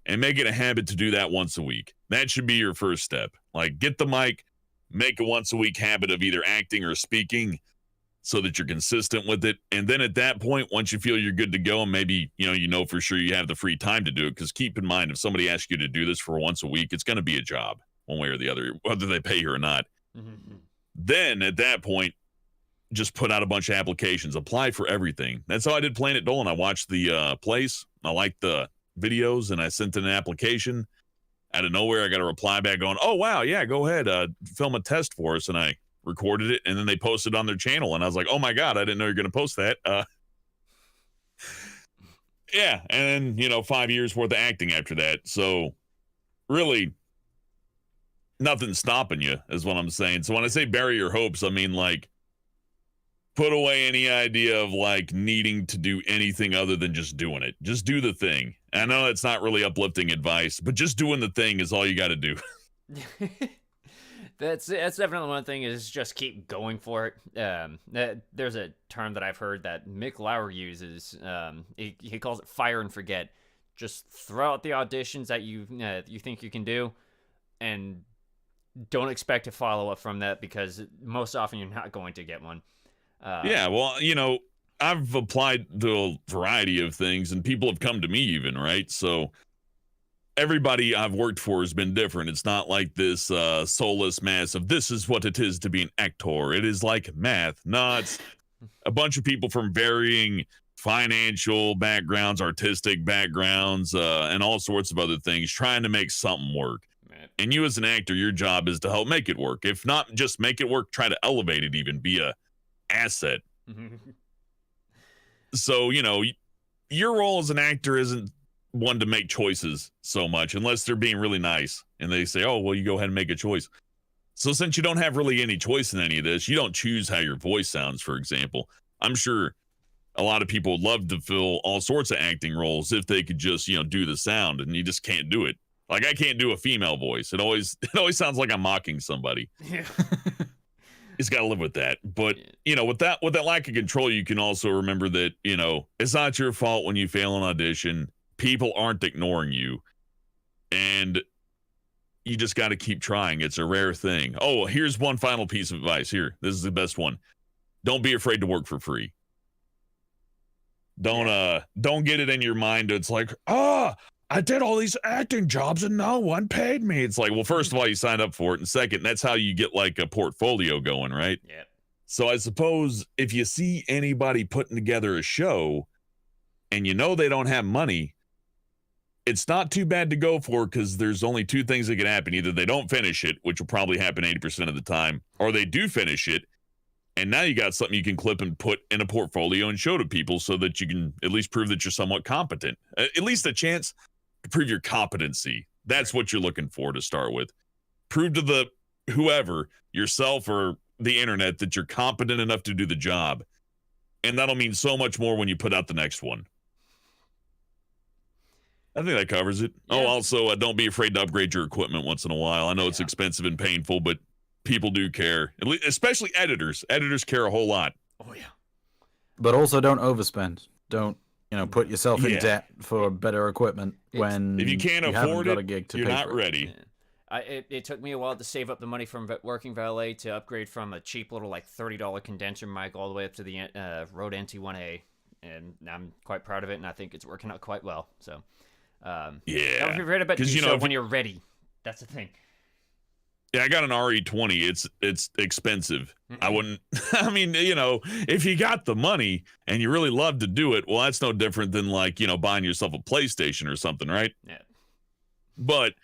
[SPEAKER 3] and make it a habit to do that once a week. That should be your first step. Like, get the mic, make a once a week habit of either acting or speaking so that you're consistent with it. And then at that point, once you feel you're good to go, and maybe, for sure you have the free time to do it, because keep in mind, if somebody asks you to do this for once a week, it's going to be a job one way or the other, whether they pay you or not. Then at that point, just put out a bunch of applications, apply for everything. That's how I did Planet Dolan. I watched the place. I liked the videos and I sent in an application. Out of nowhere, I got a reply back going, oh, wow, yeah, go ahead, film a test for us. And I recorded it, and then they posted on their channel, and I was like, oh my God, I didn't know you were going to post that. Yeah, and then, 5 years worth of acting after that. So really, nothing's stopping you is what I'm saying. So when I say bury your hopes, I mean, like, put away any idea of, like, needing to do anything other than just doing it. Just do the thing. I know it's not really uplifting advice, but just doing the thing is all you got to do.
[SPEAKER 1] That's definitely one thing, is just keep going for it. There's a term that I've heard that Mick Lauer uses. He calls it fire and forget. Just throw out the auditions that you think you can do, and don't expect to follow up from that, because most often you're not going to get one.
[SPEAKER 3] Yeah, well, I've applied to a variety of things, and people have come to me even, right? So everybody I've worked for has been different. It's not like this soulless mass of this is what it is to be an actor. It is like math. No, it's a bunch of people from varying financial backgrounds, artistic backgrounds, and all sorts of other things trying to make something work.
[SPEAKER 1] Man.
[SPEAKER 3] And you as an actor, your job is to help make it work. If not just make it work, try to elevate it, even be a asset. So, your role as an actor isn't one to make choices so much, unless they're being really nice and they say, oh, well, you go ahead and make a choice. So since you don't have really any choice in any of this, you don't choose how your voice sounds, for example. I'm sure a lot of people would love to fill all sorts of acting roles if they could just, do the sound, and you just can't do it. Like, I can't do a female voice. It always sounds like I'm mocking somebody.
[SPEAKER 1] Yeah.
[SPEAKER 3] He's got to live with that. But, with that lack of control, you can also remember that, it's not your fault when you fail an audition. People aren't ignoring you. And you just got to keep trying. It's a rare thing. Oh, here's one final piece of advice. Here, this is the best one. Don't be afraid to work for free. Don't get it in your mind. It's like, I did all these acting jobs and no one paid me. It's like, well, first of all, you signed up for it. And second, that's how you get like a portfolio going, right?
[SPEAKER 1] Yeah.
[SPEAKER 3] So I suppose if you see anybody putting together a show and they don't have money, it's not too bad to go for, because there's only two things that can happen. Either they don't finish it, which will probably happen 80% of the time, or they do finish it. And now you got something you can clip and put in a portfolio and show to people so that you can at least prove that you're somewhat competent. At least a chance to prove your competency. That's what you're looking for to start with. Prove to the whoever, yourself or the internet, that you're competent enough to do the job. And that'll mean so much more when you put out the next one. I think that covers it. Yeah. Oh, also, don't be afraid to upgrade your equipment once in a while. I know it's expensive and painful, but people do care. At least, especially editors. Editors care a whole lot.
[SPEAKER 1] Oh, yeah.
[SPEAKER 2] But also don't overspend. Don't, put yourself in debt for better equipment when
[SPEAKER 3] if you can't afford
[SPEAKER 2] got
[SPEAKER 3] it,
[SPEAKER 2] a gig to
[SPEAKER 3] you're
[SPEAKER 2] pay
[SPEAKER 3] not
[SPEAKER 2] for
[SPEAKER 3] ready.
[SPEAKER 1] Yeah. It took me a while to save up the money from working valet to upgrade from a cheap little like $30 condenser mic all the way up to the Rode NT1A, and I'm quite proud of it, and I think it's working out quite well. So,
[SPEAKER 3] yeah,
[SPEAKER 1] if you're ready about do so when you're ready. That's the thing.
[SPEAKER 3] Yeah, I got an RE20. It's expensive. I wouldn't. I mean, if you got the money and you really love to do it, well, that's no different than like buying yourself a PlayStation or something, right?
[SPEAKER 1] Yeah.
[SPEAKER 3] But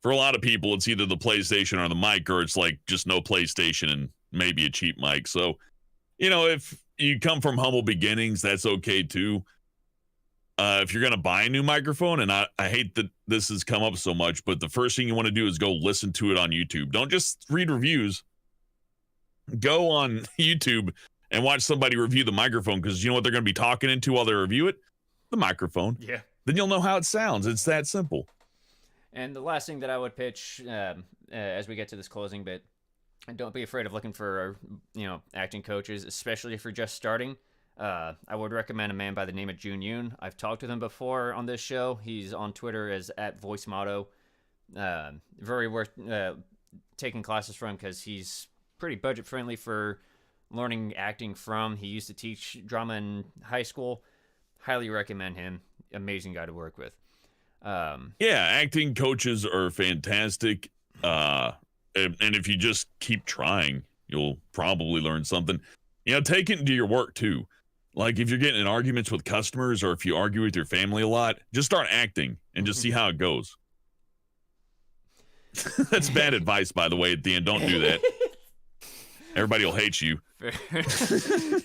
[SPEAKER 3] for a lot of people, it's either the PlayStation or the mic, or it's like just no PlayStation and maybe a cheap mic. So, if you come from humble beginnings, that's okay too. If you're going to buy a new microphone, and I hate that this has come up so much, but the first thing you want to do is go listen to it on YouTube. Don't just read reviews. Go on YouTube and watch somebody review the microphone, because you know what they're going to be talking into while they review it? The microphone.
[SPEAKER 1] Yeah.
[SPEAKER 3] Then you'll know how it sounds. It's that simple.
[SPEAKER 1] And the last thing that I would pitch as we get to this closing bit, don't be afraid of looking for, acting coaches, especially if you're just starting. I would recommend a man by the name of Jun Yoon. I've talked with him before on this show. He's on Twitter as @VoiceMotto. Very worth taking classes from, because he's pretty budget friendly for learning acting from. He used to teach drama in high school. Highly recommend him. Amazing guy to work with.
[SPEAKER 3] Acting coaches are fantastic. And if you just keep trying, you'll probably learn something. Take it into your work too. Like if you're getting in arguments with customers, or if you argue with your family a lot, just start acting and just see how it goes. That's bad advice, by the way, at the end. Don't do that. Everybody will hate you.
[SPEAKER 1] All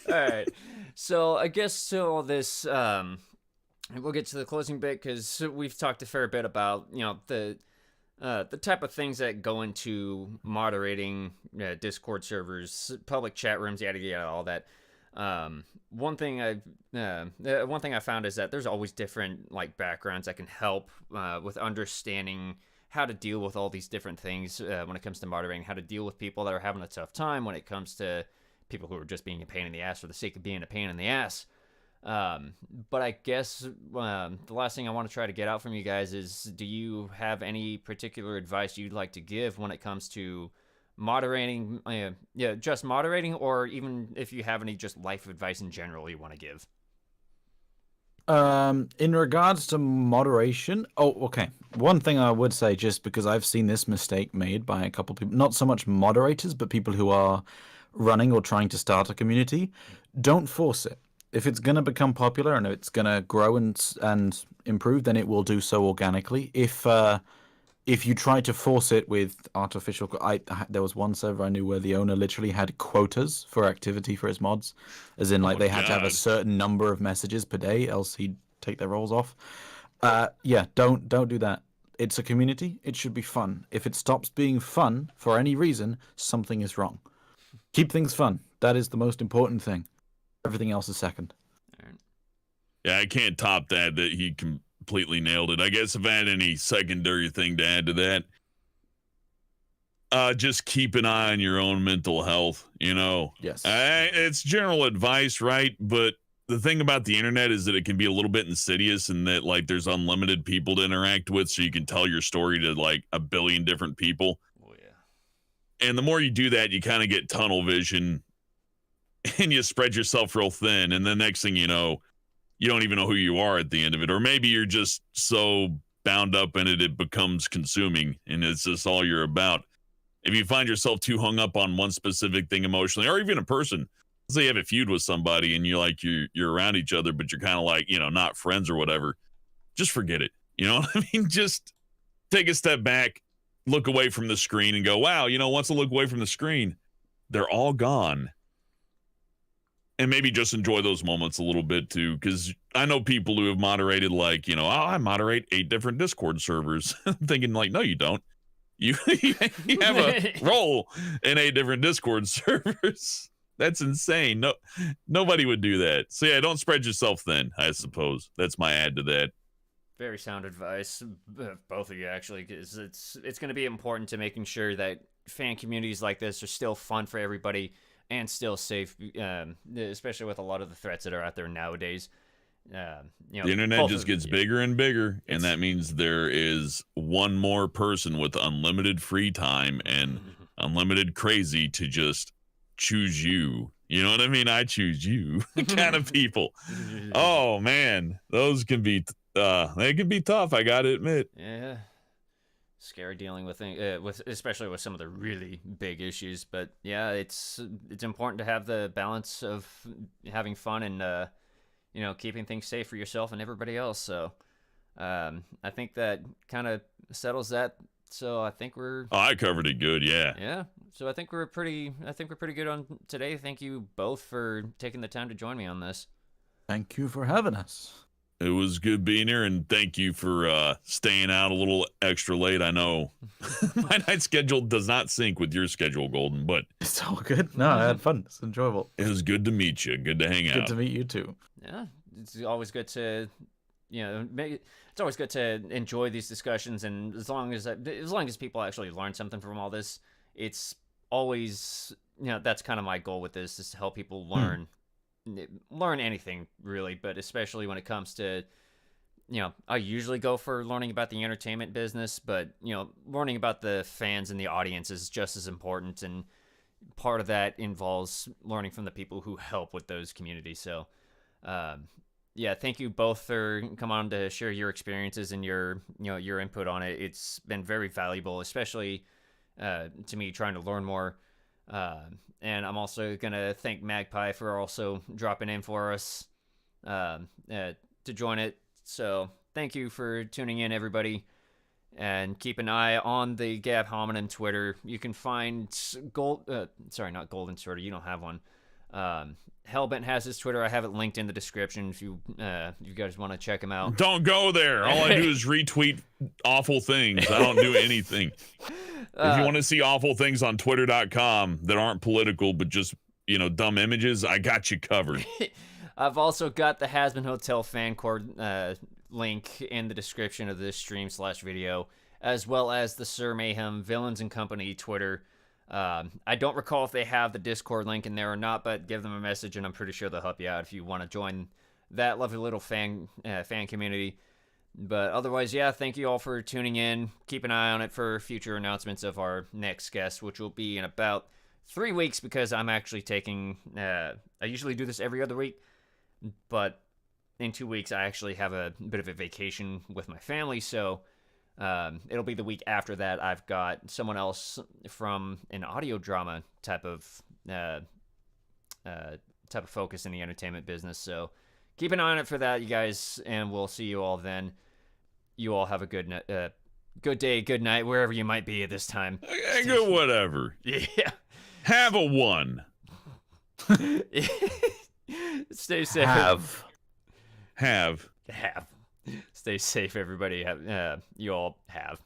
[SPEAKER 1] right. So I guess to all this, we'll get to the closing bit, because we've talked a fair bit about, the type of things that go into moderating Discord servers, public chat rooms, yada yada, all that. One thing I found is that there's always different like backgrounds that can help with understanding how to deal with all these different things when it comes to moderating, how to deal with people that are having a tough time, when it comes to people who are just being a pain in the ass for the sake of being a pain in the ass. But I guess the last thing I want to try to get out from you guys is, do you have any particular advice you'd like to give when it comes to moderating? Yeah, just moderating, or even if you have any just life advice in general you want to give.
[SPEAKER 2] In regards to moderation, okay. One thing I would say, just because I've seen this mistake made by a couple people, not so much moderators, but people who are running or trying to start a community, don't force it. If it's going to become popular and it's going to grow and improve, then it will do so organically. If you try to force it with artificial, there was one server I knew where the owner literally had quotas for activity for his mods, as in like they had to have a
[SPEAKER 3] God.
[SPEAKER 2] certain number of messages per day, else he'd take their roles off. Yeah, don't do that. It's a community. It should be fun. If it stops being fun for any reason, something is wrong. Keep things fun. That is the most important thing. Everything else is second.
[SPEAKER 3] Yeah, I can't top that he completely nailed it. I guess if I had any secondary thing to add to that, just keep an eye on your own mental health, you know.
[SPEAKER 2] Yes.
[SPEAKER 3] It's general advice, right? But the thing about the internet is that it can be a little bit insidious, and that like there's unlimited people to interact with, so you can tell your story to like a billion different people.
[SPEAKER 1] Oh yeah.
[SPEAKER 3] And the more you do that, you kind of get tunnel vision and you spread yourself real thin. And the next thing you know, you don't even know who you are at the end of it. Or maybe you're just so bound up in it, it becomes consuming and it's just all you're about. If you find yourself too hung up on one specific thing emotionally, or even a person, let's say you have a feud with somebody and you're around each other, but you're kind of like, not friends or whatever, just forget it. You know what I mean? Just take a step back, look away from the screen and go, wow, once I look away from the screen, they're all gone. And maybe just enjoy those moments a little bit too, because I know people who have moderated like, I moderate 8 different Discord servers. I'm thinking like, no, you don't. You have a role in 8 different Discord servers. That's insane. No, nobody would do that. So yeah, don't spread yourself thin, I suppose. That's my add to that.
[SPEAKER 1] Very sound advice, both of you actually, because it's going to be important to making sure that fan communities like this are still fun for everybody and still safe, especially with a lot of the threats that are out there nowadays.
[SPEAKER 3] The internet just gets bigger and bigger, and that means there is one more person with unlimited free time and unlimited crazy to just choose you. You know what I mean? I choose you kind of people. Oh man, those can be they can be tough, I gotta admit.
[SPEAKER 1] Yeah, scary dealing with especially with some of the really big issues. But yeah, it's important to have the balance of having fun and keeping things safe for yourself and everybody else. So I think that kind of settles that. So I think
[SPEAKER 3] I covered it good, yeah.
[SPEAKER 1] Yeah. So I think we're pretty good on today. Thank you both for taking the time to join me on this.
[SPEAKER 2] Thank you for having us.
[SPEAKER 3] It was good being here, and thank you for staying out a little extra late. I know my night schedule does not sync with your schedule, Golden, but
[SPEAKER 2] it's all good. No, I had fun. It's enjoyable.
[SPEAKER 3] It was good to meet you. Good to hang out.
[SPEAKER 2] Good to meet you too.
[SPEAKER 1] Yeah, it's always good to, it's always good to enjoy these discussions, and as long as people actually learn something from all this, it's always, that's kind of my goal with this, is to help people learn anything really, but especially when it comes to, I usually go for learning about the entertainment business, but learning about the fans and the audience is just as important, and part of that involves learning from the people who help with those communities. So yeah, thank you both for coming on to share your experiences and your input on it. It's been very valuable, especially to me trying to learn more. And I'm also going to thank Magpie for also dropping in for us to join it. So thank you for tuning in, everybody. And keep an eye on the Gab Hominem Twitter. You can find not Golden Twitter. You don't have one. Hellbent has his Twitter. I have it linked in the description if you guys want to check him out.
[SPEAKER 3] Don't go there. All I do is retweet awful things. I don't do anything. If you want to see awful things on twitter.com that aren't political but just, dumb images, I got you covered.
[SPEAKER 1] I've also got the Hasbin Hotel fan cord link in the description of this stream/video, as well as the Sir Mayhem Villains and Company Twitter. I don't recall if they have the Discord link in there or not, but give them a message and I'm pretty sure they'll help you out if you want to join that lovely little fan community. But otherwise, yeah, thank you all for tuning in. Keep an eye on it for future announcements of our next guest, which will be in about 3 weeks, because I'm actually taking, I usually do this every other week, but in 2 weeks I actually have a bit of a vacation with my family, so it'll be the week after that. I've got someone else from an audio drama type of focus in the entertainment business, so keep an eye on it for that, you guys, and we'll see you all then. You all have a good day, good night, wherever you might be at this time.
[SPEAKER 3] Good whatever.
[SPEAKER 1] Yeah.
[SPEAKER 3] Have a one.
[SPEAKER 1] Stay safe.
[SPEAKER 3] Have.
[SPEAKER 1] Stay safe, everybody. You all have.